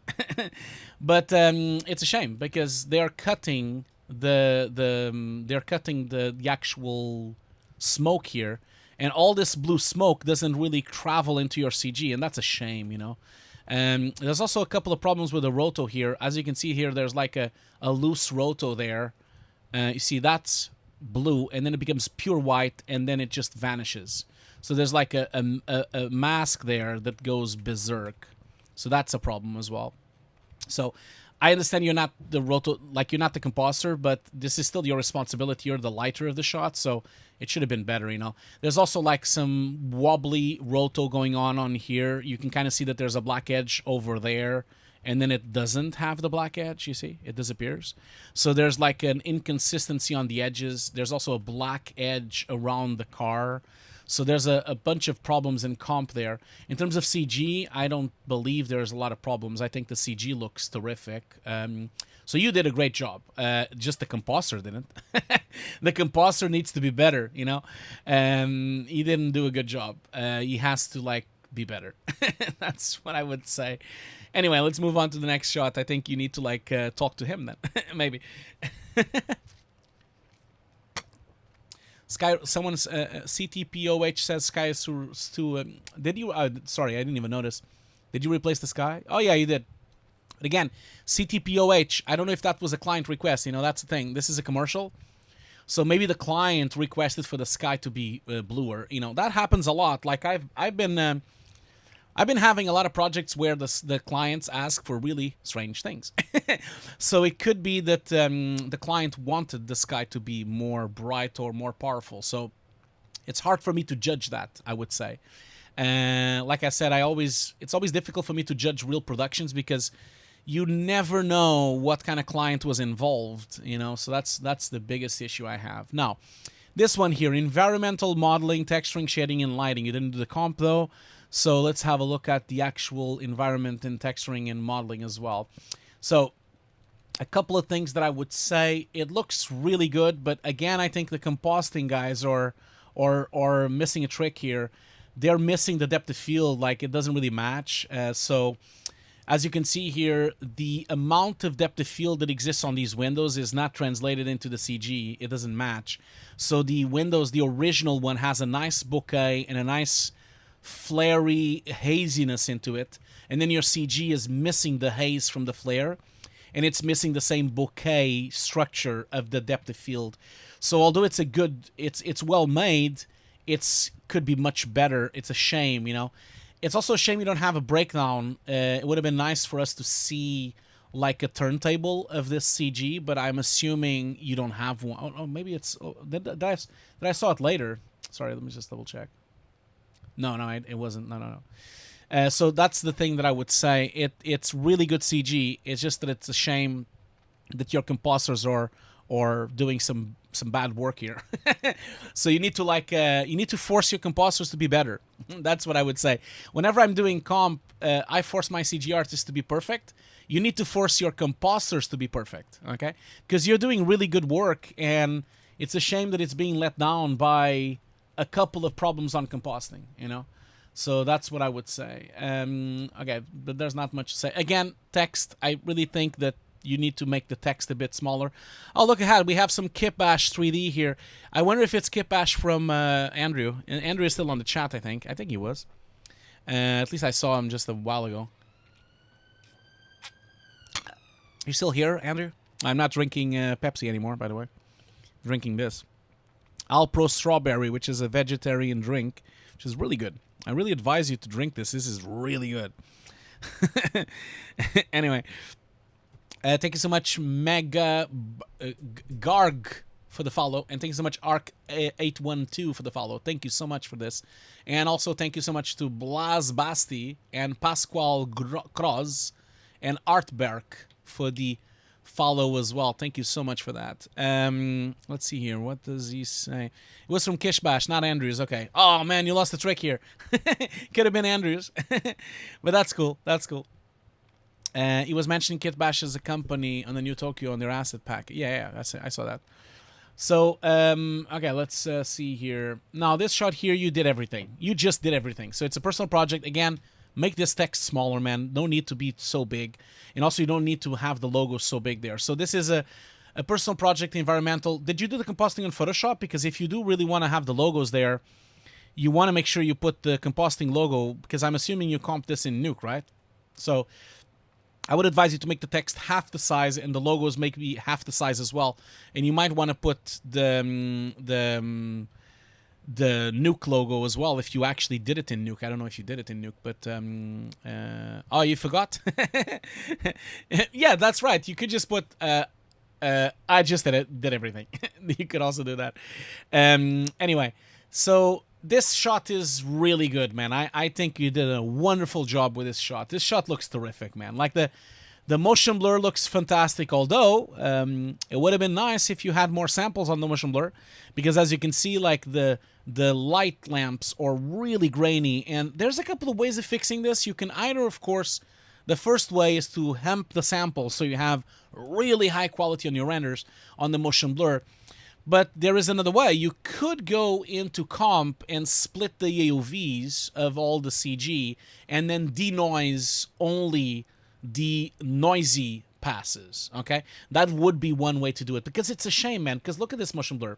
But it's a shame because they're cutting the actual smoke here. And all this blue smoke doesn't really travel into your CG, and that's a shame, you know. There's also a couple of problems with the roto here. As you can see here, there's like a loose roto there. You see, that's blue, and then it becomes pure white, and then it just vanishes. So there's like a mask there that goes berserk. So that's a problem as well. So I understand you're not the roto, like you're not the compositor, but this is still your responsibility. You're the lighter of the shot, so it should have been better, you know. There's also like some wobbly roto going on here. You can kind of see that there's a black edge over there, and then it doesn't have the black edge, you see? It disappears. So there's like an inconsistency on the edges. There's also a black edge around the car. So there's a bunch of problems in comp there. In terms of CG, I don't believe there's a lot of problems. I think the CG looks terrific. So you did a great job. Just the compositor didn't. The compositor needs to be better, you know. He didn't do a good job. He has to, like, be better. That's what I would say. Anyway, let's move on to the next shot. I think you need to, like, talk to him then. Maybe. Sky, someone's CTPOH says Sky is to did you? Sorry, I didn't even notice. Did you replace the Sky? Oh yeah, you did. But again, CTPOH. I don't know if that was a client request. You know, that's the thing. This is a commercial, so maybe the client requested for the Sky to be bluer. You know, that happens a lot. Like I've been having a lot of projects where the clients ask for really strange things. So it could be that the client wanted the Sky to be more bright or more powerful. So it's hard for me to judge that, I would say. Like I said, it's always difficult for me to judge real productions because you never know what kind of client was involved, you know. So that's the biggest issue I have. Now, this one here, environmental modeling, texturing, shading, and lighting. You didn't do the comp though. So let's have a look at the actual environment and texturing and modeling as well. So a couple of things that I would say. It looks really good, but again, I think the compositing guys are missing a trick here. They're missing the depth of field, like it doesn't really match. So as you can see here, the amount of depth of field that exists on these windows is not translated into the CG. It doesn't match. So the windows, the original one has a nice bokeh and a nice flary haziness into it, and then your CG is missing the haze from the flare, and it's missing the same bokeh structure of the depth of field. So although it's a good, it's well made, it's could be much better. It's a shame, you know. It's also a shame you don't have a breakdown. It would have been nice for us to see like a turntable of this CG, but I'm assuming you don't have one. Oh, maybe it's. Oh, did I saw it later? Sorry, let me just double check. No, it wasn't. No. So that's the thing that I would say. It's really good CG. It's just that it's a shame that your compositors are doing some bad work here. So you need to force your compositors to be better. That's what I would say. Whenever I'm doing comp, I force my CG artists to be perfect. You need to force your compositors to be perfect, okay? Because you're doing really good work, and it's a shame that it's being let down by a couple of problems on compositing, you know. So that's what I would say. Okay, but there's not much to say. Again, text, I really think that you need to make the text a bit smaller. Oh, look ahead, we have some Kipash 3D here. I wonder if it's Kipash from Andrew. And Andrew is still on the chat, I think. I think he was. At least I saw him just a while ago. You still here, Andrew? I'm not drinking Pepsi anymore, by the way. I'm drinking this. Alpro Strawberry, which is a vegetarian drink, which is really good. I really advise you to drink this. This is really good. Anyway, Thank you so much, Mega Garg, for the follow, and thank you so much, Arc812 for the follow. Thank you so much for this, and also thank you so much to Blas Basti and Pasquale Kroz and Artberg for the follow as well. Thank you so much for that. Let's see here. What does he say? It was from Kishbash, not Andrews. Okay. Oh man, you lost the trick here. Could have been Andrews, but that's cool. That's cool. He was mentioning Kitbash as a company on the New Tokyo on their asset pack. Yeah, I saw that. So, okay, let's see here. Now, this shot here, you did everything. You just did everything. So it's a personal project. Again, make this text smaller, man. No need to be so big. And also, you don't need to have the logo so big there. So this is a personal project, environmental. Did you do the compositing in Photoshop? Because if you do really want to have the logos there, you want to make sure you put the compositing logo, because I'm assuming you comp this in Nuke, right? So I would advise you to make the text half the size and the logos maybe half the size as well. And you might want to put the Nuke logo as well if you actually did it in Nuke. I don't know if you did it in Nuke, but oh, you forgot? Yeah, that's right. You could just put I just did everything. You could also do that. Anyway, so this shot is really good, man. I think you did a wonderful job with this shot. This shot looks terrific, man. Like the motion blur looks fantastic, although it would have been nice if you had more samples on the motion blur, because as you can see, like the light lamps are really grainy, and there's a couple of ways of fixing this. You can either, of course, the first way is to hemp the samples so you have really high quality on your renders on the motion blur. But there is another way. You could go into comp and split the AOVs of all the CG and then denoise only the noisy passes, okay? That would be one way to do it, because it's a shame, man, because look at this motion blur.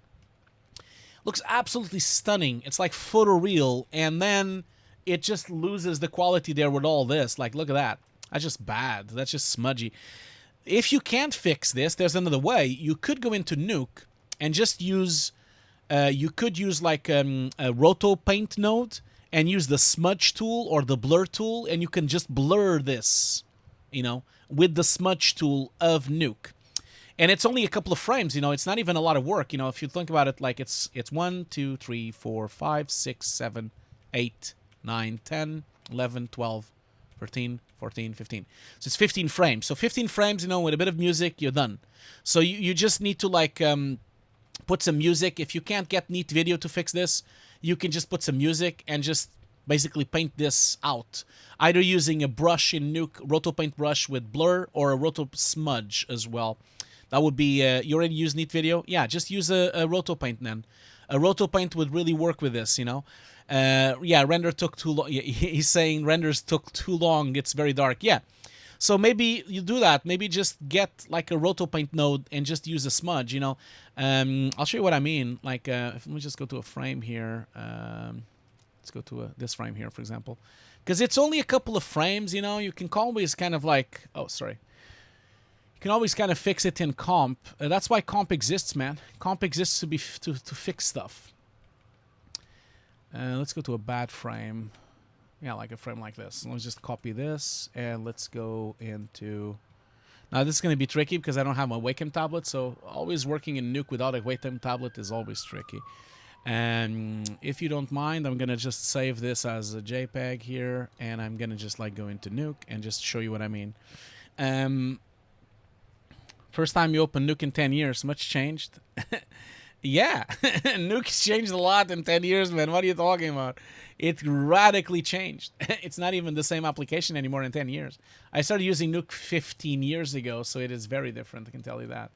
Looks absolutely stunning. It's like photoreal, and then it just loses the quality there with all this. Like, look at that. That's just bad. That's just smudgy. If you can't fix this, there's another way. You could go into Nuke and just use, you could use like a roto paint node and use the smudge tool or the blur tool, and you can just blur this, you know, with the smudge tool of Nuke. And it's only a couple of frames, you know, it's not even a lot of work, you know, if you think about it, like it's 1, 2, 3, 4, 5, 6, 7, 8, 9, 10, 11, 12, 13, 14, 15. So it's 15 frames. So 15 frames, you know, with a bit of music, you're done. So you just need to like put some music. If you can't get neat video to fix this, you can just put some music and just basically paint this out. Either using a brush in Nuke, roto paint brush with blur, or a roto smudge as well. That would be, you already use neat video? Yeah, just use a roto paint then. A roto paint would really work with this, you know. Yeah, render took too long. He's saying renders took too long. It's very dark. Yeah. So maybe you do that. Maybe just get like a roto paint node and just use a smudge, you know. I'll show you what I mean. Like, let me just go to a frame here. Let's go to this frame here, for example. Because it's only a couple of frames, you know. You can always kind of like, oh, sorry. You can always kind of fix it in comp. That's why comp exists, man. Comp exists to fix stuff. Let's go to a bad frame. Yeah, like a frame like this. Let's just copy this, and let's go into... Now, this is going to be tricky because I don't have my Wacom tablet, so always working in Nuke without a Wacom tablet is always tricky. And if you don't mind, I'm going to just save this as a JPEG here, and I'm going to just like go into Nuke and just show you what I mean. First time you open Nuke in 10 years, much changed. Yeah, Nuke's changed a lot in 10 years, man. What are you talking about? It radically changed. It's not even the same application anymore in 10 years. I started using Nuke 15 years ago, so it is very different, I can tell you that.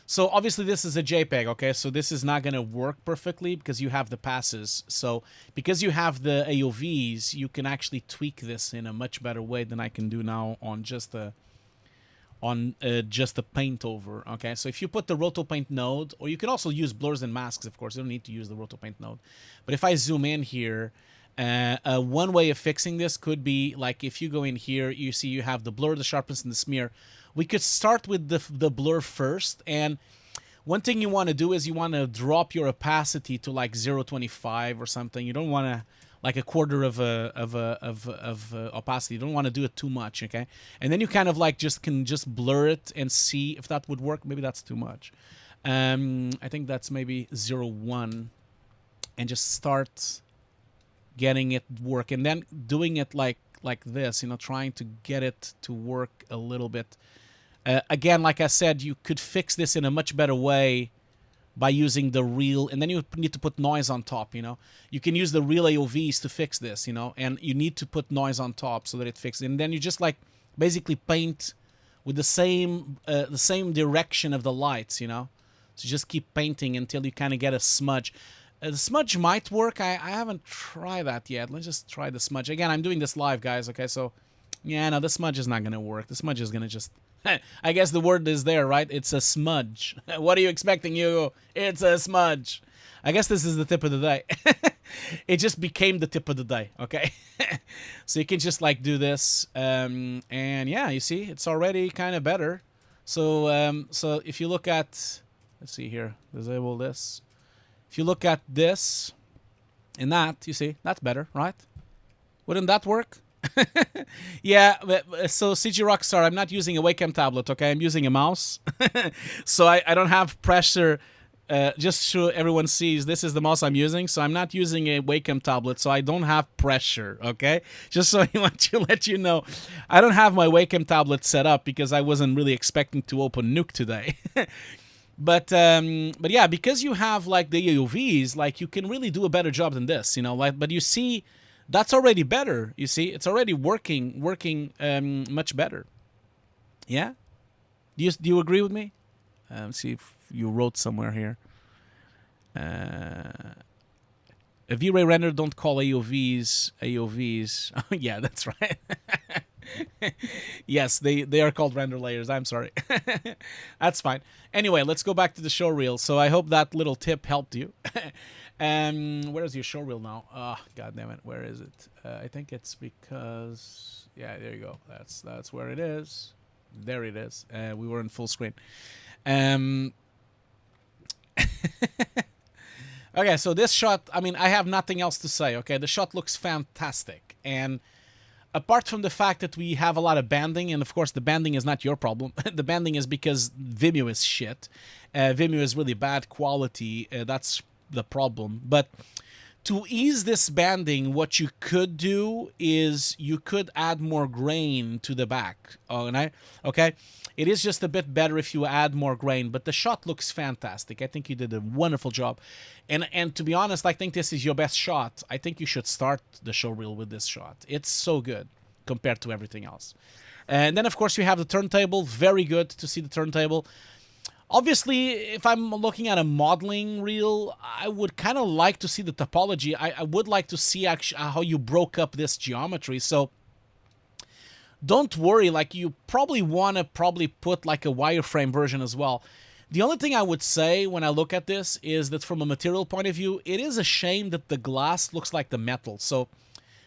So obviously this is a JPEG, okay? So this is not going to work perfectly because you have the passes. So because you have the AOVs, you can actually tweak this in a much better way than I can do now on just the... just the paint over, okay? So if you put the roto paint node, or you can also use blurs and masks, of course. You don't need to use the roto paint node. But if I zoom in here, one way of fixing this could be, like, if you go in here, you see you have the blur, the sharpness, and the smear. We could start with the blur first, and one thing you want to do is you want to drop your opacity to, like, 0.25 or something. You don't want to like a quarter of opacity. You don't want to do it too much, okay? And then you kind of like can just blur it and see if that would work. Maybe that's too much. I think that's maybe 0.1, and just start getting it work, and then doing it like this, you know, trying to get it to work a little bit. Again, like I said, you could fix this in a much better way by using the real, and then you need to put noise on top, you know. You can use the real AOVs to fix this, you know, and you need to put noise on top so that it fixes it. And then you just like basically paint with the same direction of the lights, you know. So just keep painting until you kind of get a smudge. The smudge might work. I haven't tried that yet. Let's just try the smudge. Again, I'm doing this live, guys, okay? So, yeah, no, the smudge is not going to work. The smudge is going to just... I guess the word is there, right? It's a smudge. What are you expecting, Hugo? It's a smudge. I guess this is the tip of the day. It just became the tip of the day, okay? So you can just, like, do this. And, yeah, you see, it's already kind of better. So, so if you look at... Let's see here. Disable this. If you look at this and that, you see, that's better, right? Wouldn't that work? Yeah, so CG Rockstar, I'm not using a Wacom tablet, okay? I'm using a mouse. So I don't have pressure. Just so everyone sees, this is the mouse I'm using. So I'm not using a Wacom tablet, so I don't have pressure, okay? Just so I want to let you know. I don't have my Wacom tablet set up because I wasn't really expecting to open Nuke today. But yeah, because you have like the AOVs, like you can really do a better job than this, you know. Like, but you see, that's already better. You see, it's already working much better. Yeah, do you agree with me? Let's see if you wrote somewhere here. A V-Ray render don't call AOVs. Oh, yeah, that's right. Yes, they are called render layers. I'm sorry. That's fine. Anyway, let's go back to the show reel. So I hope that little tip helped you. Where's your show reel now? Oh, God damn it. Where is it? I think it's because... Yeah, there you go. That's where it is. There it is. We were in full screen. Okay, so this shot, I mean, I have nothing else to say, okay? The shot looks fantastic. And apart from the fact that we have a lot of banding, and of course the banding is not your problem. The banding is because Vimeo is shit. Vimeo is really bad quality. That's the problem. But to ease this banding, what you could do is you could add more grain to the back. Okay? It is just a bit better if you add more grain, but the shot looks fantastic. I think you did a wonderful job. And to be honest, I think this is your best shot. I think you should start the show reel with this shot. It's so good compared to everything else. And then, of course, you have the turntable. Very good to see the turntable. Obviously, if I'm looking at a modeling reel, I would kind of like to see the topology. I would like to see actually how you broke up this geometry. So don't worry, like you probably want to put like a wireframe version as well. The only thing I would say when I look at this is that from a material point of view, it is a shame that the glass looks like the metal. So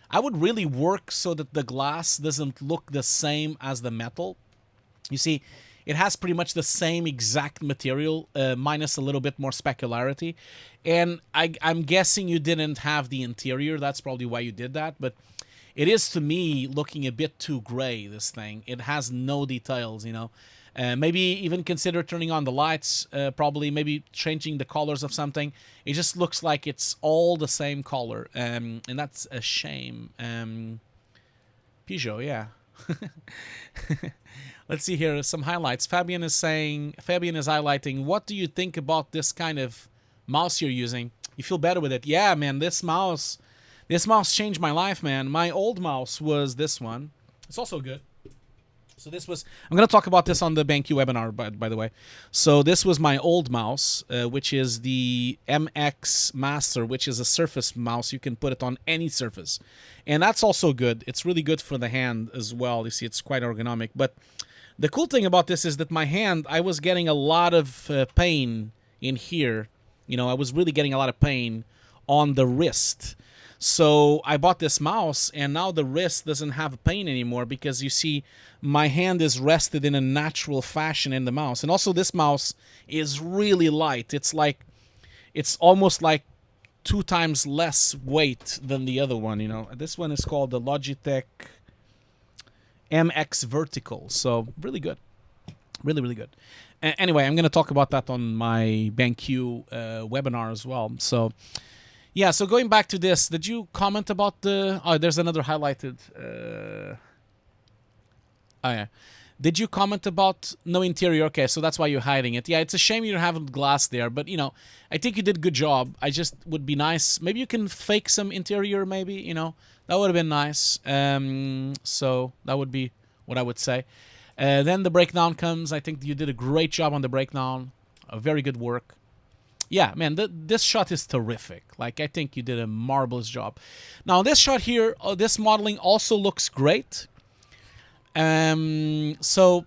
I would really work so that the glass doesn't look the same as the metal. You see, it has pretty much the same exact material, minus a little bit more specularity. And I'm guessing you didn't have the interior. That's probably why you did that. But it is, to me, looking a bit too gray, this thing. It has no details, you know. Maybe even consider turning on the lights, probably. Maybe changing the colors of something. It just looks like it's all the same color. And that's a shame. Peugeot, yeah. Let's see here, some highlights. Fabian is highlighting, what do you think about this kind of mouse you're using? You feel better with it? Yeah, man, this mouse changed my life, man. My old mouse was this one. It's also good. So this was, I'm going to talk about this on the BenQ webinar, by the way. So this was my old mouse, which is the MX Master, which is a surface mouse. You can put it on any surface. And that's also good. It's really good for the hand as well. You see, it's quite ergonomic. But the cool thing about this is that my hand, I was getting a lot of pain in here. You know, I was really getting a lot of pain on the wrist. So I bought this mouse, and now the wrist doesn't have pain anymore because you see my hand is rested in a natural fashion in the mouse. And also this mouse is really light. It's almost like 2 times less weight than the other one, you know. This one is called the Logitech MX Vertical, so really good. Really, really good. Anyway, I'm going to talk about that on my BenQ webinar as well. So, yeah, so going back to this, did you comment about the... Oh, there's another highlighted... Oh, yeah. Did you comment about no interior? Okay, so that's why you're hiding it. Yeah, it's a shame you don't have glass there, but, you know, I think you did a good job. I just would be nice. Maybe you can fake some interior, maybe, you know. That would have been nice. So that would be what I would say. Then the breakdown comes. I think you did a great job on the breakdown. Very good work. Yeah, man, this shot is terrific. Like, I think you did a marvelous job. Now, this shot here, this modeling also looks great. So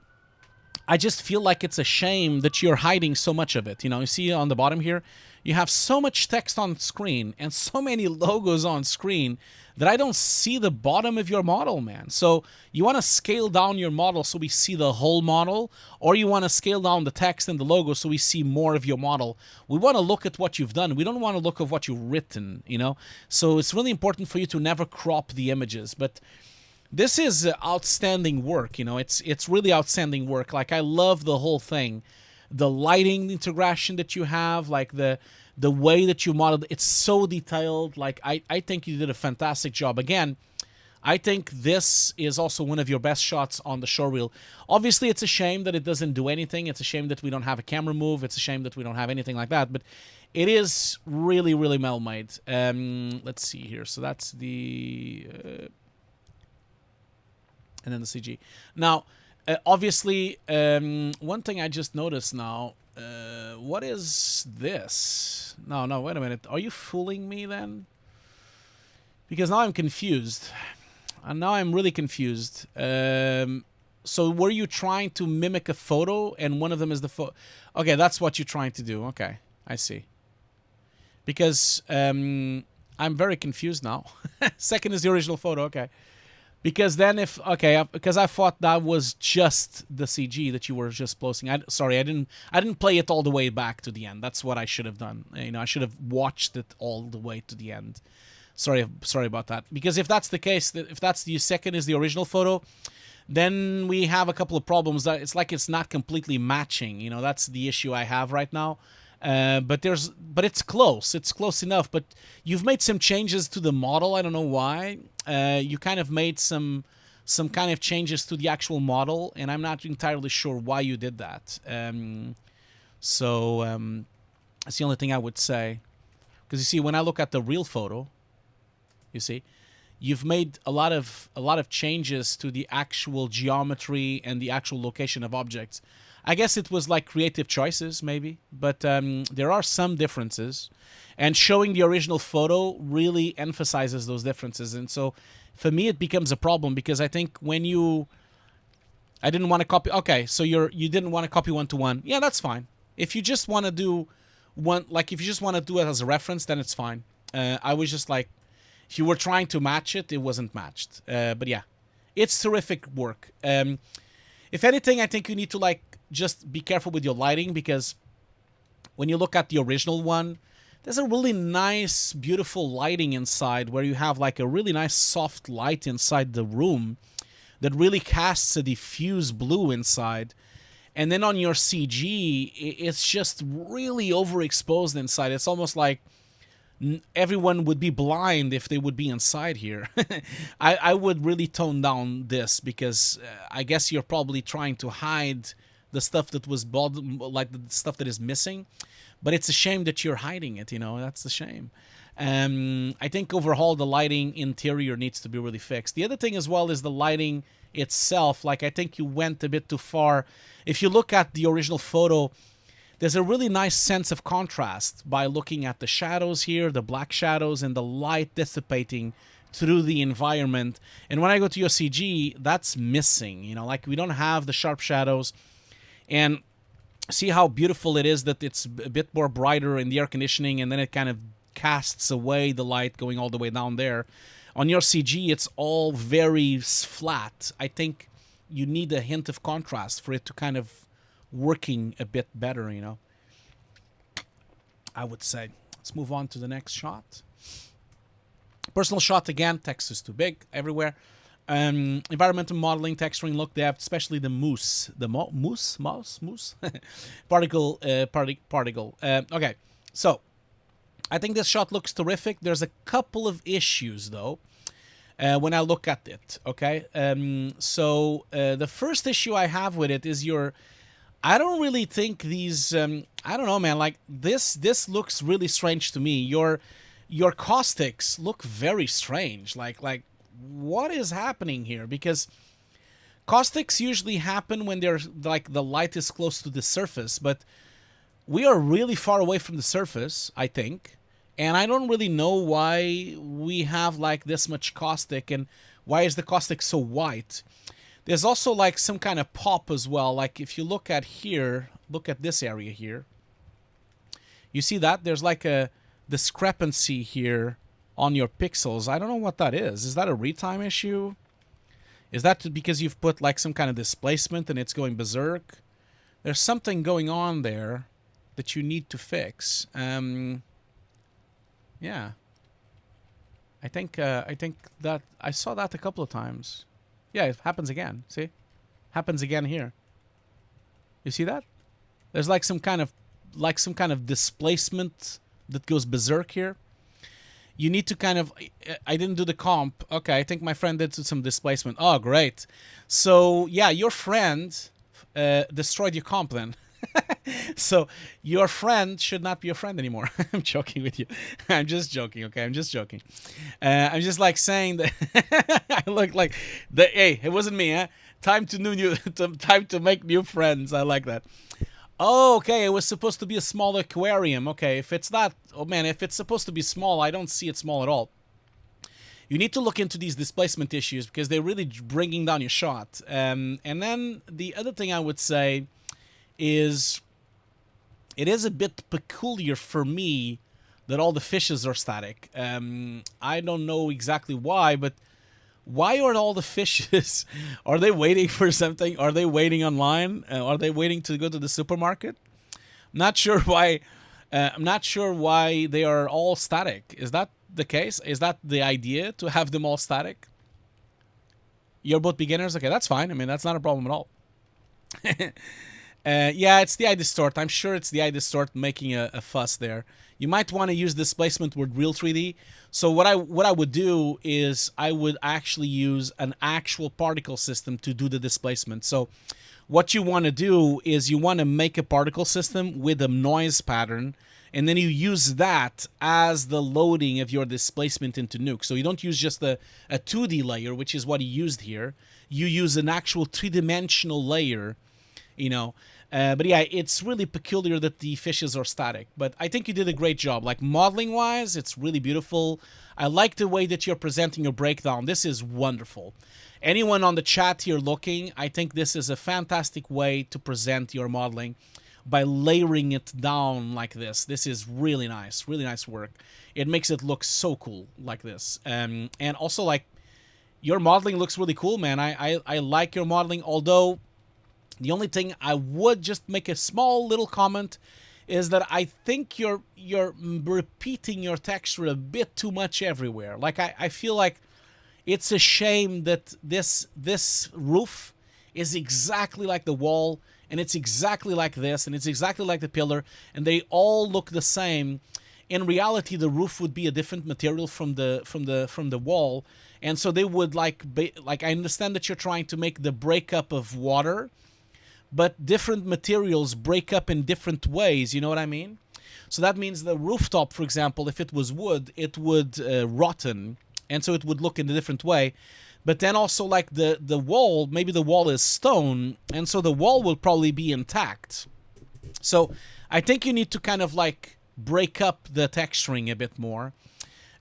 I just feel like it's a shame that you're hiding so much of it. You know, you see on the bottom here, you have so much text on screen and so many logos on screen that I don't see the bottom of your model, man. So you want to scale down your model so we see the whole model, or you want to scale down the text and the logo so we see more of your model. We want to look at what you've done. We don't want to look at what you've written, you know. So it's really important for you to never crop the images. But this is outstanding work, you know. It's really outstanding work. Like, I love the whole thing. The lighting integration that you have, like the way that you modeled, it's so detailed. Like, I think you did a fantastic job. Again, I think this is also one of your best shots on the showreel. Obviously, it's a shame that it doesn't do anything. It's a shame that we don't have a camera move. It's a shame that we don't have anything like that. But it is really, really well made. Let's see here. So that's the... and then the CG. Now, obviously, one thing I just noticed now, what is this? No, wait a minute. Are you fooling me then? Because now I'm confused. And now I'm really confused. So were you trying to mimic a photo and one of them is the photo? Okay, that's what you're trying to do. Okay, I see. Because I'm very confused now. Second is the original photo. Okay. Because then because I thought that was just the CG that you were just posting. Sorry, I didn't play it all the way back to the end. That's what I should have done. You know, I should have watched it all the way to the end. Sorry about that. Because if that's the case, if that's the second is the original photo, then we have a couple of problems. That it's like it's not completely matching. You know, that's the issue I have right now. But it's close. It's close enough. But you've made some changes to the model. I don't know why. You kind of made some kind of changes to the actual model, and I'm not entirely sure why you did that. That's the only thing I would say. Because you see, when I look at the real photo, you see, you've made a lot of changes to the actual geometry and the actual location of objects. I guess it was like creative choices, maybe, but there are some differences, and showing the original photo really emphasizes those differences. And so, for me, it becomes a problem because I think when I didn't want to copy. Okay, so you didn't want to copy 1-to-1. Yeah, that's fine. If you just want to do if you just want to do it as a reference, then it's fine. I was just like, if you were trying to match it, it wasn't matched. But yeah, it's terrific work. If anything, I think you need to just be careful with your lighting, because when you look at the original one, there's a really nice, beautiful lighting inside where you have like a really nice soft light inside the room that really casts a diffuse blue inside. And then on your CG, it's just really overexposed inside. It's almost like everyone would be blind if they would be inside here. I would really tone down this, because I guess you're probably trying to hide the stuff that was like the stuff that is missing, but it's a shame that you're hiding it. You know, that's the shame. I think overall the lighting interior needs to be really fixed. The other thing as well is the lighting itself. Like, I think you went a bit too far. If you look at the original photo, there's a really nice sense of contrast by looking at the shadows here, the black shadows, and the light dissipating through the environment. And when I go to your CG, that's missing. You know, like, we don't have the sharp shadows. And see how beautiful it is that it's a bit more brighter in the air conditioning, and then it kind of casts away the light going all the way down there. On your CG, it's all very flat. I think you need a hint of contrast for it to kind of working a bit better, you know, I would say. Let's move on to the next shot. Personal shot again. Text is too big everywhere. Environmental modeling, texturing, look depth, especially the moose. The moose? Particle. Okay, so I think this shot looks terrific. There's a couple of issues, though, when I look at it, okay? The first issue I have with it is I don't really think these... I don't know, man. Like, this looks really strange to me. Your caustics look very strange. Like, what is happening here? Because caustics usually happen when they're, like, the light is close to the surface, but we are really far away from the surface, I think. And I don't really know why we have, like, this much caustic, and why is the caustic so white. There's also, like, some kind of pop as well. Like, if you look at here, look at this area here. You see that? There's, like, a discrepancy here on your pixels. I don't know what that is. Is that a retime issue? Is that because you've put, like, some kind of displacement and it's going berserk? There's something going on there that you need to fix. Yeah. I think that I saw that a couple of times. Yeah, it happens again. See? Happens again here. You see that? There's like some kind of displacement that goes berserk here. You need to kind of... I didn't do the comp. Okay, I think my friend did some displacement. Oh, great. So, yeah, your friend destroyed your comp then. So, your friend should not be your friend anymore. I'm joking with you. I'm just joking, okay? I'm just joking. I'm just, like, saying that... I look like... Hey, it wasn't me, huh? Time to make new friends. I like that. Oh, okay, it was supposed to be a small aquarium. Okay, if it's not... Oh, man, if it's supposed to be small, I don't see it small at all. You need to look into these displacement issues because they're really bringing down your shot. And then the other thing I would say is... It is a bit peculiar for me that all the fishes are static. I don't know exactly why, but... Why are all the fishes? Are they waiting for something? Are they waiting online? Are they waiting to go to the supermarket? Not sure why. I'm not sure why they are all static. Is that the case? Is that the idea, to have them all static? You're both beginners? Okay, that's fine. I mean, that's not a problem at all. Yeah, it's the eye distort. I'm sure it's the eye distort making a fuss there. You might want to use displacement with real 3D. So what I would do is I would actually use an actual particle system to do the displacement. So what you want to do is you want to make a particle system with a noise pattern, and then you use that as the loading of your displacement into Nuke. So you don't use just a 2D layer, which is what he used here. You use an actual three-dimensional layer, you know. But yeah, it's really peculiar that the fishes are static. But I think you did a great job. Like, modeling-wise, it's really beautiful. I like the way that you're presenting your breakdown. This is wonderful. Anyone on the chat here looking, I think this is a fantastic way to present your modeling by layering it down like this. This is really nice work. It makes it look so cool like this. And also, like, your modeling looks really cool, man. I like your modeling, although... The only thing I would just make a small little comment is that I think you're repeating your texture a bit too much everywhere. Like, I feel like it's a shame that this roof is exactly like the wall, and it's exactly like this, and it's exactly like the pillar, and they all look the same. In reality, the roof would be a different material from the wall, and so they would like I understand that you're trying to make the breakup of water, but different materials break up in different ways, you know what I mean? So that means the rooftop, for example, if it was wood, it would rotten, and so it would look in a different way. But then also, like, the wall, maybe the wall is stone, and so the wall will probably be intact. So I think you need to kind of, like, break up the texturing a bit more,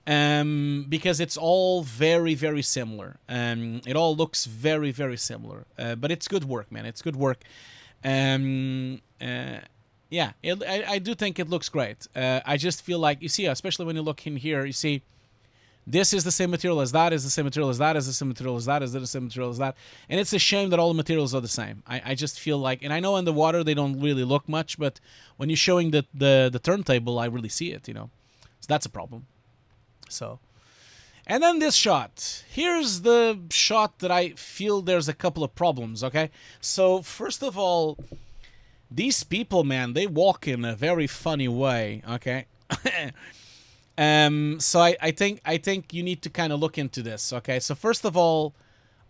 because it's all very, very similar. It all looks very, very similar. But it's good work, man. It's good work. Yeah, I do think it looks great. I just feel like, you see, especially when you look in here, you see, this is the same material as that, is the same material as that, is the same material as that, is the same material as that. And it's a shame that all the materials are the same. I just feel like, and I know in the water they don't really look much, but when you're showing the turntable, I really see it, you know. So that's a problem. So, and then this shot. Here's the shot that I feel there's a couple of problems, okay? So, first of all, these people, man, they walk in a very funny way, okay? So I think you need to kind of look into this, okay? So first of all,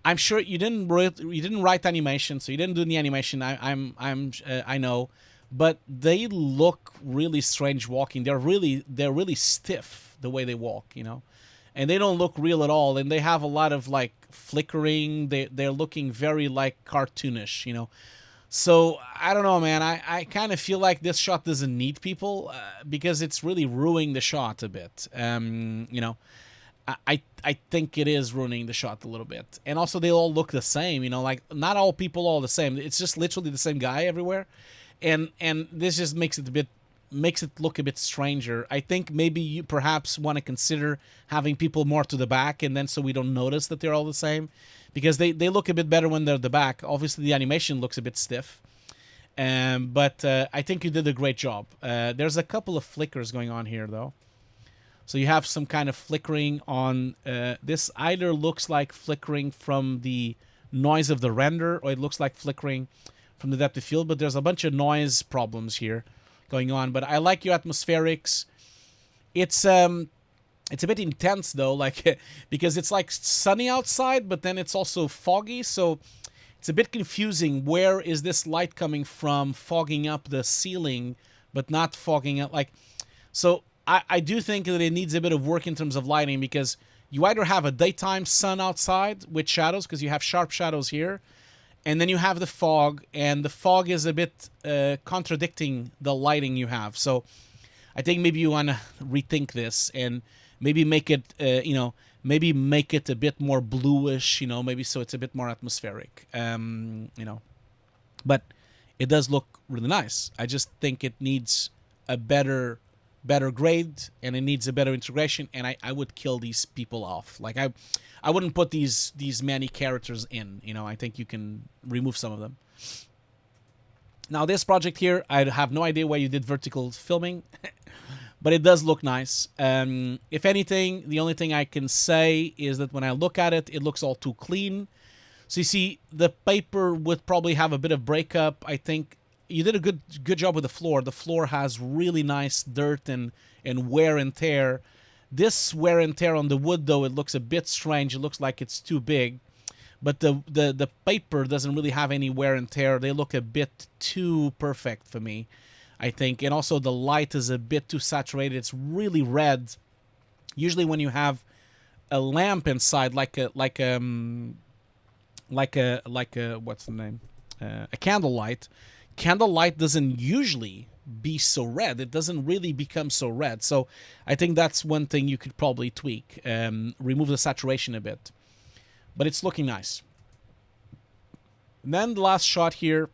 I'm sure you didn't write animation, so you didn't do the animation. I know, but they look really strange walking. They're really stiff the way they walk, you know, and they don't look real at all. And they have a lot of like flickering. They're looking very like cartoonish, you know. So I don't know, man. I kind of feel like this shot doesn't need people because it's really ruining the shot a bit. You know, I think it is ruining the shot a little bit. And also they all look the same. You know, like not all people are the same. It's just literally the same guy everywhere, and this just makes it look a bit stranger. I think maybe you perhaps want to consider having people more to the back, and then so we don't notice that they're all the same. Because they look a bit better when they're at the back. Obviously, the animation looks a bit stiff. But I think you did a great job. There's a couple of flickers going on here, though. So you have some kind of flickering on... this either looks like flickering from the noise of the render, or it looks like flickering from the depth of field. But there's a bunch of noise problems here going on. But I like your atmospherics. It's a bit intense though, like because it's like sunny outside, but then it's also foggy, so it's a bit confusing. Where is this light coming from, fogging up the ceiling, but not fogging up like? So I do think that it needs a bit of work in terms of lighting, because you either have a daytime sun outside with shadows, because you have sharp shadows here, and then you have the fog, and the fog is a bit contradicting the lighting you have. So I think maybe you want to rethink this and maybe make it, maybe make it a bit more bluish, you know, maybe so it's a bit more atmospheric, you know. But it does look really nice. I just think it needs a better grade, and it needs a better integration, and I would kill these people off. Like, I wouldn't put these many characters in, you know. I think you can remove some of them. Now, this project here, I have no idea why you did vertical filming. But it does look nice. If anything, the only thing I can say is that when I look at it, it looks all too clean. So you see, the paper would probably have a bit of breakup. I think you did a good job with the floor. The floor has really nice dirt and wear and tear. This wear and tear on the wood, though, it looks a bit strange. It looks like it's too big. But the paper doesn't really have any wear and tear. They look a bit too perfect for me, I think. And also the light is a bit too saturated. It's really red. Usually when you have a lamp inside, like a what's the name? A candlelight. Candlelight doesn't usually be so red. It doesn't really become so red. So I think that's one thing you could probably tweak. Remove the saturation a bit. But it's looking nice. And then the last shot here.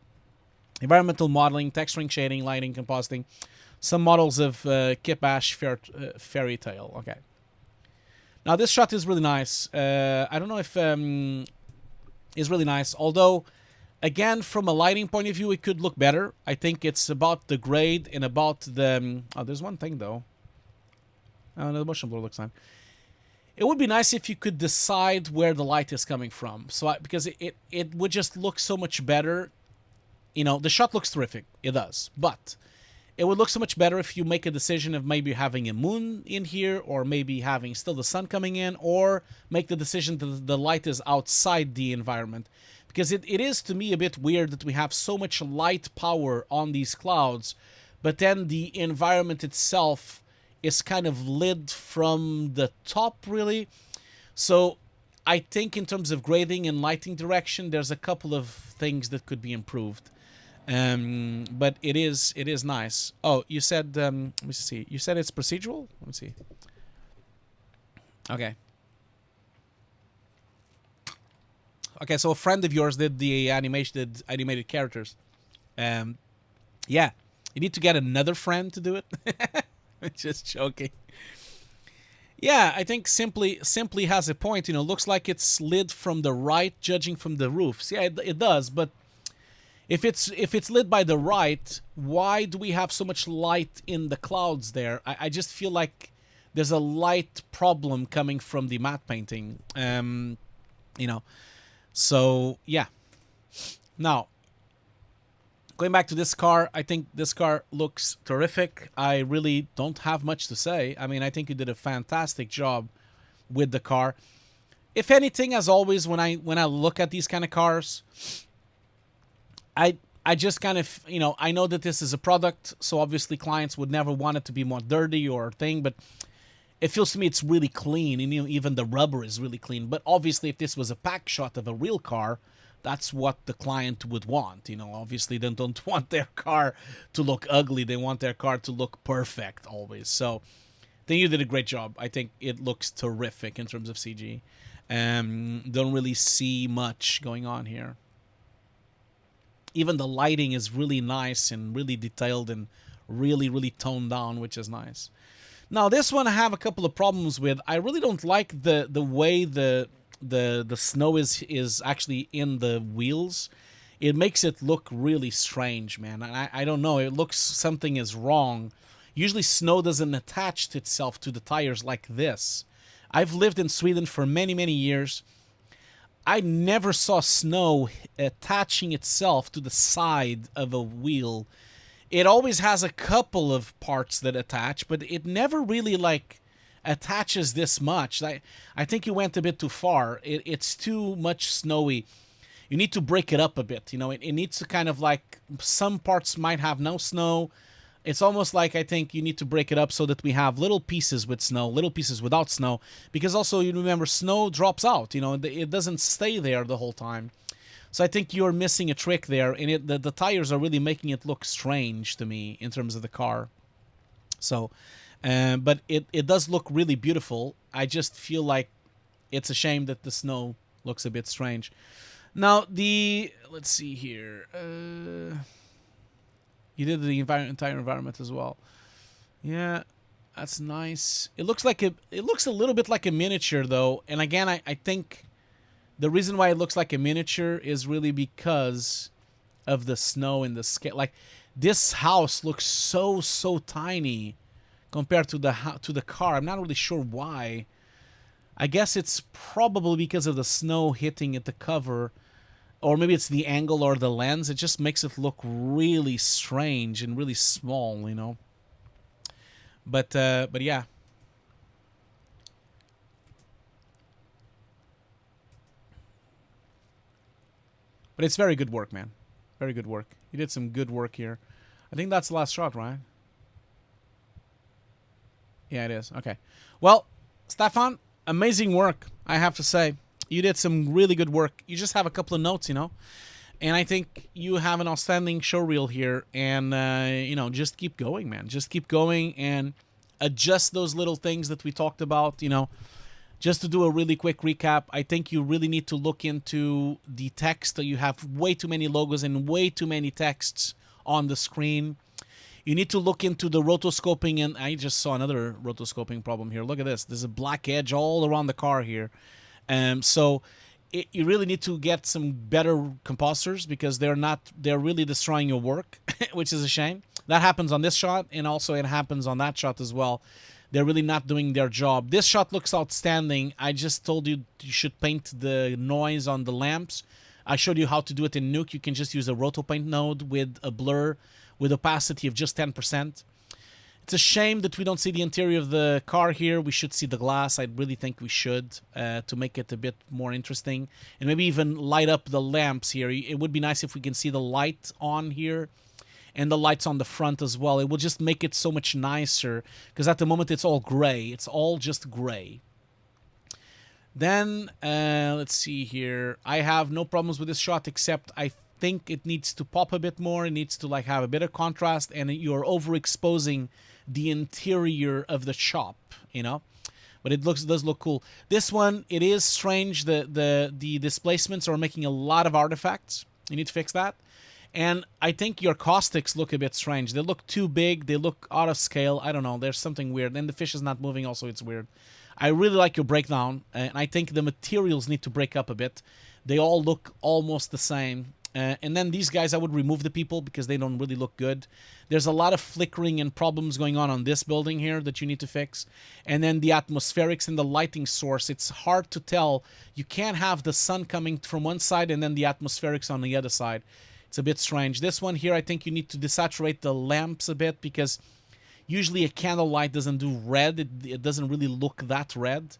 Environmental modeling, texturing, shading, lighting, compositing. Some models of Kip Ash Fairy Tale. Okay. Now this shot is really nice. I don't know if is really nice. Although, again, from a lighting point of view, it could look better. I think it's about the grade and about the... oh, there's one thing, though. Oh, the motion blur looks fine. It would be nice if you could decide where the light is coming from. So because it would just look so much better. You know, the shot looks terrific. It does. But it would look so much better if you make a decision of maybe having a moon in here, or maybe having still the sun coming in, or make the decision that the light is outside the environment. Because it is, to me, a bit weird that we have so much light power on these clouds, but then the environment itself is kind of lit from the top, really. So I think in terms of grading and lighting direction, there's a couple of things that could be improved. But it is nice. Oh, you said, let me see. You said it's procedural? Let me see. Okay. Okay, so a friend of yours did the animated characters. Yeah. You need to get another friend to do it. Just joking. Yeah, I think simply has a point. You know, looks like it's lit from the right, judging from the roofs. Yeah, it does. But if it's lit by the right, why do we have so much light in the clouds there? I just feel like there's a light problem coming from the matte painting. You know, so yeah. Now, going back to this car, I think this car looks terrific. I really don't have much to say. I mean, I think you did a fantastic job with the car. If anything, as always, when I look at these kind of cars, I just kind of, you know, I know that this is a product, so obviously clients would never want it to be more dirty or thing, but it feels to me it's really clean, and you know, even the rubber is really clean. But obviously, if this was a pack shot of a real car, that's what the client would want. You know, obviously they don't want their car to look ugly. They want their car to look perfect always. So I think you did a great job. I think it looks terrific in terms of CG. Don't really see much going on here. Even the lighting is really nice and really detailed and really, really toned down, which is nice. Now, this one I have a couple of problems with. I really don't like the way the snow is actually in the wheels. It makes it look really strange, man. I don't know. It looks something is wrong. Usually snow doesn't attach itself to the tires like this. I've lived in Sweden for many, many years. I never saw snow attaching itself to the side of a wheel. It always has a couple of parts that attach, but it never really like attaches this much. I think you went a bit too far. It's too much snowy. You need to break it up a bit. You know, it needs to kind of like, some parts might have no snow. It's almost like, I think you need to break it up so that we have little pieces with snow, little pieces without snow. Because also, you remember, snow drops out. You know, it doesn't stay there the whole time. So I think you're missing a trick there, and the tires are really making it look strange to me in terms of the car. So, but it does look really beautiful. I just feel like it's a shame that the snow looks a bit strange. Now, let's see here. You did the entire environment as well. Yeah, that's nice. It looks a little bit like a miniature though, and again, I think the reason why it looks like a miniature is really because of the snow and the scale. Like, this house looks so tiny compared to the car. I'm not really sure why. I guess it's probably because of the snow hitting at the cover, or maybe it's the angle or the lens. It just makes it look really strange and really small, you know. But yeah. But it's very good work, man. Very good work. You did some good work here. I think that's the last shot, right? Yeah, it is. Okay. Well, Steffen, amazing work, I have to say. You did some really good work. You just have a couple of notes, you know. And I think you have an outstanding showreel here. And, you know, just keep going, man. Just keep going and adjust those little things that we talked about, you know. Just to do a really quick recap, I think you really need to look into the text. You have way too many logos and way too many texts on the screen. You need to look into the rotoscoping, and I just saw another rotoscoping problem here. Look at this. There's a black edge all around the car here. So you really need to get some better compositors, because they're really destroying your work, which is a shame. That happens on this shot, and also it happens on that shot as well. They're really not doing their job. This shot looks outstanding. I just told you you should paint the noise on the lamps. I showed you how to do it in Nuke. You can just use a roto paint node with a blur with opacity of just 10%. It's a shame that we don't see the interior of the car here. We should see the glass. I really think we should, to make it a bit more interesting. And maybe even light up the lamps here. It would be nice if we can see the light on here and the lights on the front as well. It will just make it so much nicer, because at the moment it's all gray. It's all just gray. Then, let's see here. I have no problems with this shot, except I think it needs to pop a bit more. It needs to like have a bit of contrast, and you're overexposing the interior of the shop, you know. But it does look cool. This one, it is strange. The displacements are making a lot of artifacts. You need to fix that. And I think your caustics look a bit strange. They look too big. They look out of scale. I don't know. There's something weird. And the fish is not moving also. It's weird. I really like your breakdown. And I think the materials need to break up a bit. They all look almost the same. And then these guys, I would remove the people because they don't really look good. There's a lot of flickering and problems going on this building here that you need to fix. And then the atmospherics and the lighting source, it's hard to tell. You can't have the sun coming from one side and then the atmospherics on the other side. It's a bit strange. This one here, I think you need to desaturate the lamps a bit because usually a candlelight doesn't do red. It doesn't really look that red.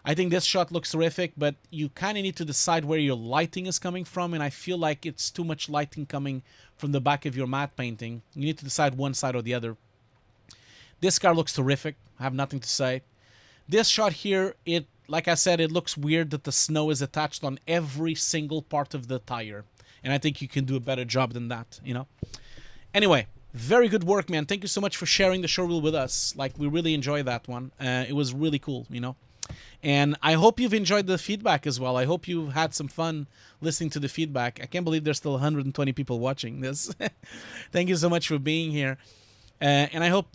I think this shot looks terrific, but you kind of need to decide where your lighting is coming from, and I feel like it's too much lighting coming from the back of your matte painting. You need to decide one side or the other. This car looks terrific. I have nothing to say. This shot here, like I said, it looks weird that the snow is attached on every single part of the tire, and I think you can do a better job than that, you know? Anyway, very good work, man. Thank you so much for sharing the showreel with us. Like, we really enjoyed that one. It was really cool, you know? And I hope you've enjoyed the feedback as well. I hope you've had some fun listening to the feedback. I can't believe there's still 120 people watching this. Thank you so much for being here. And I hope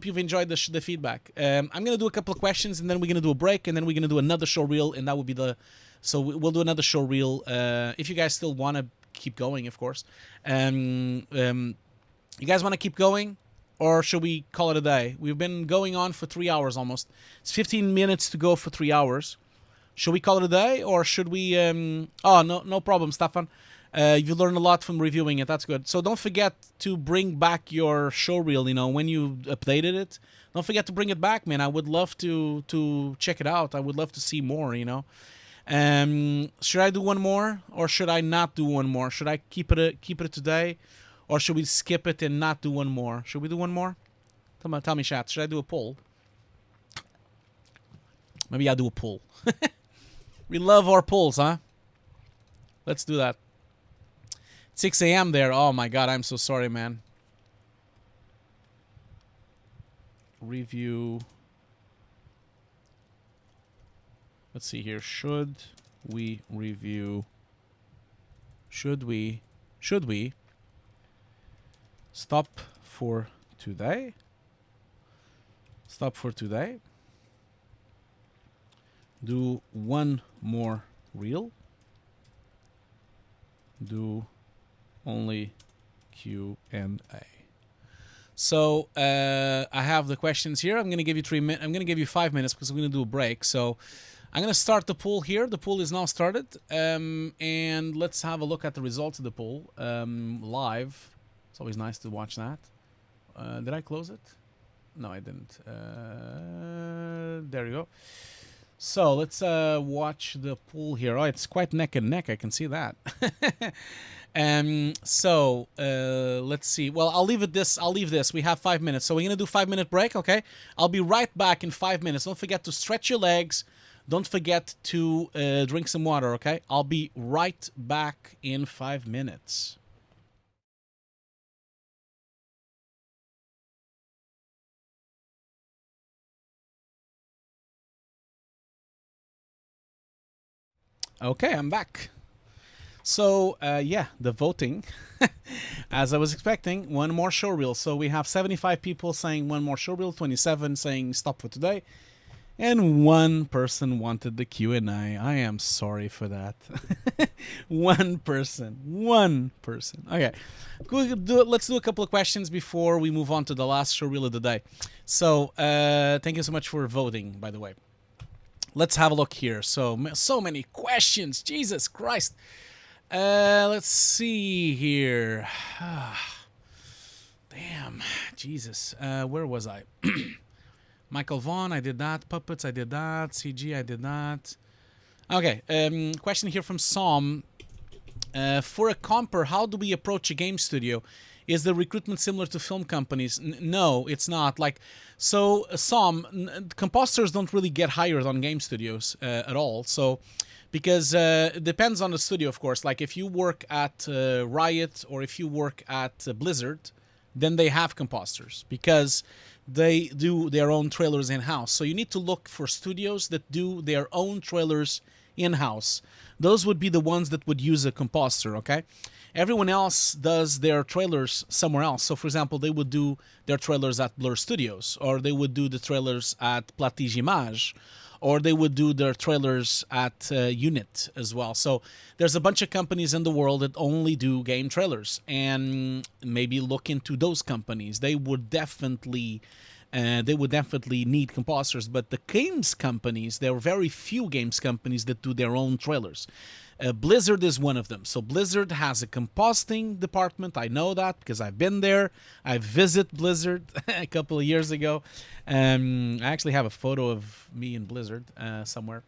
you've enjoyed the feedback. I'm going to do a couple of questions, and then we're going to do a break, and then we're going to do another show reel, and that will be the... So we'll do another show reel, if you guys still want to keep going, of course. You guys want to keep going? Or should we call it a day? We've been going on for 3 hours almost. It's 15 minutes to go for 3 hours. Should we call it a day? Or should we... Oh, no problem, Steffen. You learned a lot from reviewing it. That's good. So don't forget to bring back your showreel, you know, when you updated it. Don't forget to bring it back, man. I would love to check it out. I would love to see more, you know. Should I do one more? Or should I not do one more? Should I keep it today? Or should we skip it and not do one more? Should we do one more? Tell me, chat. Should I do a poll? Maybe I'll do a poll. We love our polls, huh? Let's do that. 6 a.m. there. Oh, my God. I'm so sorry, man. Review. Let's see here. Should we review? Should we stop for today? Stop for today. Do one more reel. Do only Q&A. So I have the questions here. I'm going to give you 3 minutes. I'm going to give you 5 minutes because we're going to do a break. So I'm going to start the poll here. The poll is now started. And let's have a look at the results of the poll live. It's always nice to watch that. Did I close it? No, I didn't. There you go. So let's watch the poll here. Oh, it's quite neck and neck. I can see that. So let's see. Well, I'll leave this. We have 5 minutes. So we're going to do 5-minute break, okay? I'll be right back in 5 minutes. Don't forget to stretch your legs. Don't forget to drink some water, okay? I'll be right back in 5 minutes. Okay, I'm back. So, yeah, the voting, as I was expecting, one more showreel. So we have 75 people saying one more showreel, 27 saying stop for today, and one person wanted the Q&A. I am sorry for that. One person. Okay, let's do a couple of questions before we move on to the last showreel of the day. So, thank you so much for voting, by the way. Let's have a look here. So many questions. Jesus Christ. Let's see here. Damn. Jesus. Where was I? Michael Vaughn, I did that. Puppets, I did that. CG, I did that. Okay. Question here from Som. For a comper, how do we approach a game studio? Is the recruitment similar to film companies? No, it's not. Like, so some compositors don't really get hired on game studios at all. So, because it depends on the studio, of course. Like, if you work at Riot or if you work at Blizzard, then they have compositors because they do their own trailers in-house. So you need to look for studios that do their own trailers in-house. Those would be the ones that would use a compositor, okay? Everyone else does their trailers somewhere else. So, for example, they would do their trailers at Blur Studios, or they would do the trailers at Platige Image, or they would do their trailers at Unit as well. So there's a bunch of companies in the world that only do game trailers, and maybe look into those companies. They would definitely need compositors. But the games companies, there are very few games companies that do their own trailers. Blizzard is one of them. So Blizzard has a compositing department. I know that because I've been there. I visited Blizzard a couple of years ago. I actually have a photo of me in Blizzard somewhere.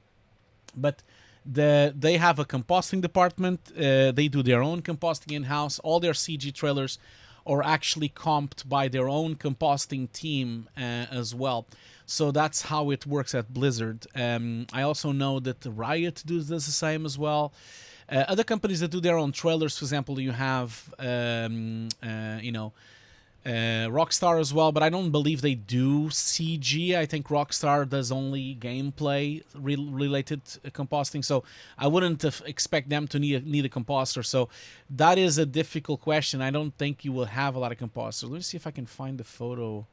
But they have a compositing department. They do their own compositing in-house. All their CG trailers are actually comped by their own compositing team as well. So that's how it works at Blizzard. I also know that Riot does the same as well. Other companies that do their own trailers, for example, you have Rockstar as well, but I don't believe they do CG. I think Rockstar does only gameplay related compositing, so I wouldn't expect them to need a compositor. So that is a difficult question. I don't think you will have a lot of compositors. Let me see if I can find the photo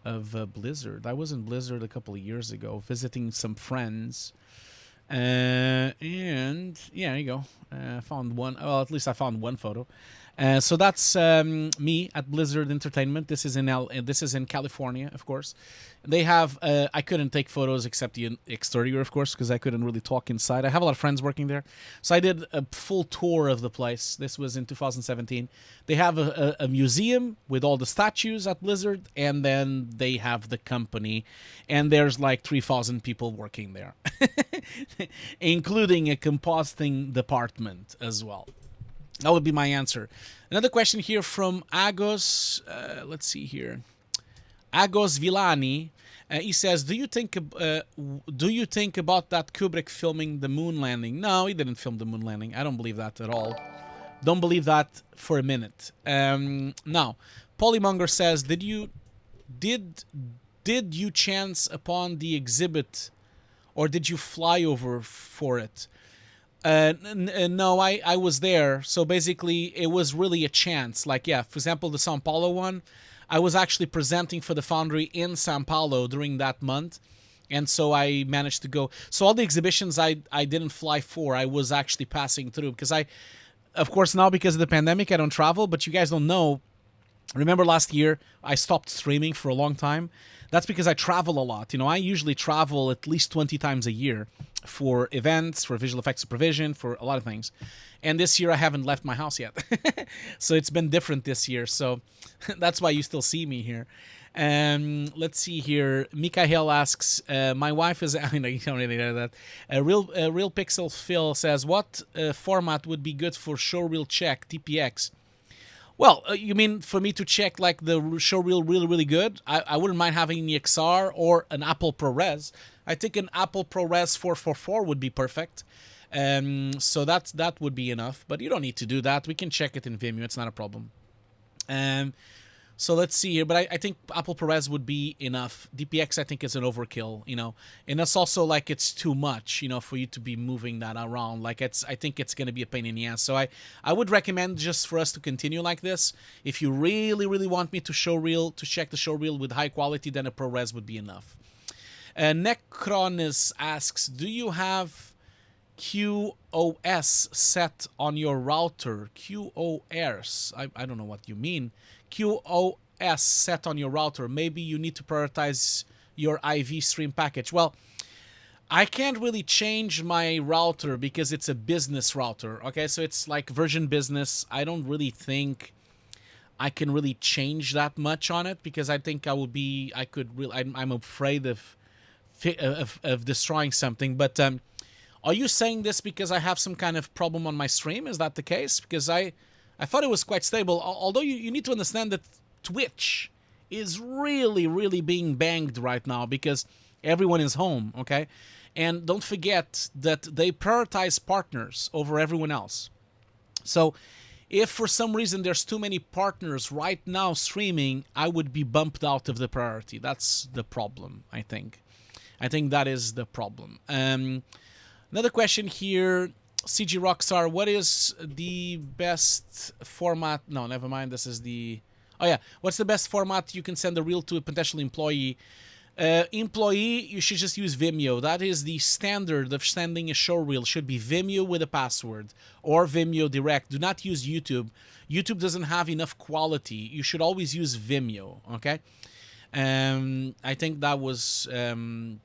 of Blizzard. I was in Blizzard a couple of years ago visiting some friends, and yeah, there you go. I found one. Well, at least I found one photo. So that's me at Blizzard Entertainment. This is in California, of course. They have I couldn't take photos except the exterior, of course, because I couldn't really talk inside. I have a lot of friends working there, so I did a full tour of the place. This was in 2017. They have a museum with all the statues at Blizzard, and then they have the company, and there's like 3,000 people working there, including a compositing department as well. That would be my answer. Another question here from Agos. Let's see here. Agos Villani. He says, "Do you think about that Kubrick filming the moon landing?" No, he didn't film the moon landing. I don't believe that at all. Don't believe that for a minute. Now, Polymonger says, "Did you chance upon the exhibit, or did you fly over for it?" No, I was there. So basically, it was really a chance. Like, yeah, for example, the Sao Paulo one, I was actually presenting for the Foundry in Sao Paulo during that month. And so I managed to go. So all the exhibitions I didn't fly for, I was actually passing through. Because of course, now because of the pandemic, I don't travel. But you guys don't know. Remember last year, I stopped streaming for a long time. That's because I travel a lot. You know, I usually travel at least 20 times a year for events, for visual effects supervision, for a lot of things. And this year I haven't left my house yet. So it's been different this year. So that's why you still see me here. Let's see here. Mikhail asks, my wife is... I know you don't really know that. Real Pixel Phil says, what format would be good for showreel check, TPX? Well, you mean for me to check like the showreel really, really good? I wouldn't mind having an XR or an Apple ProRes. I think an Apple ProRes 444 would be perfect. So that would be enough. But you don't need to do that. We can check it in Vimeo. It's not a problem. So let's see here. But I think Apple ProRes would be enough. DPX, I think, is an overkill, you know. And it's also like it's too much, you know, for you to be moving that around. Like I think it's going to be a pain in the ass. So I would recommend just for us to continue like this. If you really, really want me to check the showreel with high quality, then a ProRes would be enough. Necronis asks, do you have QoS set on your router? QoS, I don't know what you mean. QoS set on your router. Maybe you need to prioritize your IV stream package. Well, I can't really change my router because it's a business router. Okay, so it's like version business. I don't really think I can really change that much on it because I think I'm afraid of destroying something. But are you saying this because I have some kind of problem on my stream? Is that the case? Because I thought it was quite stable. Although you need to understand that Twitch is really, really being banged right now because everyone is home, okay? And don't forget that they prioritize partners over everyone else. So if for some reason there's too many partners right now streaming, I would be bumped out of the priority. That's the problem, I think. I think that is the problem. Another question here. CG Rockstar, what is the best format? No, never mind. This is the... Oh, yeah. What's the best format you can send a reel to a potential employee? Employee, you should just use Vimeo. That is the standard of sending a showreel. Should be Vimeo with a password or Vimeo direct. Do not use YouTube. YouTube doesn't have enough quality. You should always use Vimeo. Okay. I think that was the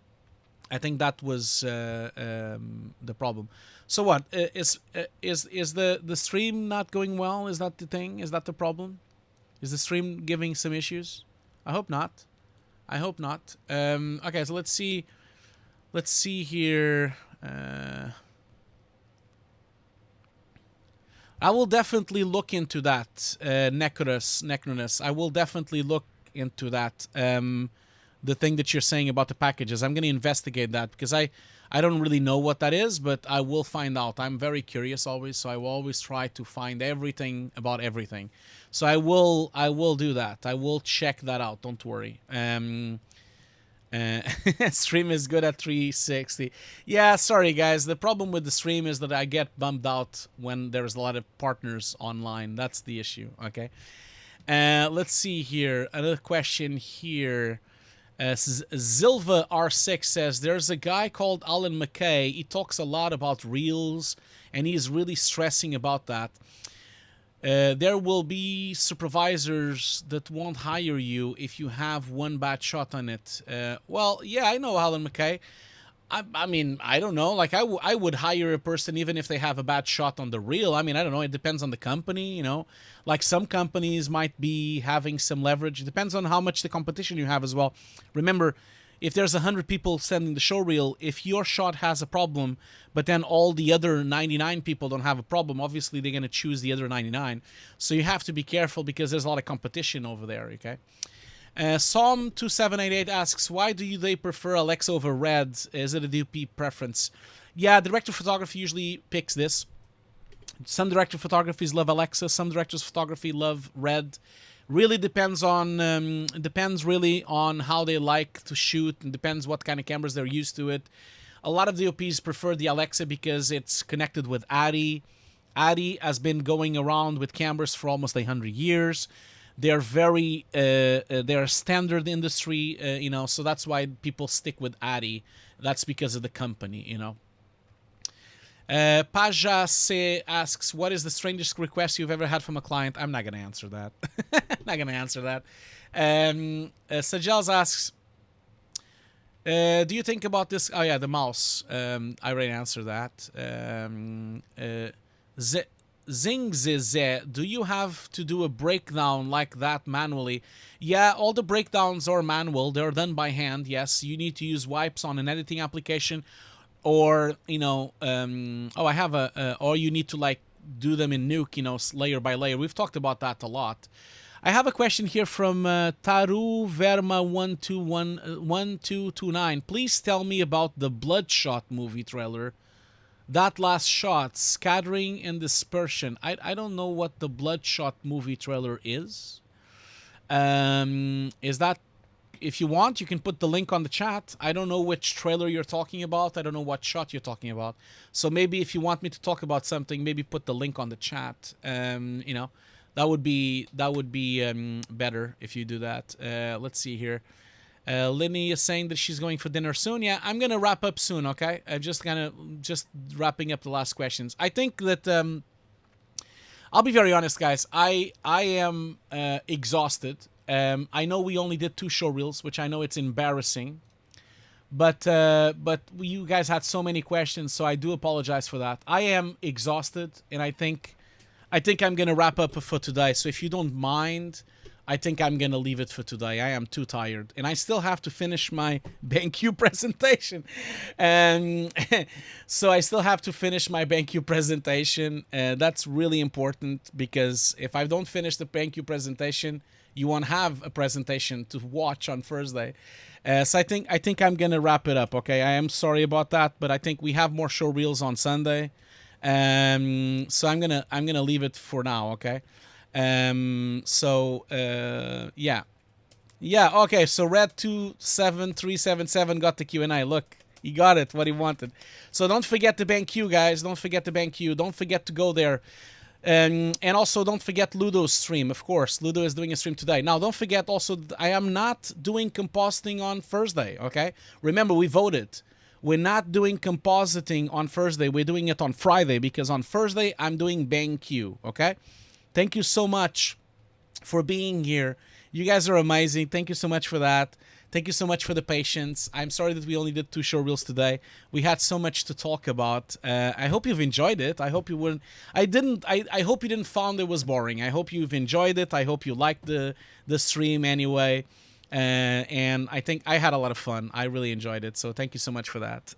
problem. So what is the stream not going well? Is that the thing? Is that the problem? Is the stream giving some issues? I hope not. I hope not. Okay, so let's see. Let's see here. I will definitely look into that, Necronus. I will definitely look into that. The thing that you're saying about the packages. I'm going to investigate that because I don't really know what that is, but I will find out. I'm very curious always, so I will always try to find everything about everything. So I will do that. I will check that out. Don't worry. Stream is good at 360. Yeah, sorry guys. The problem with the stream is that I get bummed out when there's a lot of partners online. That's the issue. Okay. Let's see here. Another question here. Zilva R6 says there's a guy called Alan McKay. He talks a lot about reels, and he's really stressing about that. There will be supervisors that won't hire you if you have one bad shot on it. Well, yeah, I know Alan McKay. I mean, I don't know. Like, I would hire a person even if they have a bad shot on the reel. I mean, I don't know. It depends on the company, you know. Like, some companies might be having some leverage. It depends on how much the competition you have as well. Remember, if there's 100 people sending the show reel, if your shot has a problem, but then all the other 99 people don't have a problem, obviously they're going to choose the other 99. So you have to be careful because there's a lot of competition over there, okay? Psalm2788 asks, why do they prefer Alexa over Red? Is it a DP preference? Yeah, director of photography usually picks this. Some director of photographies love Alexa. Some directors of photography love Red. Really depends on really on how they like to shoot, and depends what kind of cameras they're used to it. A lot of DOPs prefer the Alexa because it's connected with ADI. ADI has been going around with cameras for almost 100 years. They're very they're standard industry, you know, so that's why people stick with ADI. That's because of the company, you know. Paja Se asks, what is the strangest request you've ever had from a client? I'm not going to answer that. Not going to answer that. Sajels asks, do you think about this? Oh, yeah, the mouse. I already answered that. Zingzize, do you have to do a breakdown like that manually? Yeah, all the breakdowns are manual. They're done by hand. Yes, you need to use wipes on an editing application. Or, you know, I have or you need to, like, do them in Nuke, you know, layer by layer. We've talked about that a lot. I have a question here from Taru Verma 1229. Please tell me about the Bloodshot movie trailer. That last shot, scattering and dispersion. I don't know what the Bloodshot movie trailer is. Is that... If you want, you can put the link on the chat. I don't know which trailer you're talking about. I don't know what shot you're talking about. So maybe if you want me to talk about something, maybe put the link on the chat. You know, that would be better if you do that. Let's see here. Linny is saying that she's going for dinner soon. Yeah, I'm gonna wrap up soon. Okay, I'm just wrapping up the last questions. I think that I'll be very honest, guys. I am exhausted. I know we only did 2 show reels, which I know it's embarrassing, but you guys had so many questions, so I do apologize for that. I am exhausted, and I think I'm gonna wrap up for today. So if you don't mind, I think I'm gonna leave it for today. I am too tired, and I still have to finish my BenQ presentation, and so I still have to finish my BenQ presentation. That's really important because if I don't finish the BenQ presentation, you won't have a presentation to watch on Thursday. So I think I'm gonna wrap it up. Okay, I am sorry about that, but I think we have more show reels on Sunday. So I'm gonna leave it for now. Okay. Yeah. Okay. So Red 27377 got the Q&A. Look, he got it. What he wanted. So don't forget the BenQ, guys. Don't forget the BenQ. Don't forget to go there. And also, don't forget Ludo's stream, of course. Ludo is doing a stream today. Now, don't forget also, I am not doing compositing on Thursday, okay? Remember, we voted. We're not doing compositing on Thursday. We're doing it on Friday because on Thursday, I'm doing BenQ, okay? Thank you so much for being here. You guys are amazing. Thank you so much for that. Thank you so much for the patience. I'm sorry that we only did 2 showreels today. We had so much to talk about. I hope you've enjoyed it. I hope you wouldn't. I hope you didn't find it was boring. I hope you've enjoyed it. I hope you liked the stream anyway. And I think I had a lot of fun. I really enjoyed it. So thank you so much for that.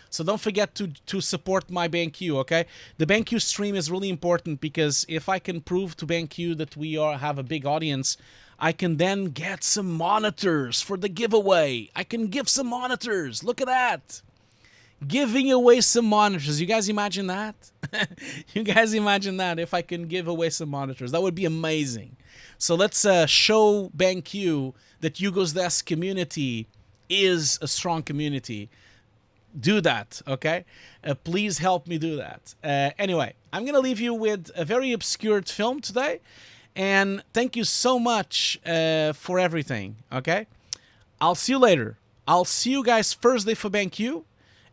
So don't forget to support my BenQ, okay? The BenQ stream is really important because if I can prove to BenQ that we have a big audience, I can then get some monitors for the giveaway. I can give some monitors. Look at that. Giving away some monitors. You guys imagine that? You guys imagine that if I can give away some monitors. That would be amazing. So let's show BenQ that Hugo's Desk community is a strong community. Do that, okay? Please help me do that. Anyway, I'm going to leave you with a very obscured film today. And thank you so much for everything, okay? I'll see you later. I'll see you guys Thursday for BenQ.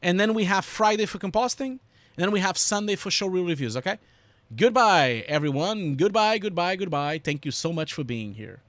And then we have Friday for compositing. And then we have Sunday for Showreel Reviews, okay? Goodbye, everyone. Goodbye, goodbye, goodbye. Thank you so much for being here.